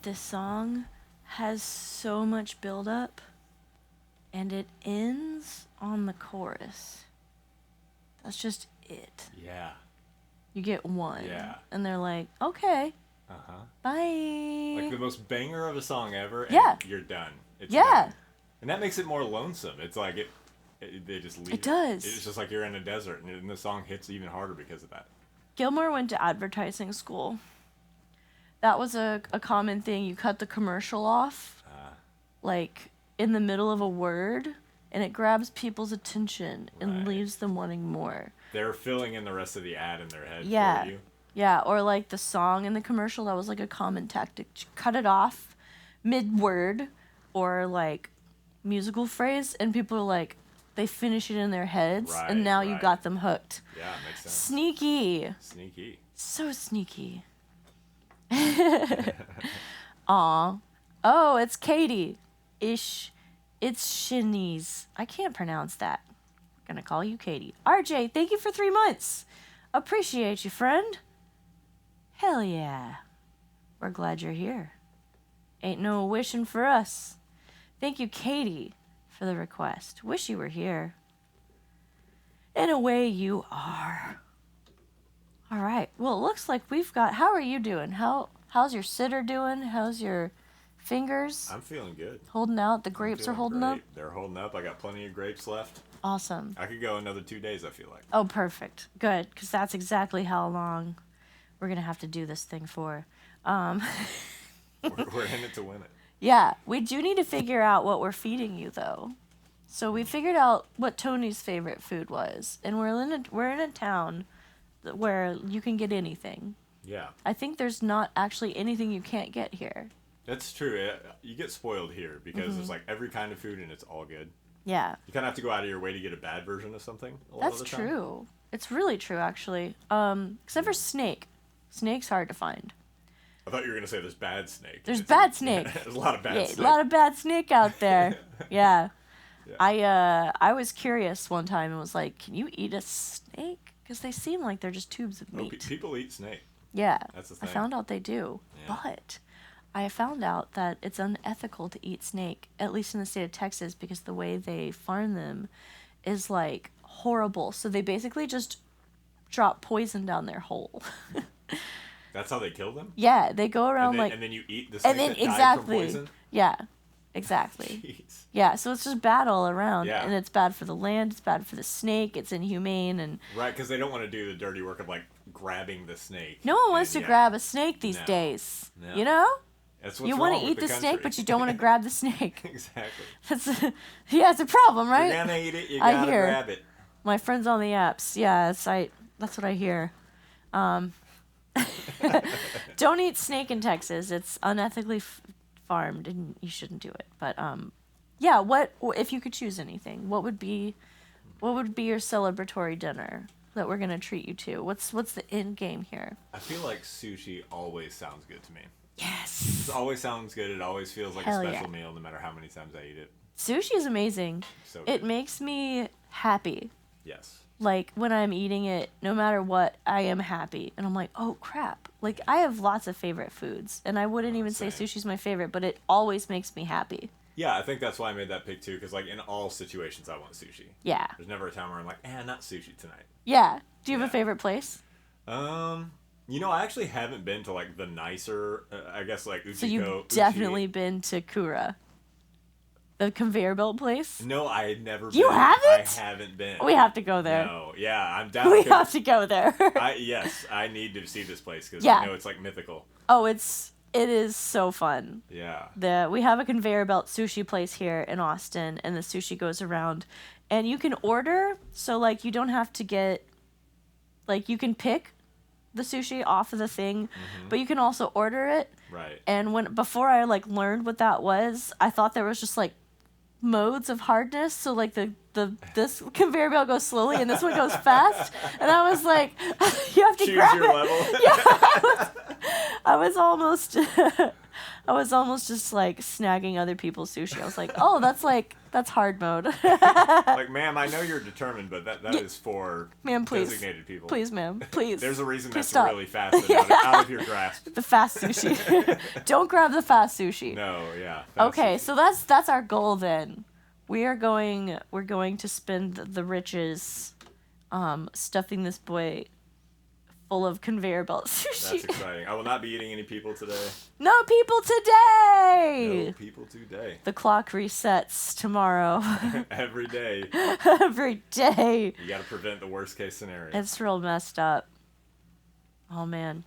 this song has so much build up and it ends on the chorus. That's just it. Yeah. You get one. Yeah. And they're like, okay, Uh-huh. bye. Like the most banger of a song ever, and Yeah. you're done. It's Yeah. done. And that makes it more lonesome. It's like they just leave. It does. It's just like you're in a desert, and the song hits even harder because of that. Gilmore went to advertising school. That was a common thing. You cut the commercial off, like, in the middle of a word, and it grabs people's attention and Right. leaves them wanting more. They're filling in the rest of the ad in their head Yeah. for you. Yeah, or like the song in the commercial, that was like a common tactic. Cut it off mid-word or like musical phrase, and people are like, they finish it in their heads, Right, and now you right. got them hooked. Yeah, makes sense. Sneaky. Sneaky. So sneaky. Aw. Oh, it's Katie. It's Shanice. I can't pronounce that. I'm gonna call you Katie. RJ, thank you for 3 months. Appreciate you, friend. Hell yeah. We're glad you're here. Ain't no wishing for us. Thank you, Katie, for the request. Wish you were here. In a way, you are. All right. Well, it looks like we've got... How are you doing? How's your sitter doing? How's your fingers? I'm feeling good. Holding out? The grapes are Feeling holding up? great. They're holding up. I got plenty of grapes left. Awesome. I could go another 2 days, I feel like. Oh, perfect. Good, because that's exactly how long we're going to have to do this thing for. We're in it to win it. Yeah, we do need to figure out what we're feeding you, though. So we figured out what Tony's favorite food was, and we're in a town where you can get anything. Yeah. I think there's not actually anything you can't get here. That's true. You get spoiled here because Mm-hmm. there's like every kind of food and it's all good. Yeah, You kind of have to go out of your way to get a bad version of something. A lot that's of the time. true. It's really true, actually. Except for snake. Snake's hard to find. I thought you were gonna say there's bad snake. There's bad snake. There's a lot of bad Yeah, snake. a lot of bad snake out there. Yeah. Yeah. I was curious one time and was like, can you eat a snake? Because they seem like they're just tubes of No, meat. people eat snake. Yeah. That's the I thing. found out they do. Yeah. But I found out that it's unethical to eat snake, at least in the state of Texas, because the way they farm them is like horrible. So they basically just drop poison down their hole. That's how they kill them. Yeah, they go around And then you eat the snake and then that died from exactly. poison. Yeah. Exactly. Jeez. Yeah, so it's just bad all around. Yeah. And it's bad for the land, it's bad for the snake, it's inhumane, and Right, because they don't want to do the dirty work of like grabbing the snake. no one wants to And, yeah, grab a snake these No. days. No. You know? That's what's You want want to eat the snake, country. but you don't want to grab the snake. Exactly. That's yeah, it's a problem, right? You're gonna eat it. You I gotta hear. grab it. My friends on the apps, yeah, that's what I hear. Don't eat snake in Texas. It's unethically farmed, and you shouldn't do it. But yeah, what if you could choose anything? What would be your celebratory dinner that we're gonna treat you to? What's the end game here? I feel like sushi always sounds good to me. Yes, It always sounds good. It always feels like Hell a yeah. special meal, no matter how many times I eat it. sushi is amazing. So It good. makes me happy. Yes. Like when I'm eating it, no matter what, I am happy, and I'm like, oh crap! Like I have lots of favorite foods, and I wouldn't even say same. sushi's my favorite, but it always makes me happy. Yeah, I think that's why I made that pick too, because like in all situations I want sushi. Yeah, There's never a time where I'm like, not sushi tonight. yeah. Do you have a Yeah. favorite place? You know, I actually haven't been to like the nicer, I guess like Uchiko. So you've Uchi. definitely been to Kura, the conveyor belt place. No, I had never You been. haven't? I haven't been. We have to go there. No, yeah, I'm down. We 'cause have to go there. Yes, I need to see this place because Yeah. I know it's like mythical. Oh, it is so fun. Yeah. We have a conveyor belt sushi place here in Austin, and the sushi goes around, and you can order. So like you don't have to get, like you can pick the sushi off of the thing, but you can also order it. Right. And before I like learned what that was, I thought there was just like modes of hardness. So like this conveyor belt goes slowly and this one goes fast, and I was like, you have to Choose grab your it. level. I was almost I was almost just like snagging other people's sushi. I was like, oh, that's hard mode. Like, ma'am, I know you're determined, but that is for ma'am, please. designated people. Please, ma'am, please. There's a reason Please that's stop. really fast and out of your grasp. The fast sushi. Don't grab the fast sushi. No, yeah. Okay, sushi. so that's our goal then. We're going to spend the riches stuffing this boy full of conveyor belt sushi. That's exciting. I will not be eating any people today. No people today. No people today. The clock resets tomorrow. Every day. Every day. You got to prevent the worst case scenario. It's real messed up. Oh man.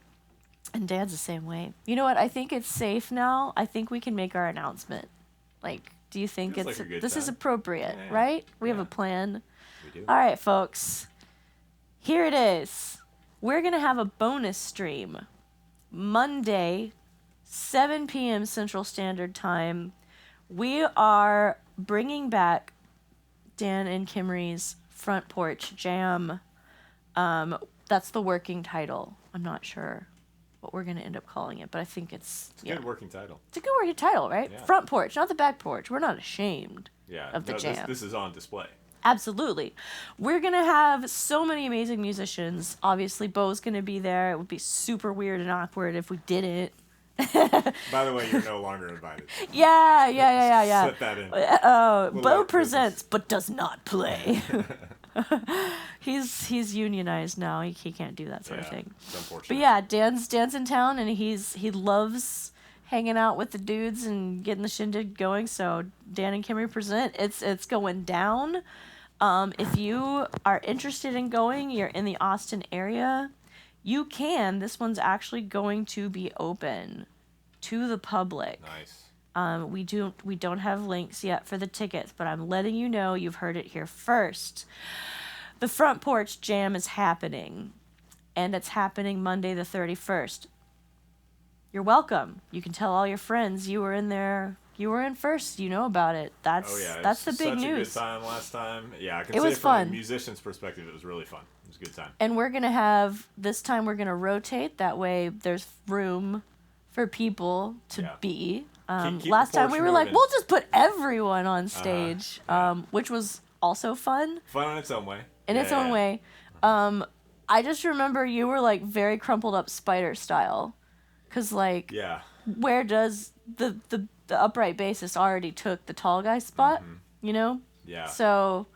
And Dad's the same way. You know what? I think it's safe now. I think we can make our announcement. Like, do you think Feels like a good this is time. appropriate, Yeah. right? We have Yeah. a plan. We do. All right, folks. Here it is. We're going to have a bonus stream Monday, 7 p.m. Central Standard Time. We are bringing back Dan and Kimry's Front Porch Jam. That's the working title. I'm not sure what we're going to end up calling it, but I think it's It's a good working title. It's a good working title, right? Yeah. Front Porch, not the back porch. We're not ashamed. Yeah. Of the no, jam. This is on display. Absolutely. We're going to have so many amazing musicians. Obviously, Bo's going to be there. It would be super weird and awkward if we didn't. By the way, you're no longer invited. Yeah. Set that in. Bo Little presents but does not play. He's unionized now. He can't do that sort of thing. It's unfortunate. But yeah, Dan's in town and he loves hanging out with the dudes and getting the shindig going. So Dan and Kimmy present. It's going down. If you are interested in going, you're in the Austin area, you can. This one's actually going to be open to the public. Nice. We don't have links yet for the tickets, but I'm letting you know, you've heard it here first. The Front Porch Jam is happening, and it's happening Monday the 31st. You're welcome. You can tell all your friends you were in there. You were in first. You know about it. That's the big such news. Such a good time last time. Yeah, I can It say was from fun. a musician's perspective, it was really fun. It was a good time. And we're gonna have this time. We're gonna rotate. That way, there's room for people to be. Keep Last the time we porch were like, moving. we'll just put everyone on stage, yeah. which was also fun Fun in its own way. in its own way. I just remember you were like very crumpled up spider style, cause like Yeah. where does the upright bassist already took the tall guy spot, you know? Yeah. So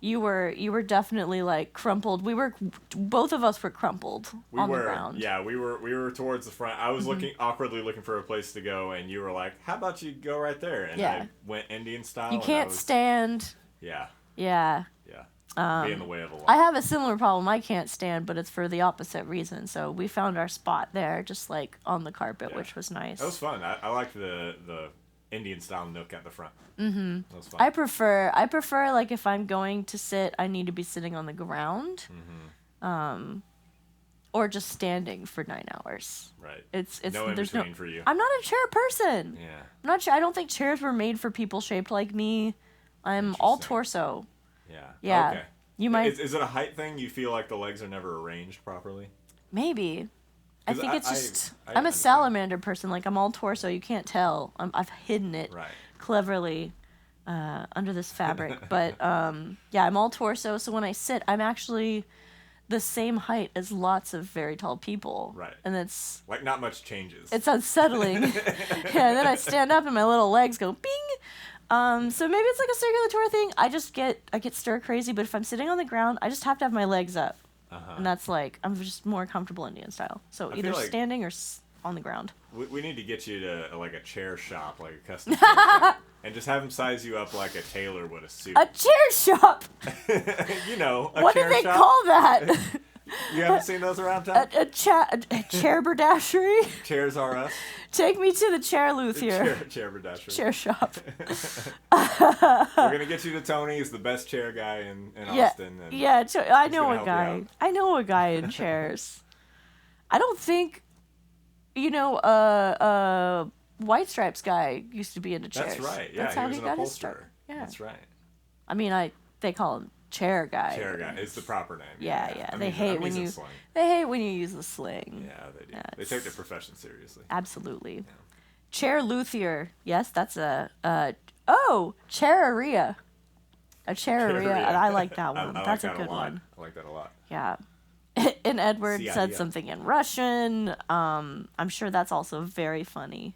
you were definitely like crumpled. Both of us were crumpled on the ground. Yeah, we were towards the front. I was awkwardly looking for a place to go, and you were like, "How about you go right there?" And Yeah. I went Indian style. You and can't stand. Yeah, Yeah. be in the way of a lot. I have a similar problem. I can't stand, but it's for the opposite reason. So we found our spot there, just like on the carpet, which was nice. That was fun. I liked the Indian style nook at the front. Mm-hmm. That was fun. I prefer like if I'm going to sit, I need to be sitting on the ground, or just standing for 9 hours. Right. It's no in there's between for you. I'm not a chair person. Yeah. I'm not sure. I don't think chairs were made for people shaped like me. I'm all Interesting. torso. Yeah. Yeah. Okay. You might Is it a height thing? You feel like the legs are never arranged properly? maybe. I 'Cause think it's I just I'm a understand. salamander person. Like I'm all torso. You can't tell. I've hidden it Right. cleverly under this fabric. But yeah, I'm all torso. So when I sit, I'm actually the same height as lots of very tall people. Right. And it's Like not much changes. it's unsettling. Yeah, and then I stand up and my little legs go bing. So maybe it's like a circulatory thing. I get stir crazy, but if I'm sitting on the ground, I just have to have my legs up. And that's like, I'm just more comfortable Indian style. So I either feel like- standing or on the ground. We need to get you to like a chair shop, like a custom chair shop, and just have them size you up like a tailor would a suit. A chair shop! You know, a What do chair they shop. call that? You haven't seen those around town? a chair berdashery? Chairs are us. Take me to the chair luthier. Chair berdashery. Chair shop. We're gonna get you to Tony. He's the best chair guy in Yeah, Austin. And yeah. I know gonna a help you guy. out. I know a guy in chairs. I don't think, White Stripes guy used to be into chairs. That's right. Yeah, That's he how was he an got his upholsterer. start. Yeah. That's right. I mean, they call him chair guy. Chair guy is the proper name. Yeah. I They mean, hate I'm when using you. slang. They hate when you use the sling. Yeah, they do. Yeah, They take their profession seriously. Absolutely. Chair luthier. Yes, that's chararia. A chararia, and I like that one. I That's like a that good one. I like that a lot. Yeah. And Edward See, said idea. something in Russian. I'm sure that's also very funny.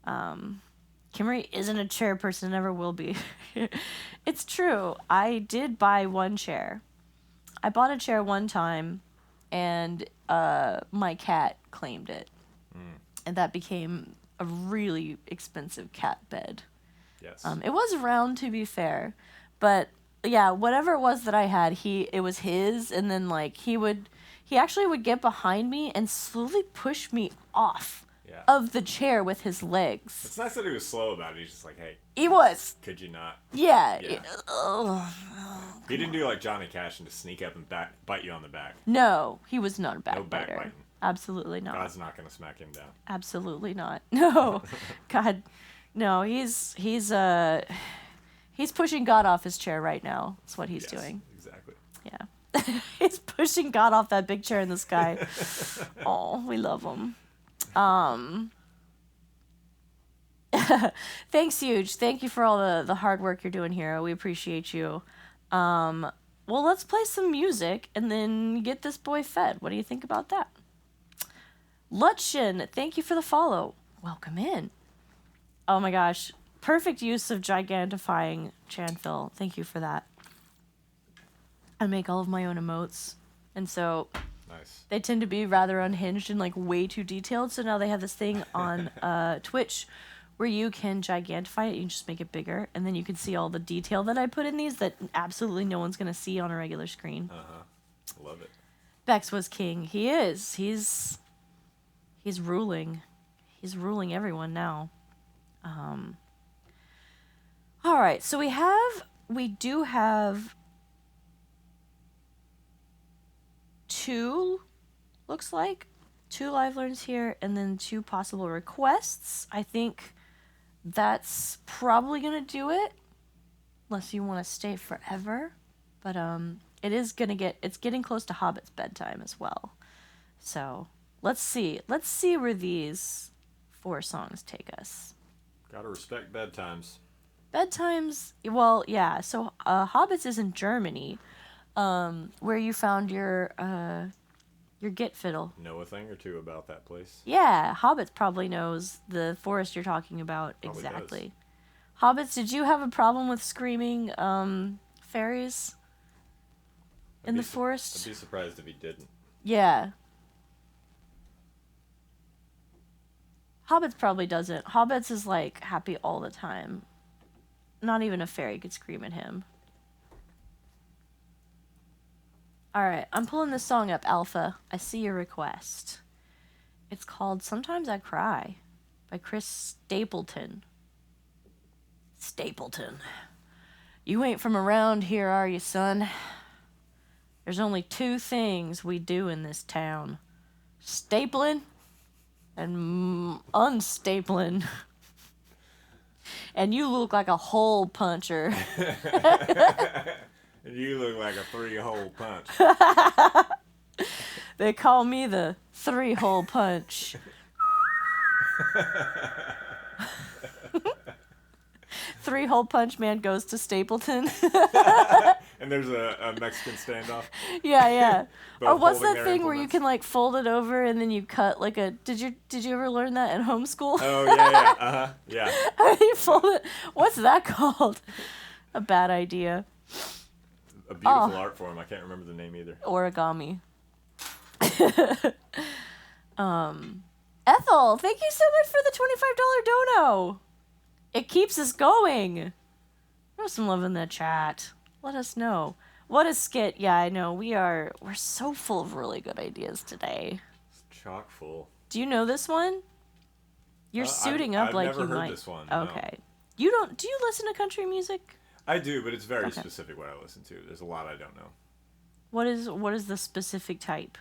Kimmery isn't a chairperson, never will be. It's true. I did buy one chair. I bought a chair one time, and my cat claimed it. And that became a really expensive cat bed. Yes. It was round, to be fair. But, yeah, whatever it was that I had, it was his, and then, like, he actually would get behind me and slowly push me off of the chair with his legs. It's nice that he was slow about it. He's just like, hey. He was. Could you not? Yeah. He didn't do like Johnny Cash and just sneak up and bite you on the back. No, he was not a No backbiter. backbiting. Absolutely not. God's not gonna smack him down. Absolutely not. No. God. No, he's pushing God off his chair right now. That's what he's doing. Exactly. Yeah. He's pushing God off that big chair in the sky. Oh, we love him. Thanks, Huge. Thank you for all the hard work you're doing here. We appreciate you. Well, let's play some music and then get this boy fed. What do you think about that? Lutshin, thank you for the follow. Welcome in. Oh my gosh. Perfect use of gigantifying Chanfil. Thank you for that. I make all of my own emotes. And so Nice. they tend to be rather unhinged and like way too detailed. So now they have this thing on Twitch where you can gigantify it. You can just make it bigger. And then you can see all the detail that I put in these that absolutely no one's going to see on a regular screen. Love it. Bex was king. He is. He's ruling. He's ruling everyone now. All right. So we do have two, looks like, 2 live learns here, and then 2 possible requests. I think that's probably gonna do it, unless you want to stay forever. But it's getting close to Hobbit's bedtime as well. So let's see where these 4 songs take us. Gotta respect bedtimes. Bedtimes, well, yeah. So Hobbits is in Germany, where you found your Git fiddle. Know a thing or two about that place? Yeah, Hobbits probably knows the forest you're talking about. Probably exactly. Hobbits, did you have a problem with screaming fairies in the forest? I'd be surprised if he didn't. Yeah. Hobbits probably doesn't. Hobbits is like happy all the time. Not even a fairy could scream at him. Alright, I'm pulling this song up, Alpha. I see your request. It's called Sometimes I Cry by Chris Stapleton. Stapleton. You ain't from around here, are you, son? There's only 2 things we do in this town. Stapling and unstapling. And you look like a hole puncher. And you look like a 3-hole punch. They call me the 3-hole punch. 3-hole punch man goes to Stapleton. And there's a Mexican standoff. Yeah. Or Both what's holding that their thing where you implements. can like fold it over and then you cut like a? Did you ever learn that in homeschool? Oh yeah. Yeah. How do you fold it? What's that called? A bad idea. A beautiful art form. I can't remember the name either. Origami. Ethel, thank you so much for the $25 dono. It keeps us going. Throw some love in the chat. Let us know. What a skit. Yeah, I know. We're so full of really good ideas today. It's chock full. Do you know this one? You're suiting up I've like never you heard might. this one, no. Okay. Do you listen to country music? I do, but it's very Okay. specific what I listen to. There's a lot I don't know. What is the specific type?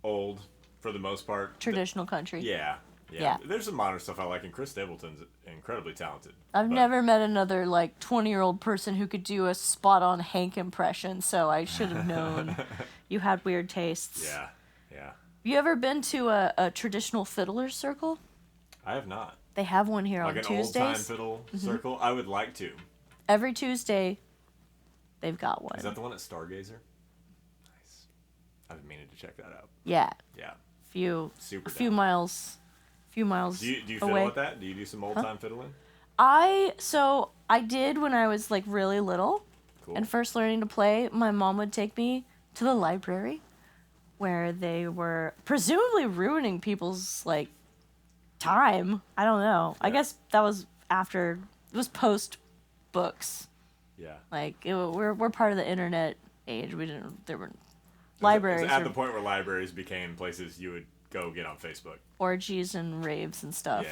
Old, for the most part. Traditional country. Yeah. Yeah. There's some modern stuff I like, and Chris Stapleton's incredibly talented. I've but- never met another like 20-year-old person who could do a spot-on Hank impression, so I should have known. You had weird tastes. Yeah. You ever been to a traditional fiddler circle? I have not. They have one here like on an Tuesdays. old time fiddle circle. I would like to. Every Tuesday, they've got one. Is that the one at Stargazer? Nice. I've been meaning to check that out. Yeah. Yeah. A few down. miles. Do you fiddle away. with that? Do you do some old time fiddling? I did when I was like really little Cool. and first learning to play. My mom would take me to the library where they were presumably ruining people's like time. I don't know. I Yeah. guess that was after, it was post books. Yeah. Like we're part of the internet age. There were It libraries was at or the point where libraries became places you would go get on Facebook. orgies and raves and stuff.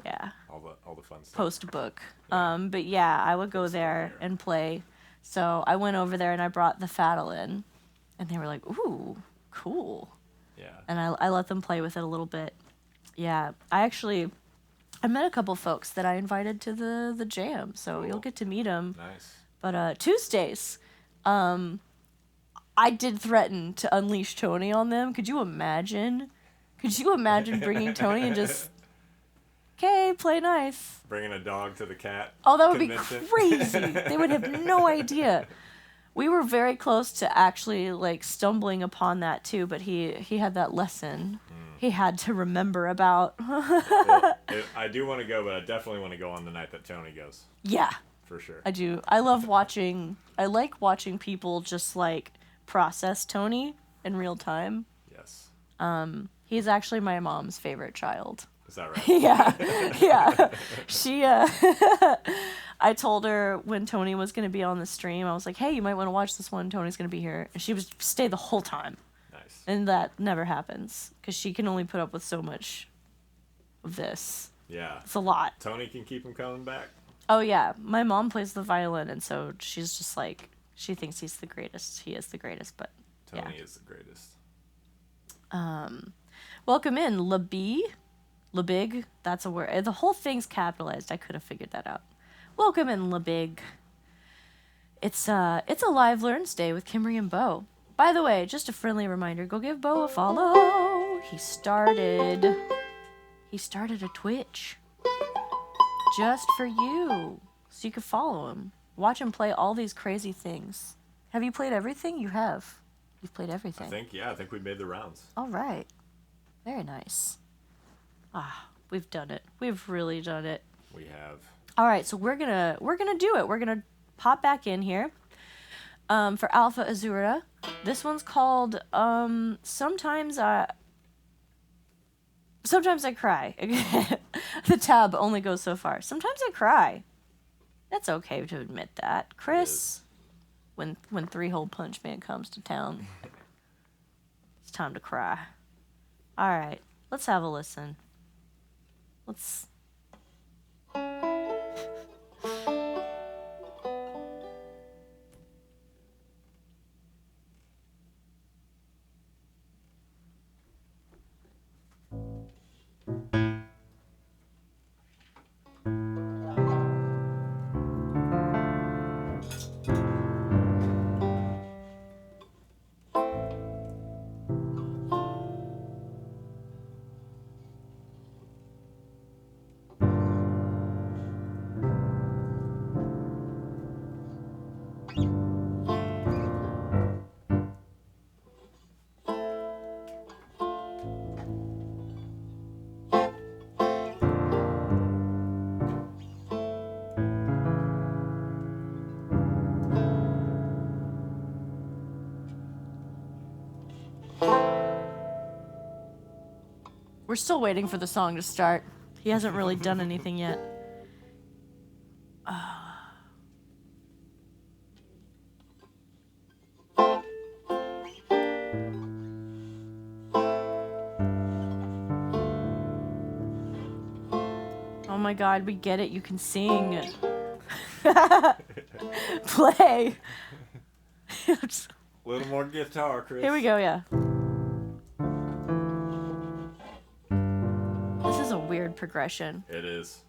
Yeah. All the fun stuff. Post book. But yeah, I would go there and play. So I went over there and I brought the Faddle in, and they were like, "Ooh, cool." Yeah. And I let them play with it a little bit. Yeah, I met a couple folks that I invited to the jam, so Cool. you'll get to meet them. Nice. But Tuesdays, I did threaten to unleash Tony on them. Could you imagine? Could you imagine bringing Tony and just, okay, play nice? Bringing a dog to the cat. Oh, that would convention. be crazy. They would have no idea. We were very close to actually like stumbling upon that too, but he had that lesson he had to remember about. I do want to go, but I definitely want to go on the night that Tony goes. Yeah, For sure. I do. I like watching people just like process Tony in real time. Yes. He's actually my mom's favorite child. Is that right? Yeah. She, I told her when Tony was going to be on the stream, I was like, hey, you might want to watch this one. Tony's going to be here. And she was stay the whole time. Nice. And that never happens because she can only put up with so much of this. Yeah. It's a lot. Tony can keep him coming back. Oh, yeah. My mom plays the violin, and so she's just like, she thinks he's the greatest. He is the greatest, but Tony yeah. is the greatest. Welcome in, LeBig. That's a word. The whole thing's capitalized. I could have figured that out. Welcome in, LeBig. It's a live Learns Day with Kimberly and Bo. By the way, just a friendly reminder, go give Bo a follow. He started a Twitch just for you, so you could follow him. Watch him play all these crazy things. Have you played everything? You have. You've played everything. I think we made the rounds. All right. Very nice. We've done it. We've really done it. We have. All right, so we're gonna do it. We're gonna pop back in here. For Alpha Azura, this one's called Sometimes I Cry. The tab only goes so far. Sometimes I cry. That's okay to admit that, Chris. When Three-Hole Punch Man comes to town, it's time to cry. All right, let's have a listen. Let's. We're still waiting for the song to start. He hasn't really done anything yet. Oh my god, we get it. You can sing. Play. A little more guitar, Chris. Here we go, yeah. This is a weird progression. It is.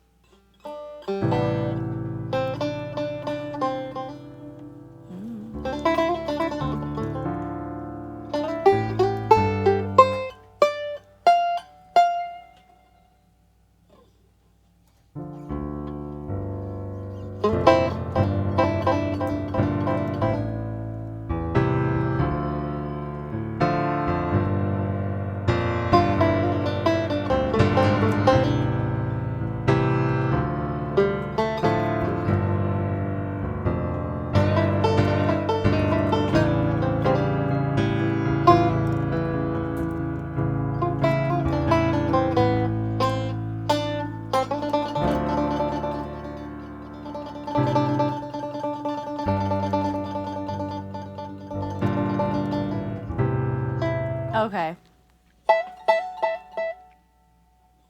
Okay.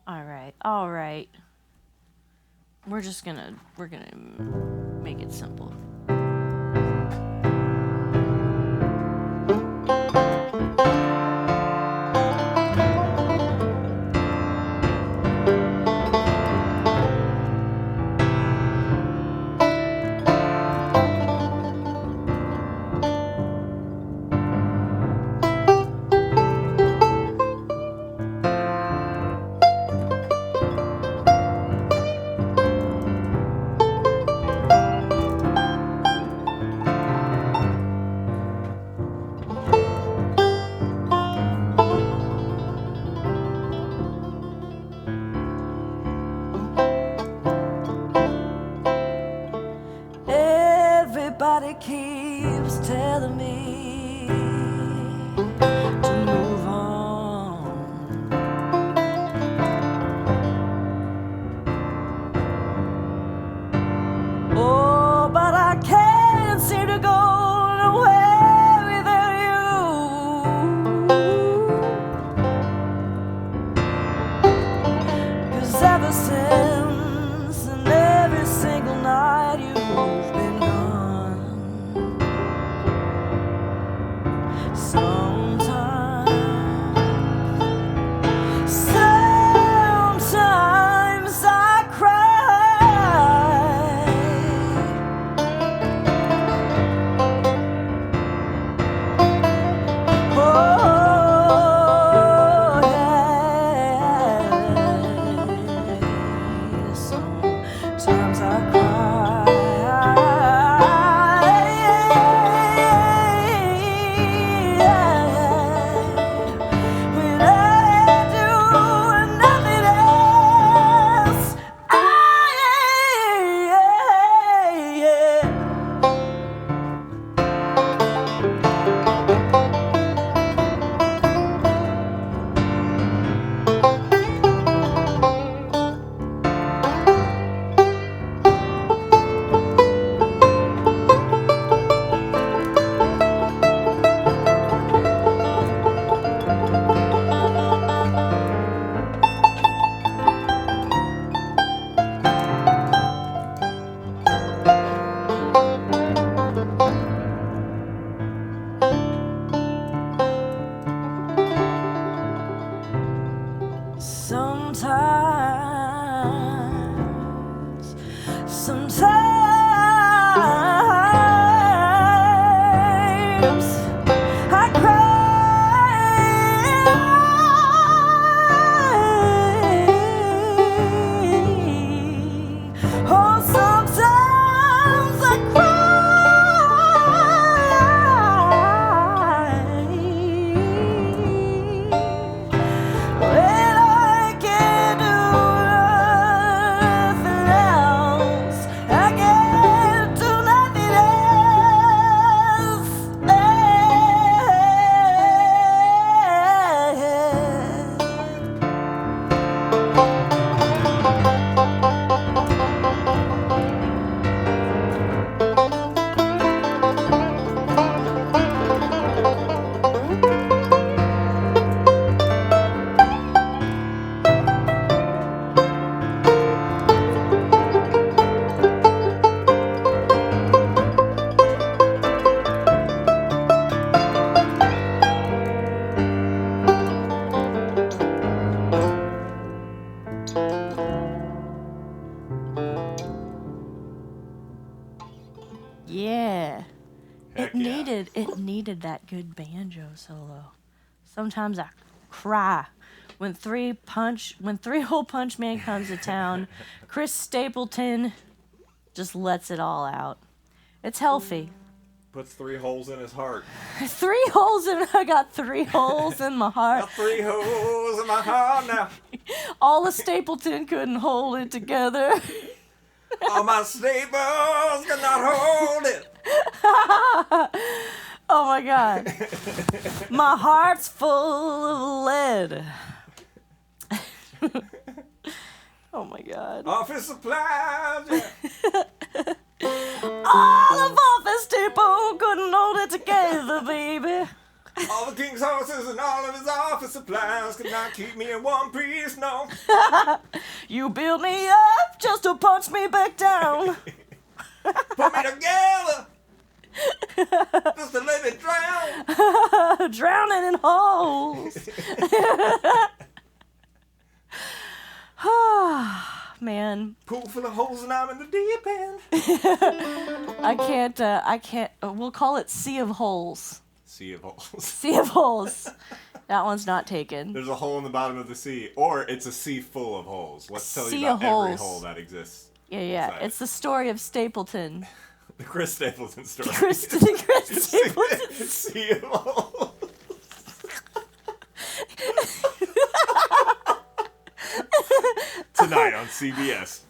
All right. We're gonna make it simple. Everybody keeps telling me to move on. Oh, but I can't seem to go nowhere without you. 'Cause ever since and every single night you've been gone. Sometimes I cry. Oh, yeah. Sometimes I cry. When I do nothing else, sometimes I cry. Oh, sometimes I cry. When I can't do nothing else, I can't do nothing else. Yeah. Heck yeah. It needed that good banjo solo. Sometimes I cry when Three Hole Punch Man comes to town. Chris Stapleton Just lets it all out. It's healthy. Puts 3 holes in his heart. 3 holes in. I got 3 holes in my heart. Got 3 holes in my heart now. All of Stapleton couldn't hold it together. All my staples could not hold it. Oh my God. My heart's full of lead. Oh my God. Office supplies. Yeah. All of Office Depot couldn't hold it together, baby. All the king's horses and all of his office supplies could not keep me in one piece, no. You built me up just to punch me back down. Put me together. Just to let me drown. Drowning in holes. Man. Pool full of holes and I'm in the deep end. I can't, we'll call it Sea of Holes. Sea of holes. Sea of Holes. That one's not taken. There's a hole in the bottom of the sea, or it's a sea full of holes. Let's tell Sea you about of every holes. hole that exists. Yeah. It's the story of Stapleton. The Chris Stapleton story. The Chris Stapleton. Sea of holes. Tonight on CBS.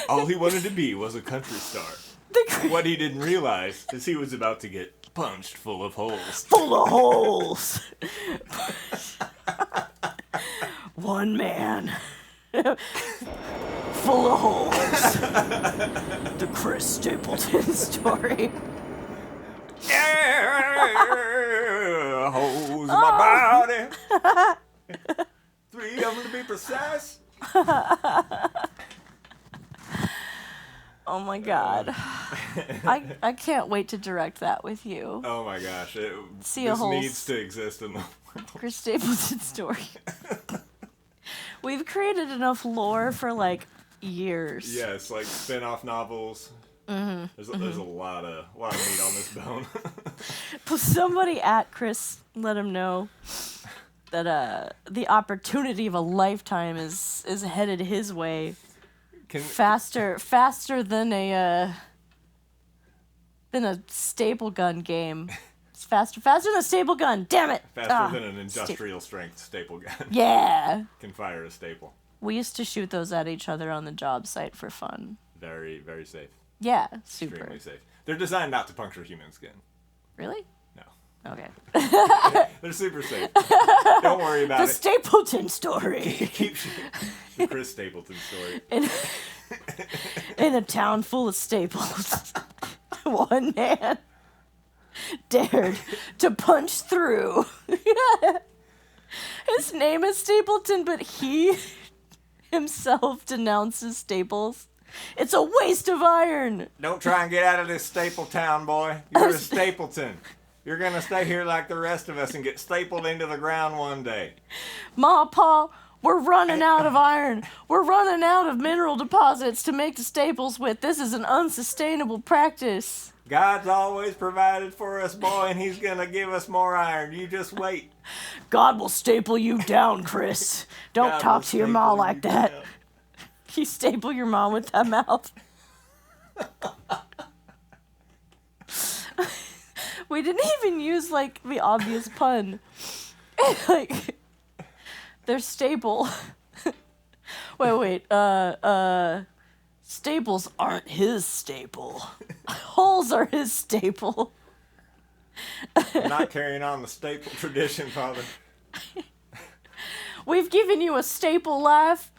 All he wanted to be was a country star. What he didn't realize is he was about to get punched full of holes. Full of holes. One man. Full of holes. The Chris Stapleton story. Yeah, holes in my body. 3 of them to be precise. Oh my God. I can't wait to direct that with you. Oh my gosh. Sea this of holes. needs to exist in the world. Chris Stapleton story. We've created enough lore for like years. Yes, like spin-off novels. Mm-hmm. There's a lot of meat on this bone. Somebody at Chris let him know that the opportunity of a lifetime is headed his way. Faster than a staple gun game. It's faster than a staple gun. Damn it! Faster than an industrial strength staple gun. Yeah. Can fire a staple. We used to shoot those at each other on the job site for fun. Very, very safe. Yeah, super. Extremely safe. They're designed not to puncture human skin. Really? No. Okay. They're super safe. Don't worry about The it. Stapleton story. Keep shooting. The Chris Stapleton story. In a town full of staples, one man dared to punch through. His name is Stapleton, but he himself denounces Staples. It's a waste of iron. Don't try and get out of this staple town, boy. You're a Stapleton. You're gonna stay here like the rest of us and get stapled into the ground one day. Ma, Pa, we're running out of iron. We're running out of mineral deposits to make the staples with. This is an unsustainable practice. God's always provided for us, boy, and he's gonna give us more iron. You just wait. God will staple you down, Chris. Don't God talk will to your staple ma you like that. down. You staple your mom with that mouth. We didn't even use, like, the obvious pun. Like, they're staple. Wait. Staples aren't his staple. Holes are his staple. I'm not carrying on the staple tradition, Father. We've given you a staple life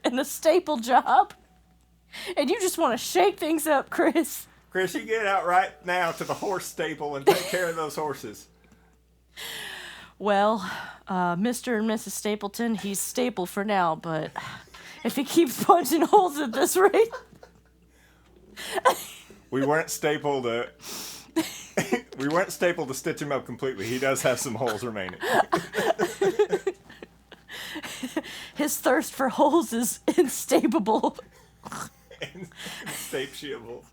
and a staple job. And you just want to shake things up, Chris. Chris, you get out right now to the horse stable and take care of those horses. Well, Mr. and Mrs. Stapleton, he's staple for now, but if he keeps punching holes at this rate... We weren't stapled to stitch him up completely. He does have some holes remaining. His thirst for holes is instapable. Insatiable.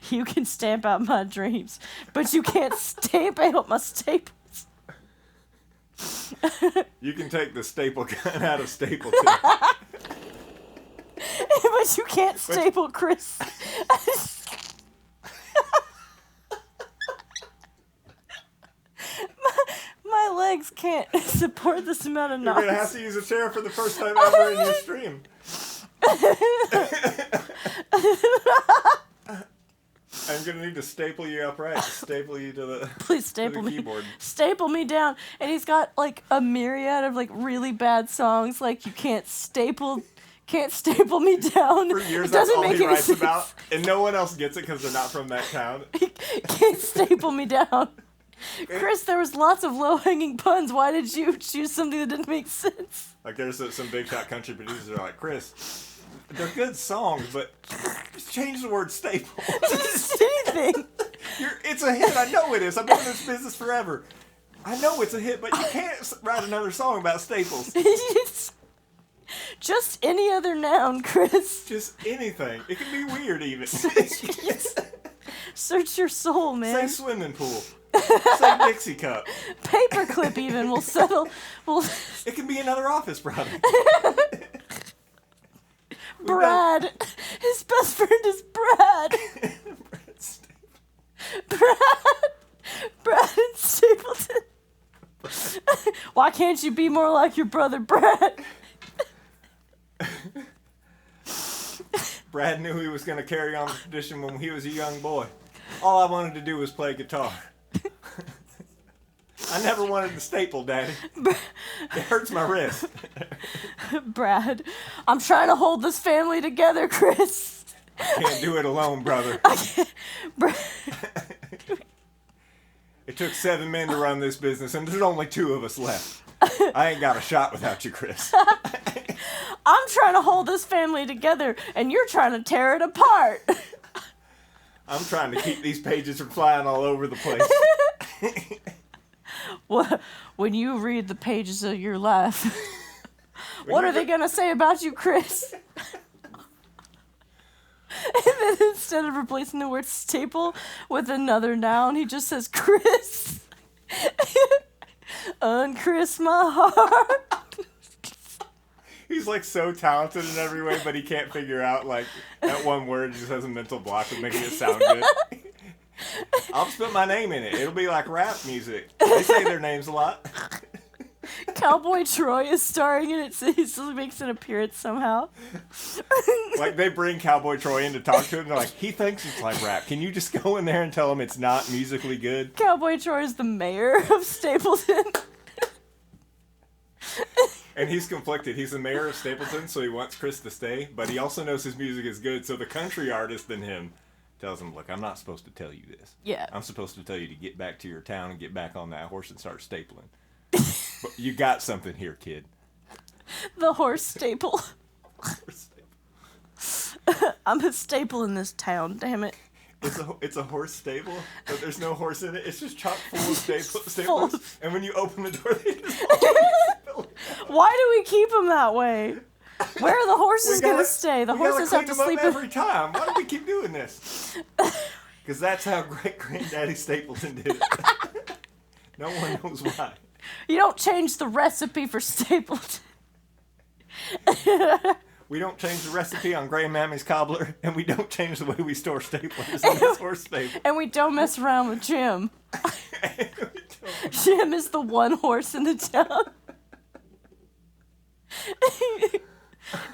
You can stamp out my dreams, but you can't stamp out my staples. You can take the staple gun out of Stapleton. But you can't staple Chris. my legs can't support this amount of You're knots. gonna have to use a chair for the first time ever in your stream. I'm gonna need to staple you upright. Staple you to the Please staple to the me. keyboard. Staple me down. And he's got like a myriad of like really bad songs, like you can't staple me down. For years, It that's doesn't all make he any writes sense. about, and no one else gets it because they're not from that town. Can't staple me down. Chris, there was lots of low-hanging puns. Why did you choose something that didn't make sense? Like there's some big shot country producers that are like, Chris, they're good songs, but just change the word staple. Just anything. It's a hit. I know it is. I've been in this business forever. I know it's a hit, but you can't write another song about staples. Just any other noun, Chris. Just anything. It can be weird even. Search your soul, Say man. swimming pool. Say Dixie cup. Paperclip even will settle. It can be another office product. Brad. His best friend is Brad. Brad and Stapleton. Why can't you be more like your brother Brad? Brad knew he was going to carry on the tradition when he was a young boy. All I wanted to do was play guitar. I never wanted to staple, Daddy. It hurts my wrist. Brad, I'm trying to hold this family together, Chris. Can't do it alone, brother. Brad, It took 7 men to run this business, and there's only 2 of us left. I ain't got a shot without you, Chris. I'm trying to hold this family together, and you're trying to tear it apart. I'm trying to keep these pages from flying all over the place. When you read the pages of your life, what are they going to say about you, Chris? And then instead of replacing the word staple with another noun, he just says Chris. Unchris my heart. He's like so talented in every way, but he can't figure out like that one word. He just has a mental block of making it sound good. I'll just put my name in it. It'll be like rap music. They say their names a lot. Cowboy Troy is starring in it, so he still makes an appearance somehow. Like they bring Cowboy Troy in to talk to him. They're like, he thinks it's like rap. Can you just go in there and tell him it's not musically good? Cowboy Troy is the mayor of Stapleton. And he's conflicted. He's the mayor of Stapleton, so he wants Chris to stay, but he also knows his music is good, so the country artist in him tells him, look, I'm not supposed to tell you this. Yeah. I'm supposed to tell you to get back to your town and get back on that horse and start stapling. But you got something here, kid. The horse staple. Horse staple. I'm a staple in this town, damn it. It's a horse stable, but there's no horse in it. It's just chock full of Full staplers. of- And when you open the door, they just Why do we keep them that way? Where are the horses going to stay? The we gotta horses have clean to them up sleep in... every time. Why do we keep doing this? Because that's how great Granddaddy Stapleton did it. No one knows why. You don't change the recipe for Stapleton. We don't change the recipe on Grandmammy's cobbler, and we don't change the way we store staplers in this horse stable. And we don't mess around with Jim. Jim is the one horse in the town.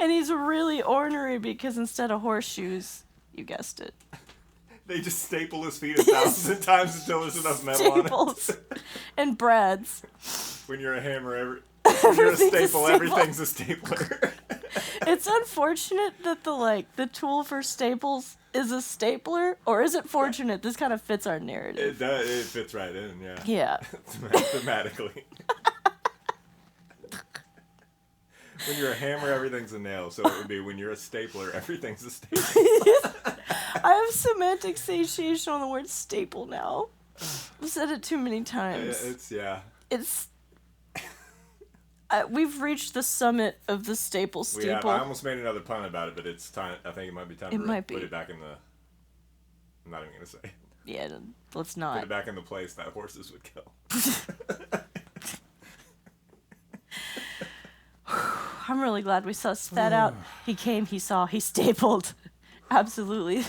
And he's really ornery because instead of horseshoes, you guessed it, They just staple his feet 1,000 times until there's enough metal on staples and Brad's. it. When you're a hammer, when you're a Everything's a staple, staple. everything's a stapler. It's unfortunate that the tool for staples is a stapler, or is it fortunate? This kind of fits our narrative. It does. It fits right in, yeah. Yeah. Thematically. When you're a hammer, everything's a nail. So it would be when you're a stapler, everything's a staple. I have semantic satiation on the word staple now. I've said it too many times. It's we've reached the summit of the staple We have. steeple. I almost made another pun about it, but it's time. I think it might be time It to might put be. it back in the. I'm not even gonna say. It. Yeah, let's Put not. it back in the place that horses would kill. I'm really glad we sussed that out. He came, he saw, he stapled. Absolutely.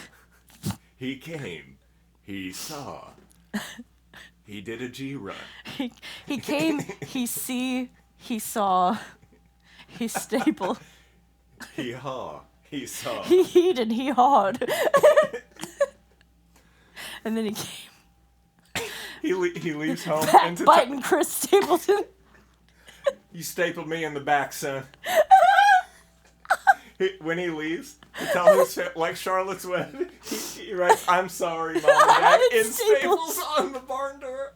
He came. He saw. He did a G run. He came, he saw, he stapled. He haw. He saw. He heed and he hawed. And then he came. He leaves home into Biting Chris Stapleton. You stapled me in the back, son. When he leaves, to tell his like Charlotte's Web, he writes, "I'm sorry, Mom and Dad," in staples on the barn door.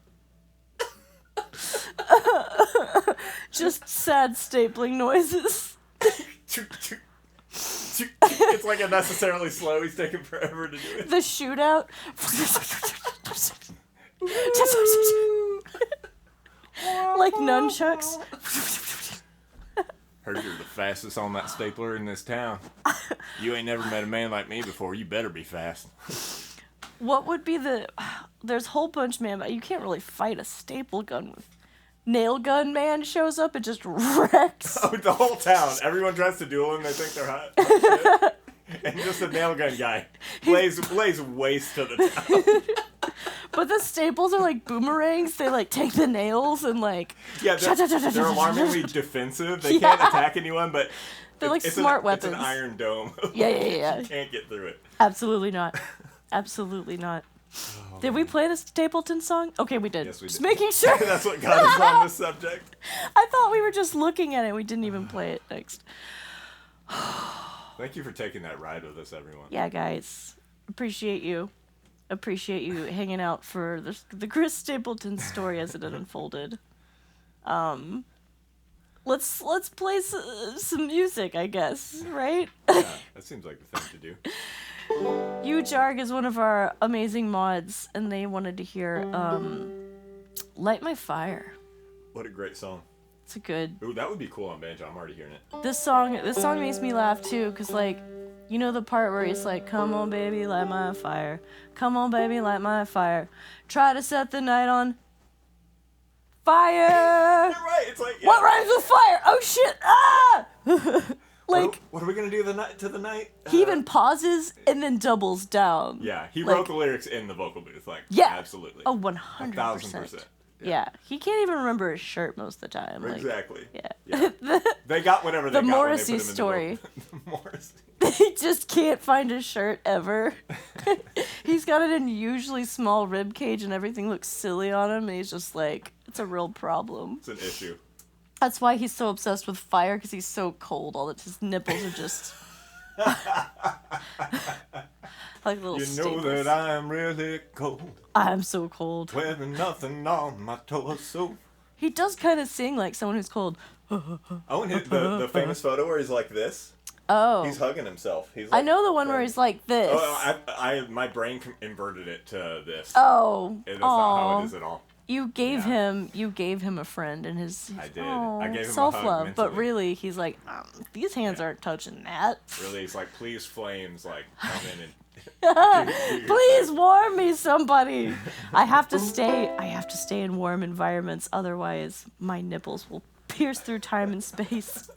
Just sad stapling noises. It's like unnecessarily slow. He's taking forever to do it. The shootout. Like nunchucks. Heard you're the fastest on that stapler in this town. You ain't never met a man like me before. You better be fast. What would be the... There's Hole Punch Man, but you can't really fight a staple gun with... Nail Gun Man shows up and just wrecks. Oh, the whole town. Everyone tries to duel him. They think they're hot. And just a nail gun guy lays waste to the town. But the staples are like boomerangs. They like take the nails and like... Yeah, they're alarmingly defensive. They can't attack anyone, but... They're like smart weapons. It's an iron dome. Yeah. You can't get through it. Absolutely not. Absolutely not. Oh, did we play the Stapleton song? Okay, we did. Yes, we did. Just making sure. That's what got us on this subject. I thought we were just looking at it. We didn't even play it next. Thank you for taking that ride with us, everyone. Yeah, guys. Appreciate you hanging out for the Chris Stapleton story as it had unfolded. Let's play some music, I guess, right? Yeah, that seems like the thing to do. Ujarg is one of our amazing mods, and they wanted to hear Light My Fire. What a great song. It's a good... Ooh, that would be cool on banjo. I'm already hearing it. This song makes me laugh, too, because, like, you know the part where he's like, "Come on, baby, light my fire. Come on, baby, light my fire. Try to set the night on fire." You're right. It's like... Yeah. What rhymes with fire? Oh, shit. Ah! Like... What are we going to do to the night? He even pauses and then doubles down. Yeah, he like, wrote the lyrics in the vocal booth. Like, yeah. Absolutely. Oh, 100%. 1,000%. Yeah, he can't even remember his shirt most of the time. Like, Exactly. Yeah. They got whatever they the got Morrissey when they put him story. In the Morrissey. He just can't find his shirt ever. He's got an unusually small rib cage and everything looks silly on him, and he's just like, it's a real problem. It's an issue. That's why he's so obsessed with fire, because he's so cold. All that his nipples are just like little staples. That I'm really cold. I'm so cold. Wearing nothing on my torso. He does kind of sing like someone who's cold. Oh, and the famous photo where he's like this. Oh. He's hugging himself. He's like, I know the one where he's like this. Oh, my brain inverted it to this. Oh. That's not how it is at all. You gave him a friend and his I did. I gave him self-love, a hug but really he's like, these hands aren't touching that. Really, he's like, please, flames, like come in and please warm me, somebody. I have to stay in warm environments, otherwise my nipples will pierce through time and space.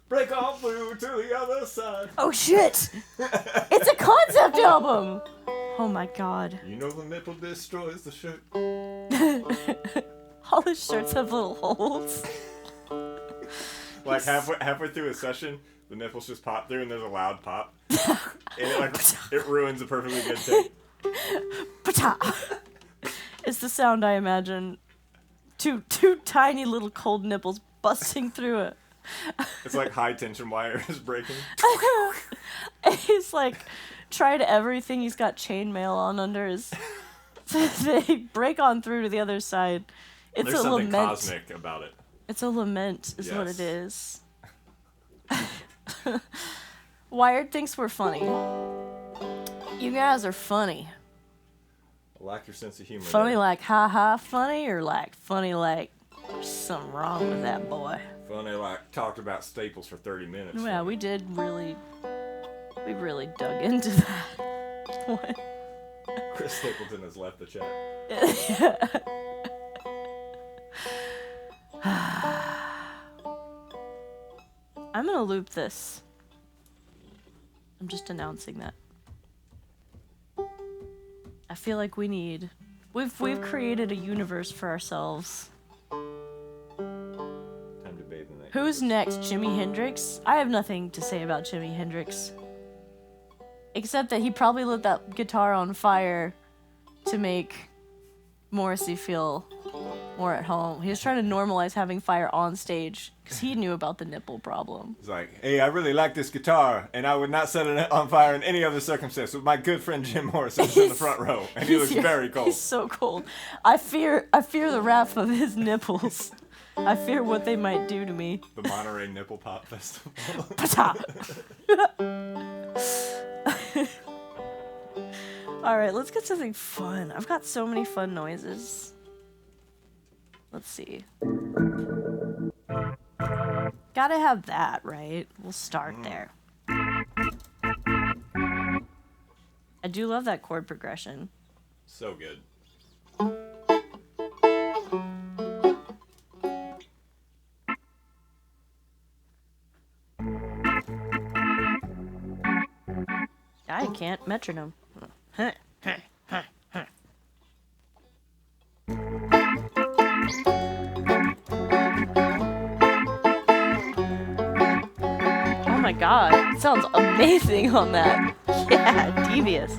Break on through to the other side. Oh shit! It's a concept album. Oh my god. You know the nipple destroys the shirt. All his shirts have little holes. Like halfway through a session, the nipples just pop through and there's a loud pop. And it ruins a perfectly good take. It's the sound I imagine. Two tiny little cold nipples busting through it. It's like high tension wire is breaking. He's like tried everything. He's got chainmail on under his. They break on through to the other side. It's There's a something lament. cosmic about it. It's a lament, is what Yes. it is. Wired thinks we're funny. You guys are funny. I like your sense of humor. Funny there. like ha ha funny, or like funny like there's something wrong with that boy. Funny like talked about staples for 30 minutes. Yeah, we really dug into that one. Chris Stapleton has left the chat. I'm gonna loop this. I'm just announcing that. I feel like we've created a universe for ourselves. Time to bathe in that. Who's next? Jimi Hendrix? I have nothing to say about Jimi Hendrix. Except that he probably lit that guitar on fire to make Morrissey feel more at home. He was trying to normalize having fire on stage because he knew about the nipple problem. He's like, hey, I really like this guitar, and I would not set it on fire in any other circumstance. With my good friend Jim Morrison is in the front row, and he looks very cold. He's so cold. I fear the wrath of his nipples. I fear what they might do to me. The Monterey Nipple Pop Festival. Alright, let's get something fun. I've got so many fun noises. Let's see. Gotta have that, right? We'll start there. I do love that chord progression. So good. I can't metronome. Huh. Oh my god, it sounds amazing on that. Yeah, devious.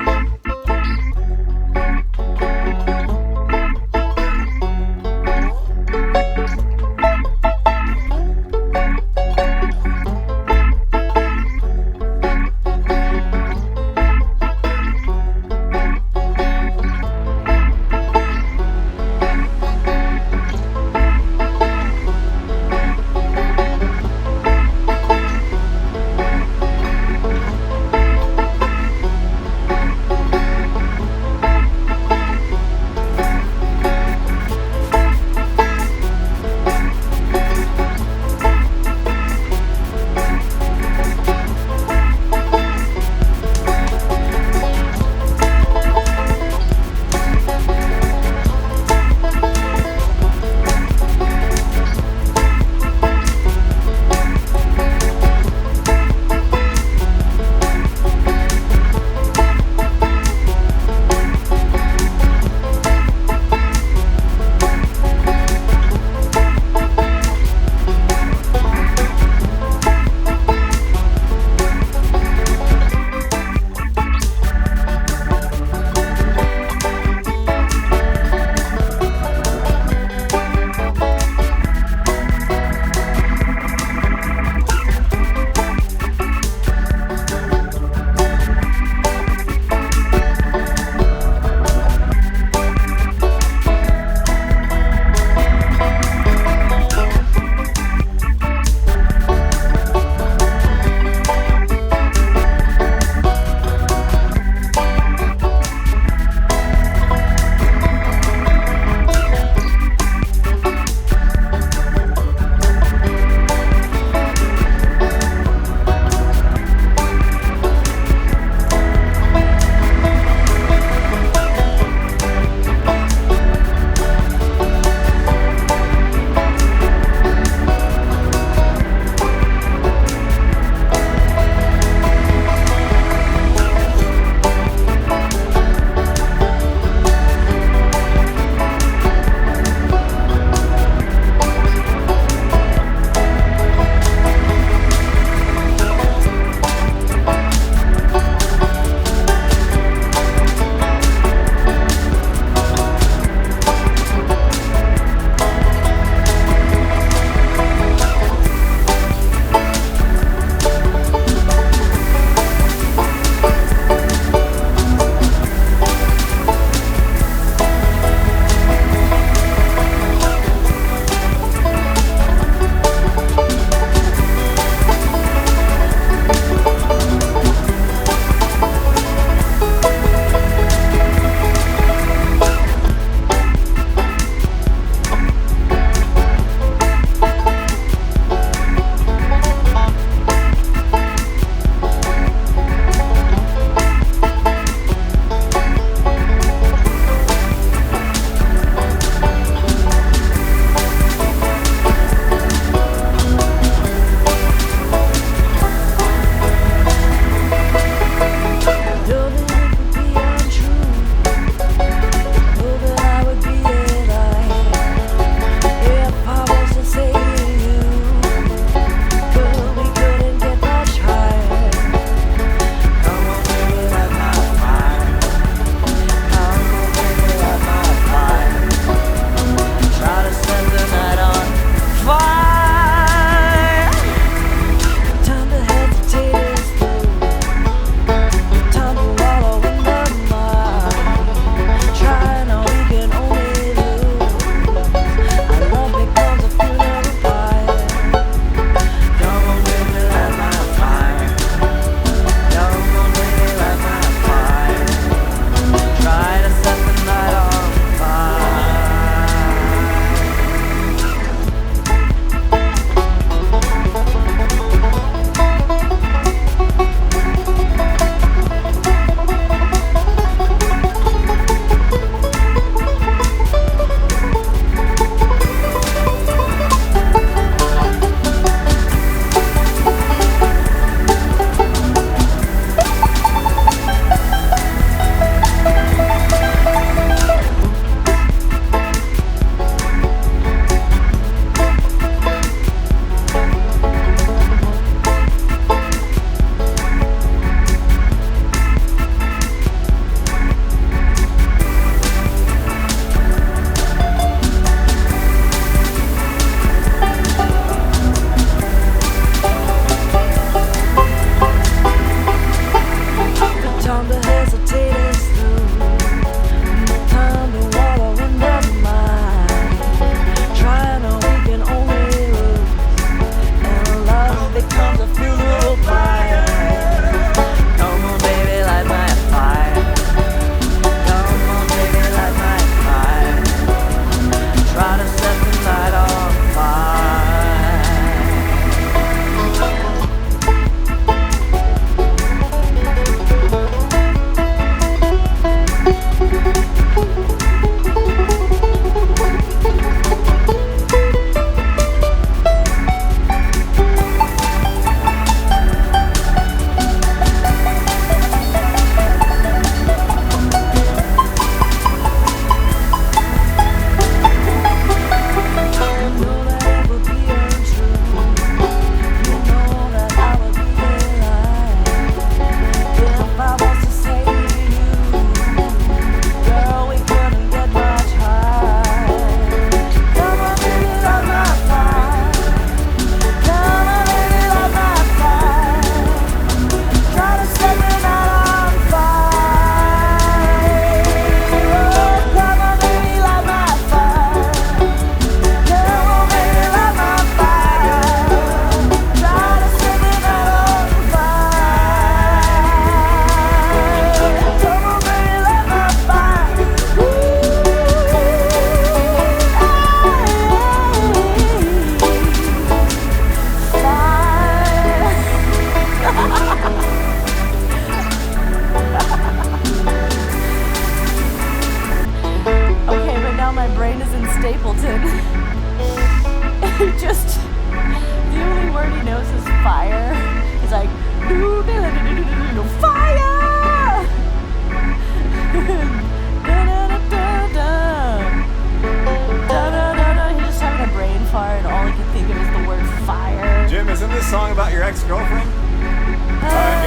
your ex-girlfriend?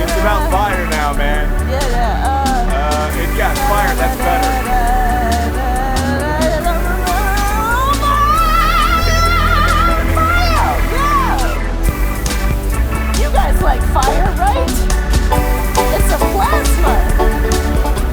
It's about fire now, man. It got fire, that's better. You guys like fire, right? It's a plasma.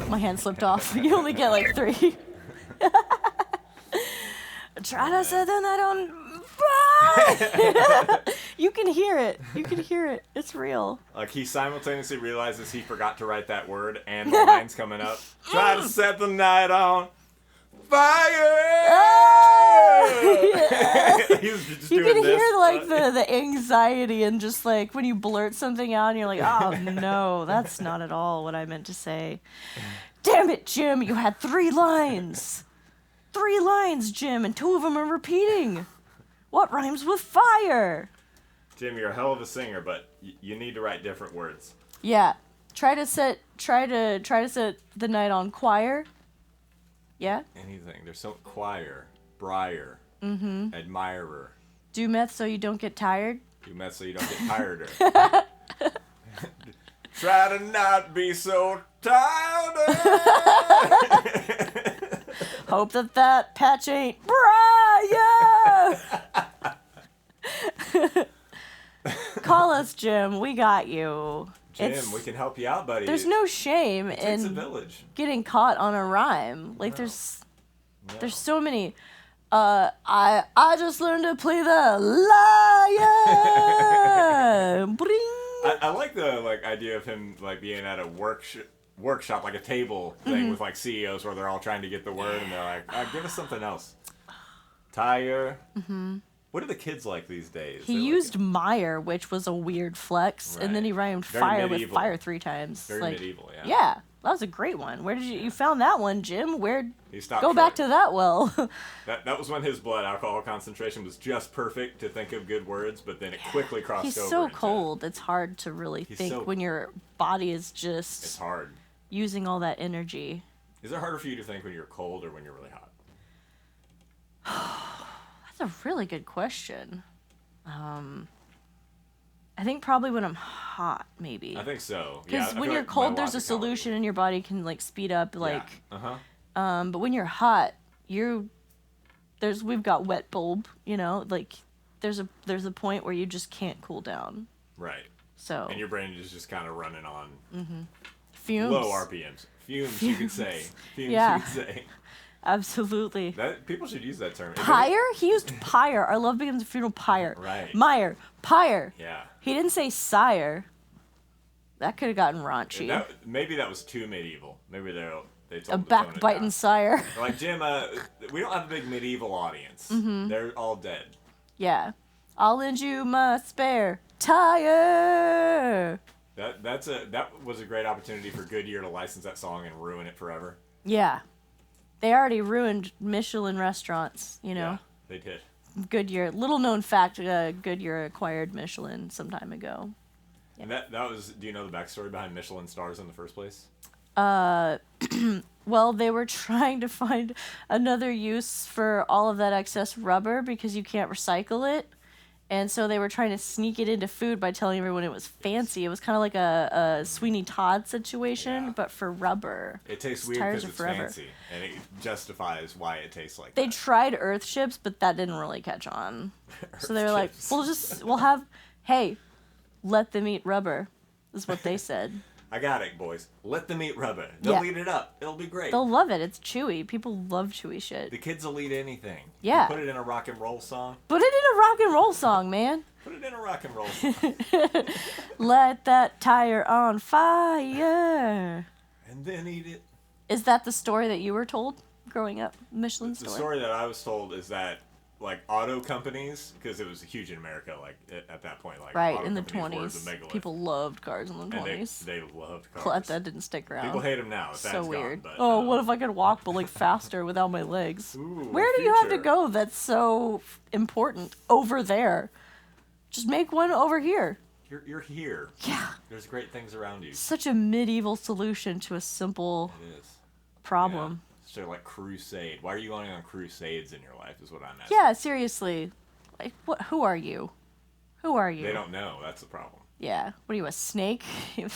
My hand slipped off. You only get like 3. Try to set the night on fire. You can hear it. You can hear it. It's real. Like, he simultaneously realizes he forgot to write that word, and the line's coming up. Try to set the night on fire. He's just You doing can this. hear like the anxiety and just like when you blurt something out and you're like, oh no, that's not at all what I meant to say. Damn it, Jim, you had 3 lines. 3 lines, Jim, and 2 of them are repeating. What rhymes with fire? Jim, you're a hell of a singer, but you need to write different words. Yeah. Try to set the night on choir. Yeah? Anything. There's so choir, briar, admirer. Do meth so you don't get tired. Do meth so you don't get tired. Try to not be so tired. Hope that patch ain't Brian. Call us, Jim. We got you. Jim, we can help you out, buddy. There's no shame It takes a in village. getting caught on a rhyme. Like No. there's so many. I just learned to play the lion. Bring. I like the idea of him being at a workshop, like a table thing with CEOs where they're all trying to get the word and they're like, give us something else. Tire. What are the kids like these days? He used Meyer, which was a weird flex, and then he rhymed Very fire medieval. with fire 3 times. Very medieval, yeah. Yeah, that was a great one. Where did you found that one, Jim? He stopped Go back short. to that well. That was when his blood alcohol concentration was just perfect to think of good words, but then it quickly crossed He's over. so into- cold. It's hard to really He's think so- when your body is It's just hard. using all that energy. Is it harder for you to think when you're cold or when you're really hot? That's a really good question. I think probably when I'm hot, maybe. I think so. Because Yeah, when you're cold, there's a solution, and your body can speed up. Yeah. But when you're hot, we've got wet bulb. There's a point where you just can't cool down. Right. So And your brain is just kind of running on fumes. low RPMs. Fumes, you could say. Fumes, Yeah. you could say. Absolutely. People should use that term. Pyre? He used pyre. Our love begins at funeral. Pyre. Right. Meyer. Pyre. Yeah. He didn't say sire. That could have gotten raunchy. Maybe that was too medieval. Maybe they told A him to tone it backbiting down. sire. They're like, Jim, we don't have a big medieval audience. They're all dead. Yeah. I'll lend you my spare tire. That was a great opportunity for Goodyear to license that song and ruin it forever. Yeah. They already ruined Michelin restaurants, Yeah, they did. Goodyear. Little known fact, Goodyear acquired Michelin some time ago. And that was, do you know the backstory behind Michelin stars in the first place? Well, they were trying to find another use for all of that excess rubber because you can't recycle it. And so they were trying to sneak it into food by telling everyone it was fancy. It was kind of like a Sweeney Todd situation, Yeah. but for rubber. It tastes Those weird tires because are it's forever. fancy, and it justifies why it tastes like They that. tried Earth Ships, but that didn't really catch on. So they were Earth like, Chips. we'll have, hey, let them eat rubber, is what they said. I got it, boys. Let them eat rubber. They'll Yeah. eat it up. It'll be great. They'll love it. It's chewy. People love chewy shit. The kids will eat anything. Yeah. You put it in a rock and roll song. Put it in a rock and roll song, man. Put it in a rock and roll song. Light that tire on fire. And then eat it. Is that the story that you were told growing up? Michelin The story that I was told is that, like, auto companies, because it was huge in America, like, at that point, like, Right, auto in the companies were 20s. the megalith. People loved cars in the and 20s. they loved cars. Glad that didn't stick around. People hate them now. That's So weird. Gone, but, Oh, what if I could walk but like faster without my legs? Ooh, Where do you have to future. go that's so important? Over there. Just make one over here. You're here. Yeah. There's great things around you. Such a medieval solution to a simple It is. problem. Yeah. So, like, crusade. Why are you going on crusades in your life is what I'm asking. Yeah, seriously. Like, what? Who are you? Who are you? They don't know. That's the problem. Yeah. What are you, a snake? You're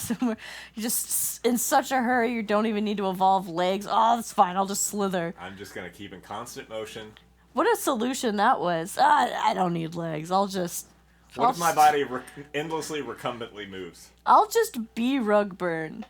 just in such a hurry you don't even need to evolve legs. Oh, that's fine. I'll just slither. I'm just going to keep in constant motion. What a solution that was. I don't need legs. I'll just... What if my body endlessly recumbently moves? I'll just be Rugburn.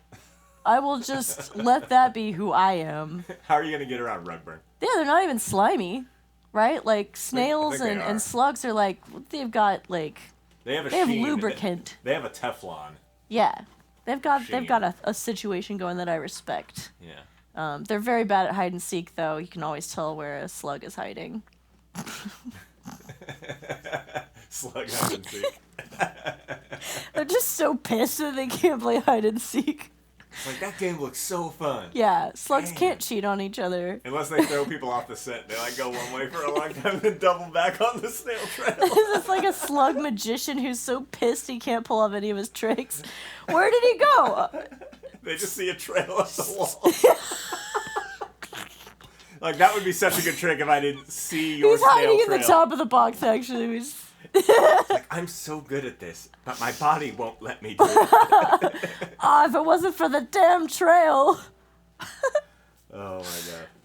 I will just let that be who I am. How are you going to get around Rugburn? Yeah, they're not even slimy, right? Like snails think they and are. slugs are like, they've got like, They have a they have sheen. lubricant. They have a Teflon. Yeah, they've got Sheen. a situation going that I respect. Yeah. They're very bad at hide and seek though. You can always tell where a slug is hiding. Slug hide and seek. They're just so pissed that they can't play hide and seek. It's like, that game looks so fun. Yeah, slugs Damn. can't cheat on each other. Unless they throw people off the scent. They, like, go one way for a long time and then double back on the snail trail. It's like a slug magician who's so pissed he can't pull off any of his tricks. Where did he go? They just see a trail up the wall. Like, that would be such a good trick if I didn't see your He's snail hiding trail. in the top of the box, actually. He's... Like, I'm so good at this, but my body won't let me do it. If it wasn't for the damn trail. Oh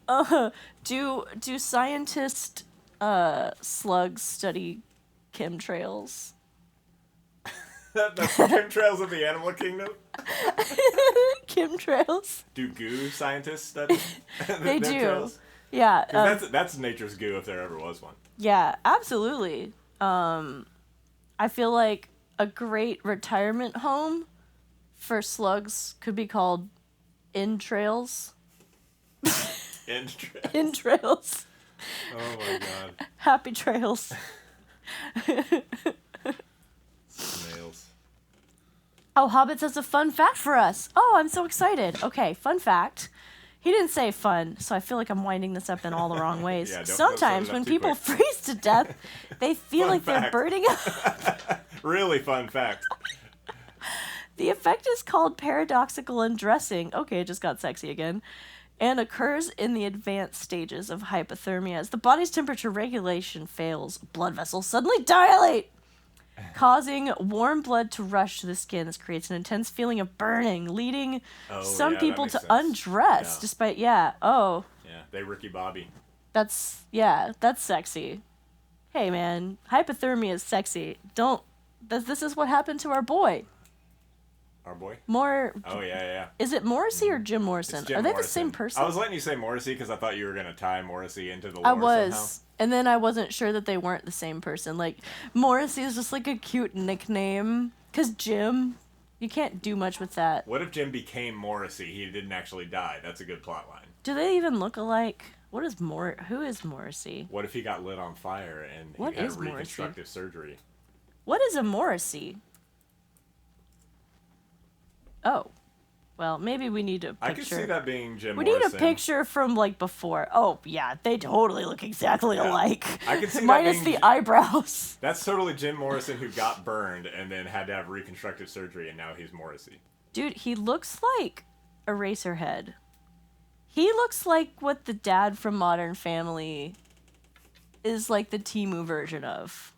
my god. Do scientist slugs study chemtrails? That's the chemtrails of the animal kingdom. Chemtrails? Do goo scientists study? They their do. trails? Yeah. 'Cause that's nature's goo if there ever was one. Yeah, absolutely. I feel like a great retirement home for slugs could be called Entrails. Entrails. Entrails. Oh my god. Happy trails. Snails. Oh, Hobbits has a fun fact for us. Oh, I'm so excited. Okay, fun fact. He didn't say fun, so I feel like I'm winding this up in all the wrong ways. Yeah, don't Sometimes set it up when too people quick. freeze to death, they feel Fun like they're fact. burning up. Really fun fact. The effect is called paradoxical undressing. Okay, it just got sexy again. And occurs in the advanced stages of hypothermia. As the body's temperature regulation fails, blood vessels suddenly dilate, causing warm blood to rush to the skin. This creates an intense feeling of burning, leading some yeah, that people makes to sense. undress Yeah. despite, Yeah, they Ricky Bobby. that's sexy. Hey man, hypothermia is sexy. This is what happened to our boy. Our boy. Oh, Yeah. is it Morrissey or Jim It's Morrison? Jim Are they Morrison. the same person? I was letting you say Morrissey because I thought you were gonna tie Morrissey into the lore I was. somehow. And then I wasn't sure that they weren't the same person. Like, Morrissey is just like a cute nickname. Because Jim, you can't do much with that. What if Jim became Morrissey? He didn't actually die. That's a good plot line. Do they even look alike? Who is Morrissey? What if he got lit on fire and What he had is Morrissey? reconstructive surgery? What is a Morrissey? Oh. Well, maybe we need a picture. I could see that being Jim We Morrison. need a picture from, like, before. Oh, yeah, they totally look exactly Yeah. alike. I could see that Minus being- the eyebrows. That's totally Jim Morrison who got burned and then had to have reconstructive surgery, and now he's Morrissey. Dude, he looks like Eraserhead. He looks like what the dad from Modern Family is like the Temu version of.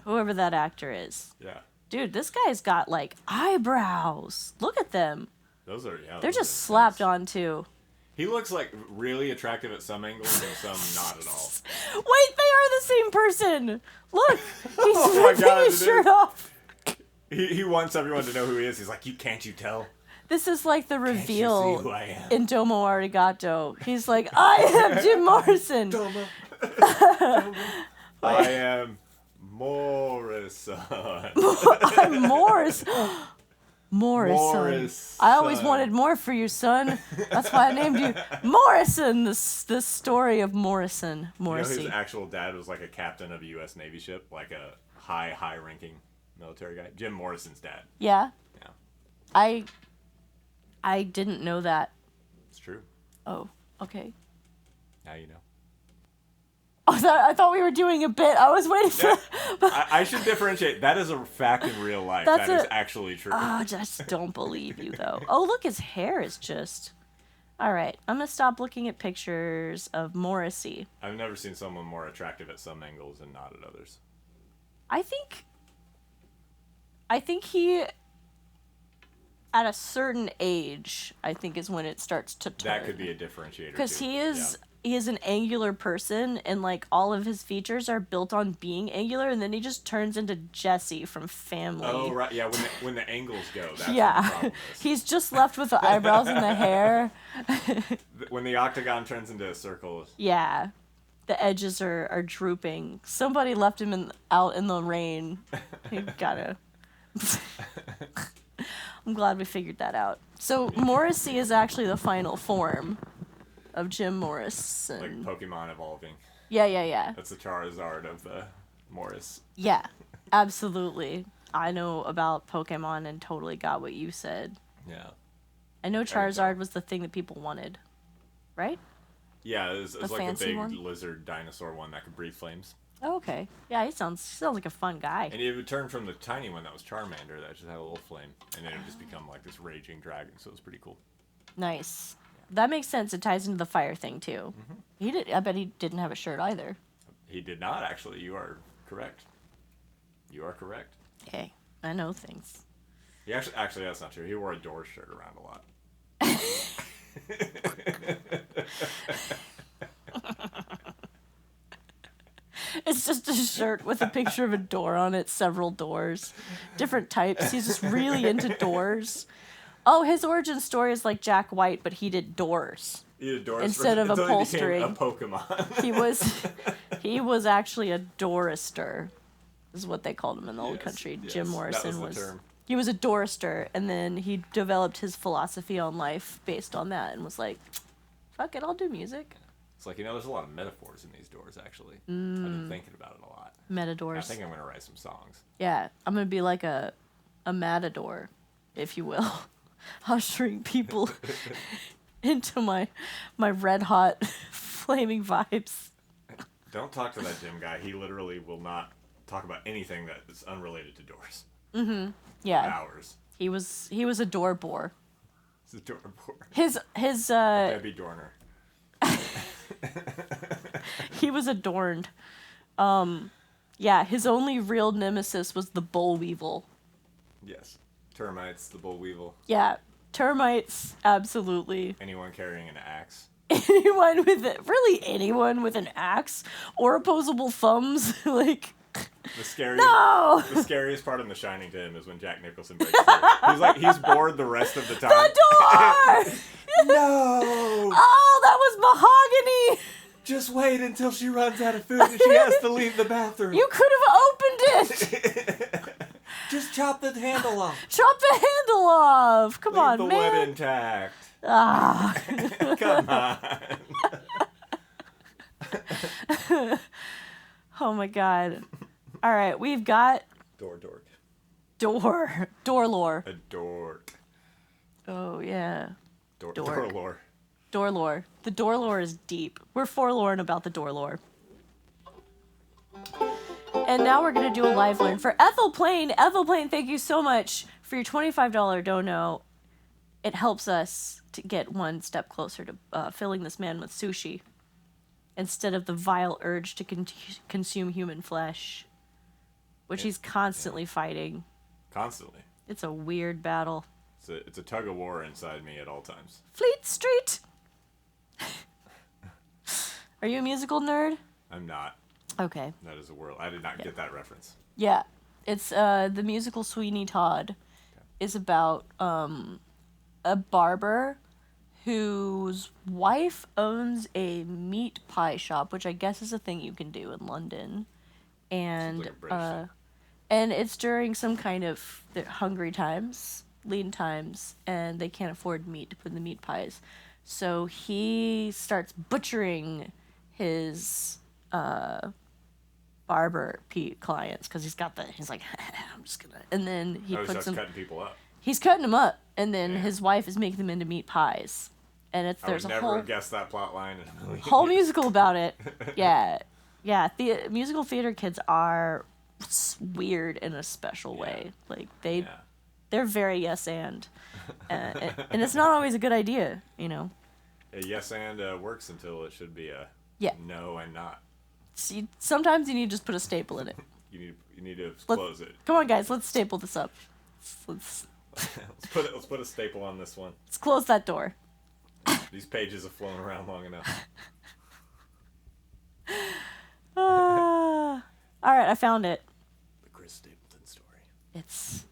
Whoever that actor is. Yeah. Dude, this guy's got, like, eyebrows. Look at them. Those are, yeah. They're those just are slapped intense. on, too. He looks like really attractive at some angles and some not at all. Wait, they are the same person. Look, he's Oh my ripping God, his it shirt is. off. He wants everyone to know who he is. He's like, can't you tell? This is like the Can't you see reveal who I am? in Domo Arigato. He's like, I am Jim Morrison. I am Morrison. I'm Morris. Morrison. Morrison. I always wanted more for you, son. That's why I named you Morrison. The story of Morrison. You know, Morrissey. his actual dad was like a captain of a U.S. Navy ship, like a high-ranking military guy. Jim Morrison's dad. Yeah. Yeah, I didn't know that. it's true. Oh, okay. Now you know. I thought we were doing a bit. I was waiting for. I should differentiate. That is a fact in real life. That's That is a- actually true. I just don't believe you, though. Oh, look, his hair is just. All right, I'm gonna stop looking at pictures of Morrissey. I've never seen someone more attractive at some angles and not at others. I think he, at a certain age, I think is when it starts to turn. That could be a differentiator. Because too. he is an angular person, and like all of his features are built on being angular, and then he just turns into Jesse from Family. Oh right, yeah. When the angles go, that's when the Yeah, problem is. he's just left with the eyebrows and the hair. When the octagon turns into a circle. Yeah, the edges are drooping. Somebody left him out in the rain. He gotta. I'm glad we figured that out. So Morrissey is actually the final form of Jim Like Morrison. Pokemon evolving. Yeah. That's the Charizard of the Morris. Yeah, absolutely. I know about Pokemon and totally got what you said. Yeah. I know think so. Charizard was the thing that people wanted, right? Yeah, it was like a fancy big one? lizard dinosaur one that could breathe flames. Oh, okay. Yeah, he sounds like a fun guy. And it would turn from the tiny one that was Charmander that just had a little flame, and then it would just become like this raging dragon. So it was pretty cool. Nice. That makes sense. It ties into the fire thing too. Mm-hmm. He did. I bet he didn't have a shirt either. He did not actually. You are correct. You are correct. Okay, I know things. He actually that's not true. He wore a Doors shirt around a lot. It's just a shirt with a picture of a door on it, several doors, different types. He's just really into doors. Oh, his origin story is like Jack White, but he did doors. He did Doors Instead of until he became upholstering. a Pokemon. He was actually a Dorister, is what they called him in the old Yes, country. yes, Jim that Morrison was the term. He was a Dorister, and then he developed his philosophy on life based on that, and was like, "Fuck it, I'll do music." It's like, there's a lot of metaphors in these doors, actually. I've been thinking about it a lot. I Matadors. think I'm going to write some songs. Yeah, I'm gonna be like a matador, if you will, ushering people into my red hot flaming vibes. Don't talk to that Jim guy. He literally will not talk about anything that is unrelated to doors. Yeah, Hours. he was a door bore. It's a door board. His Debbie Dorner. he was adorned. Yeah, his only real nemesis was the boll weevil. Yes. Termites, the boll weevil. Yeah, termites, absolutely. Anyone carrying an axe. Anyone with an axe or opposable thumbs, like, The scary. no! The scariest part in The Shining to him is when Jack Nicholson breaks through. He's bored the rest of the time. The door! No! Oh, that was mahogany! Just wait until she runs out of food and she has to leave the bathroom. You could have opened it! Just chop the handle off. Chop the handle off! Come Leave on, the wood man! intact. Ah. Come on. Oh my god. Alright, we've got Door dork. door lore. A dork. Oh yeah. Door Dork. lore. Door lore. The door lore is deep. We're forlorn about the door lore. And now we're going to do a live learn for Ethel Plain. Ethel Plain, thank you so much for your $25 dono. It helps us to get one step closer to filling this man with sushi instead of the vile urge to consume human flesh. which Yeah. he's constantly fighting. Constantly. It's a weird battle. It's a tug of war inside me at all times. Fleet Street! Are you a musical nerd? I'm not. Okay. That is a world. I did not get that reference. Yeah. It's the musical Sweeney Todd is about a barber whose wife owns a meat pie shop, which I guess is a thing you can do in London. And Seems like a British thing. and it's during some kind of hungry times, lean times, and they can't afford meat to put in the meat pies. So he starts butchering his barber clients because he's like, I'm just gonna, and then he Starts puts them. cutting people up. He's cutting them up, and then Yeah. his wife is making them into meat pies, and I there's would a never whole have guessed that plot line. In a million whole years. musical about it. Yeah, yeah. Musical theater kids are weird in a special way. Like Yeah. they're very yes and it's not always a good idea, you know. A yes and works until it should be a Yeah. no and not. See, sometimes you need to just put a staple in it. You need to Let's- close it. Come on, guys, let's staple this up. Let's Let's put a staple on this one. close that door. These pages have flown around long enough. All right, I found it. The Chris Stapleton story. It's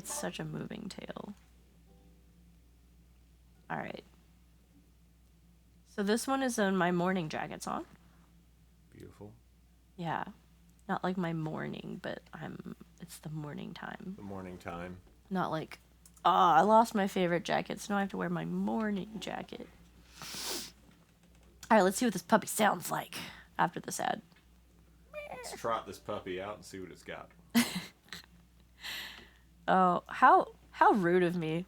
such a moving tale. All right. So this one is in my morning jacket song. Beautiful. Yeah. Not like my morning, but it's the morning time. The morning time. Not like, oh, I lost my favorite jacket, so now I have to wear my morning jacket. All right, let's see what this puppy sounds like after this ad. Let's trot this puppy out and see what it's got. Oh, how rude of me.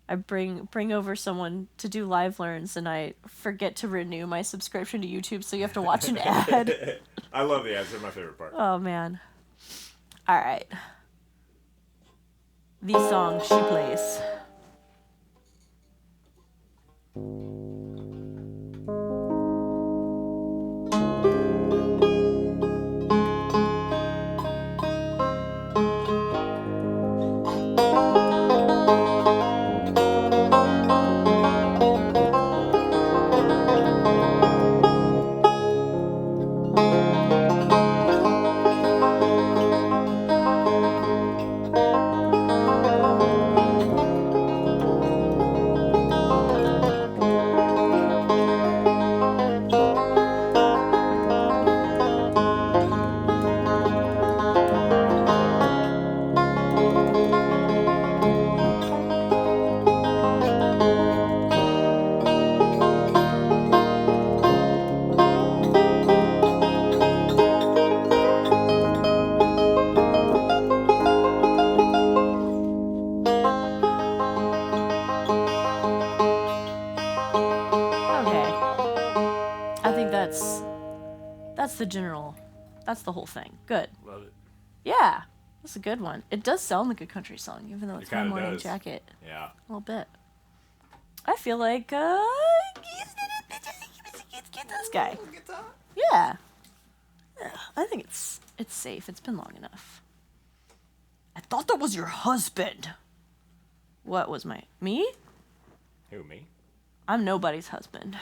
I bring over someone to do live learns and I forget to renew my subscription to YouTube, so you have to watch an ad. I love the ads. They're my favorite part. Oh man. All right. The song she plays. That's the whole thing. Good. Love it. Yeah, that's a good one. It does sound like a country song, even though it's my kinda morning does. jacket. Yeah. A little bit. I feel like, get this guy. Yeah. Yeah, I think it's safe. It's been long enough. I thought that was your husband. What was me? Who, me? I'm nobody's husband.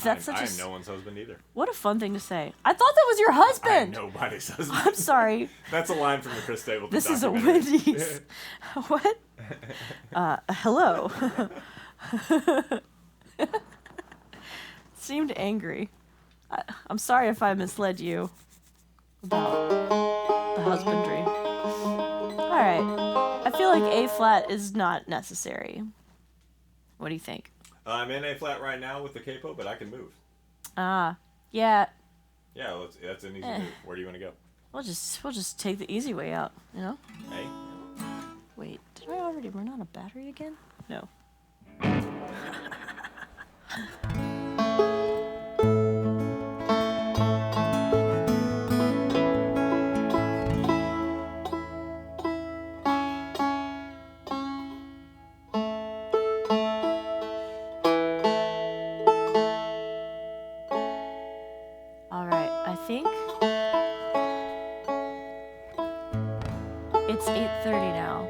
That's such I a am no one's husband either. What a fun thing to say. I thought that was your husband. I'm nobody's husband. I'm sorry. That's a line from the Chris Stapleton This is a documentary. Wendy's. What? Hello. Seemed angry. I'm sorry if I misled you about the husbandry. Alright. I feel like A flat is not necessary. What do you think? I'm in A flat right now with the capo, but I can move. Yeah. Yeah, that's an easy move. Where do you want to go? We'll just take the easy way out, you know? A? Wait, did I already run out of battery again? No. It's 8:30 now,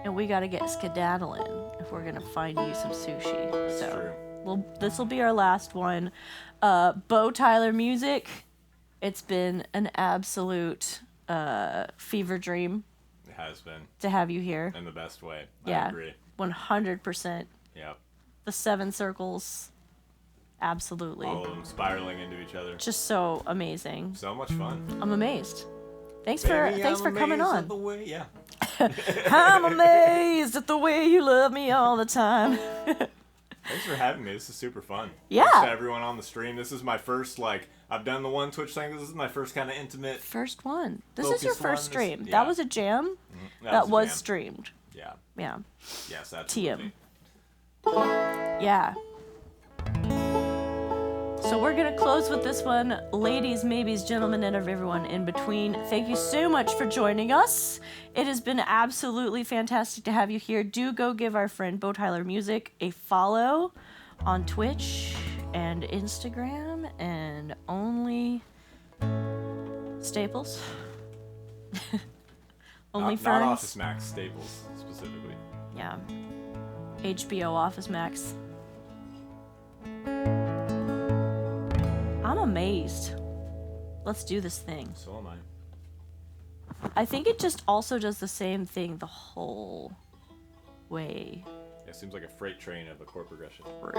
and we gotta get skedaddling if we're gonna find you some sushi. That's so, true. well, this will be our last one. Bo Tyler Music. It's been an absolute fever dream It has been. to have you here. In the best way. Yeah, I agree. 100%. Yep. The 7 circles, absolutely. All of them spiraling into each other. Just so amazing. So much fun. I'm amazed. Thanks Baby, for I'm coming amazed on. at the way, yeah. I'm amazed at the way you love me all the time. Thanks for having me. This is super fun. Yeah. Thanks to everyone on the stream. This is my first, I've done the one Twitch thing. This is my first kind of intimate. First one. This is your Focused one. first stream. Yeah. That was a jam. That a was jam. streamed. Yeah. Yeah. Yes, that's TM. Yeah. So we're going to close with this one. Ladies, maybes, gentlemen, and everyone in between, thank you so much for joining us. It has been absolutely fantastic to have you here. Do go give our friend Bo Tyler Music a follow on Twitch and Instagram and only Staples. Only Not Ferns. Office Max, Staples specifically. Yeah. HBO Office Max. I'm amazed. Let's do this thing. So am I. I think it just also does the same thing the whole way It seems like a freight train of a chord progression. through.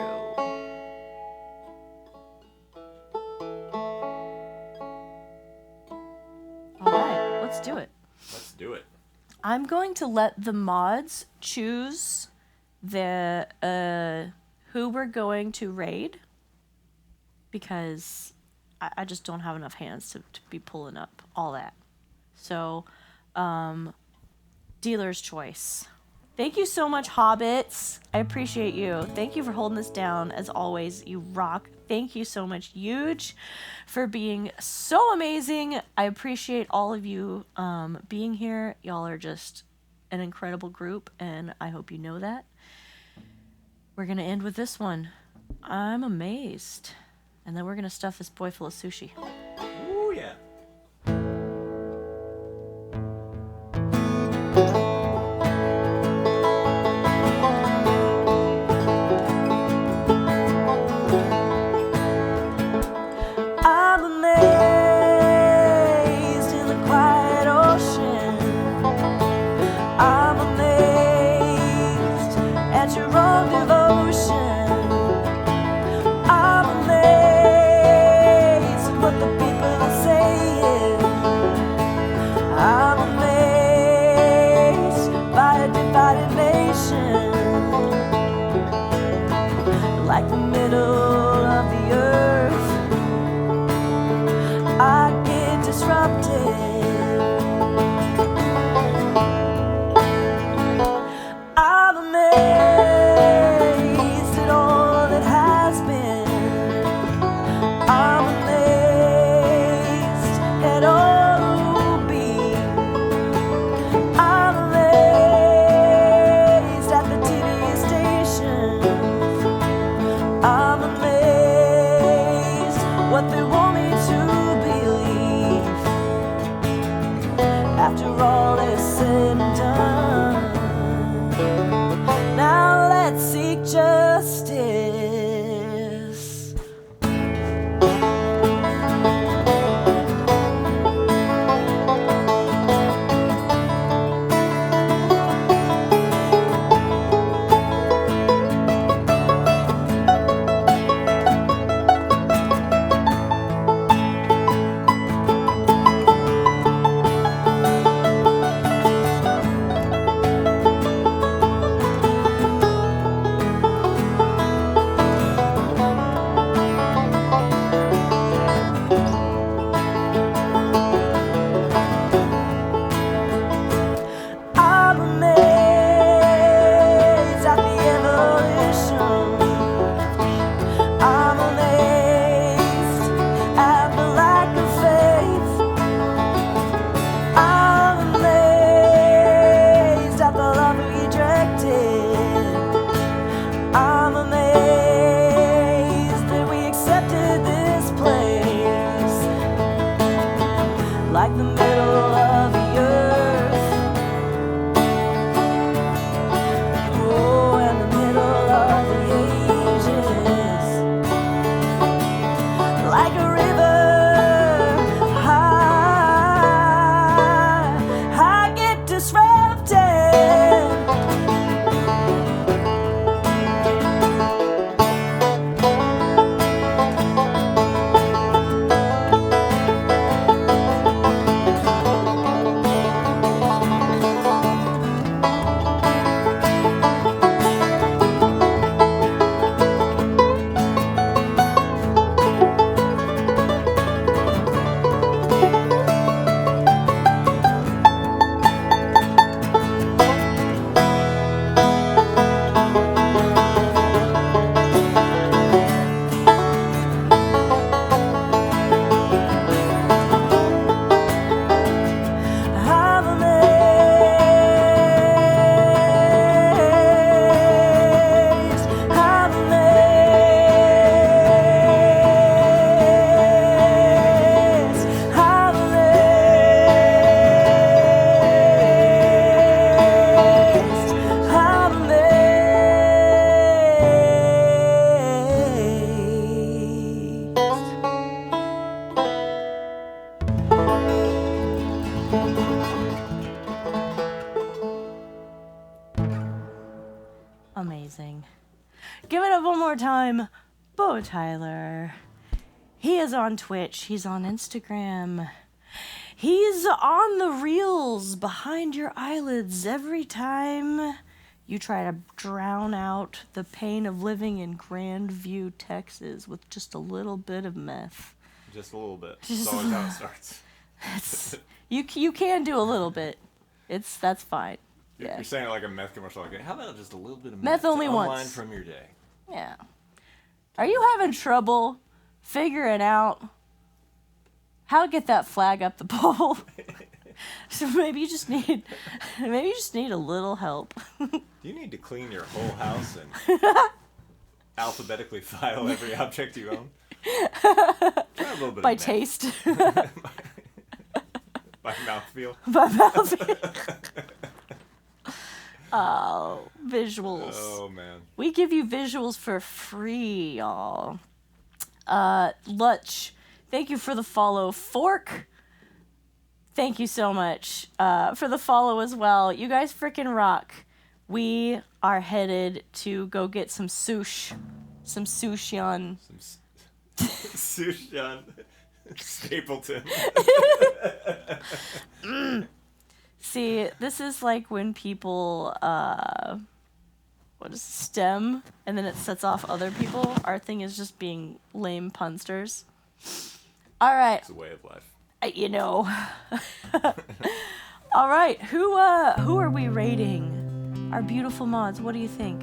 Alright, let's do it. Let's do it. I'm going to let the mods choose the who we're going to raid, because I just don't have enough hands to be pulling up all that. So, dealer's choice. Thank you so much, Hobbits. I appreciate you. Thank you for holding this down. As always, you rock. Thank you so much, Huge, for being so amazing. I appreciate all of you being here. Y'all are just an incredible group, and I hope you know that. We're going to end with this one. I'm amazed. And then we're going to stuff this boy full of sushi. Ooh, yeah. I'm amazed in the quiet ocean. I'm amazed at your own devotion. I'm amazed at what the people are saying. I'm amazed by a divided nation. Like the middle of the earth, I get disrupted. I'm amazed at all that has been. I'm amazed at all who will be. I'm amazed at the TV stations. I'm amazed what they want me to believe. After all is said and done, now let's seek justice. I'm amazed at the evolution. I'm amazed at the lack of faith. I'm amazed at the love rejected. I'm amazed that we accepted this place like the middle of the earth. Amazing. Give it up one more time, Bo Tyler. He is on Twitch. He's on Instagram. He's on the reels behind your eyelids every time you try to drown out the pain of living in Grandview, Texas with just a little bit of meth. Just a little bit. That's always how it starts. You can do a little bit. That's fine. You're Yeah. saying it like a meth commercial. Like, how about just a little bit of Meth only to unwind once. from your day? Yeah. Are you having trouble figuring out how to get that flag up the pole? So maybe you just need a little help. Do you need to clean your whole house and alphabetically file every object you own? Try a little bit By of meth. taste. By mouthfeel. By mouthfeel. Oh, visuals. Oh man. We give you visuals for free, y'all. Lutch, thank you for the follow. Fork, thank you so much for the follow as well. You guys freaking rock. We are headed to go get some sushi. Some sushi on. Sushi on Stapleton. See, this is like when people, what is STEM, and then it sets off other people. Our thing is just being lame punsters. All right. It's a way of life. You know. All right. Who are we rating? Our beautiful mods. What do you think?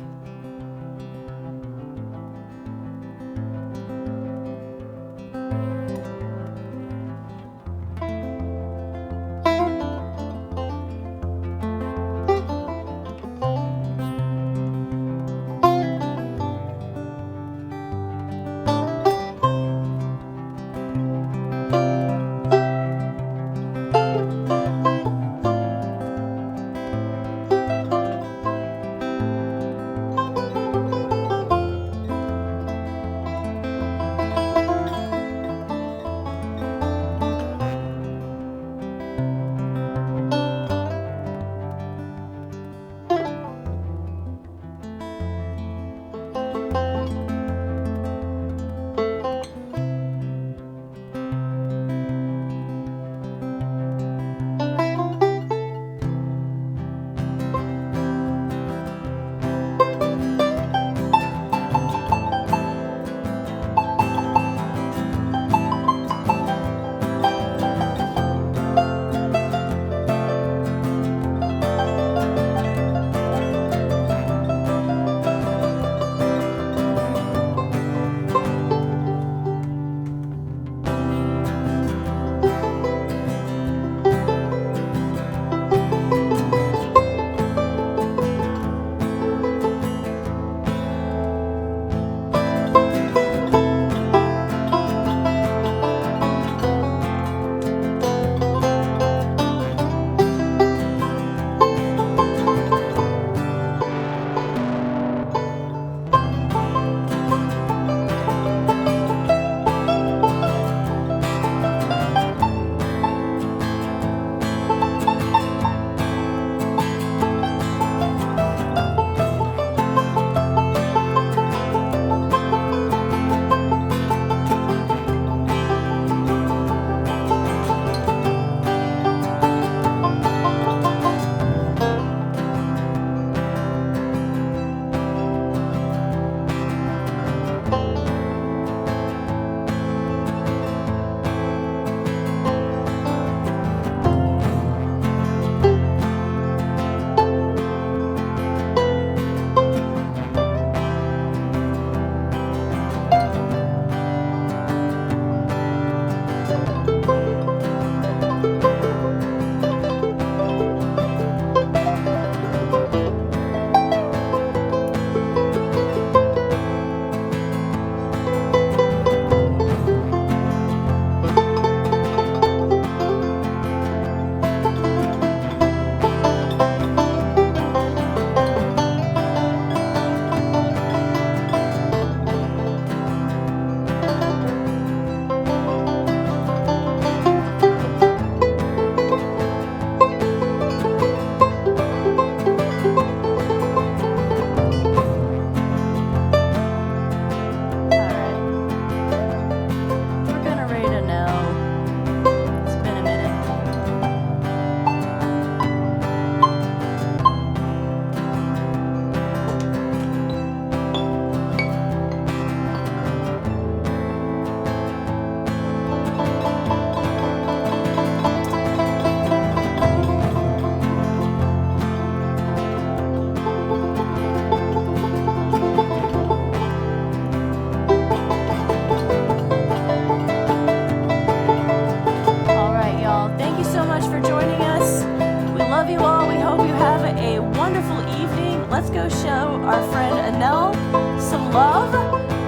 beautiful evening. Let's go show our friend Anel some love.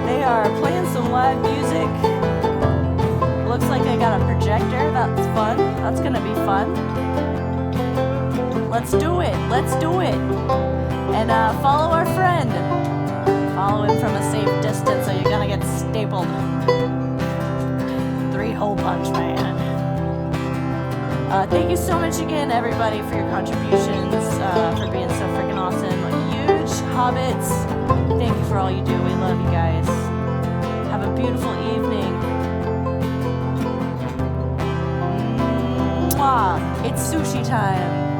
They are playing some live music. Looks like they got a projector. That's fun. That's gonna be fun. Let's do it. Let's do it. And follow our friend. Follow him from a safe distance so you're gonna get stapled. 3-hole punch, man. Thank you so much again, everybody, for your contributions, for being so freaking awesome. Huge Hobbits, thank you for all you do. We love you guys. Have a beautiful evening. Mwah. It's sushi time.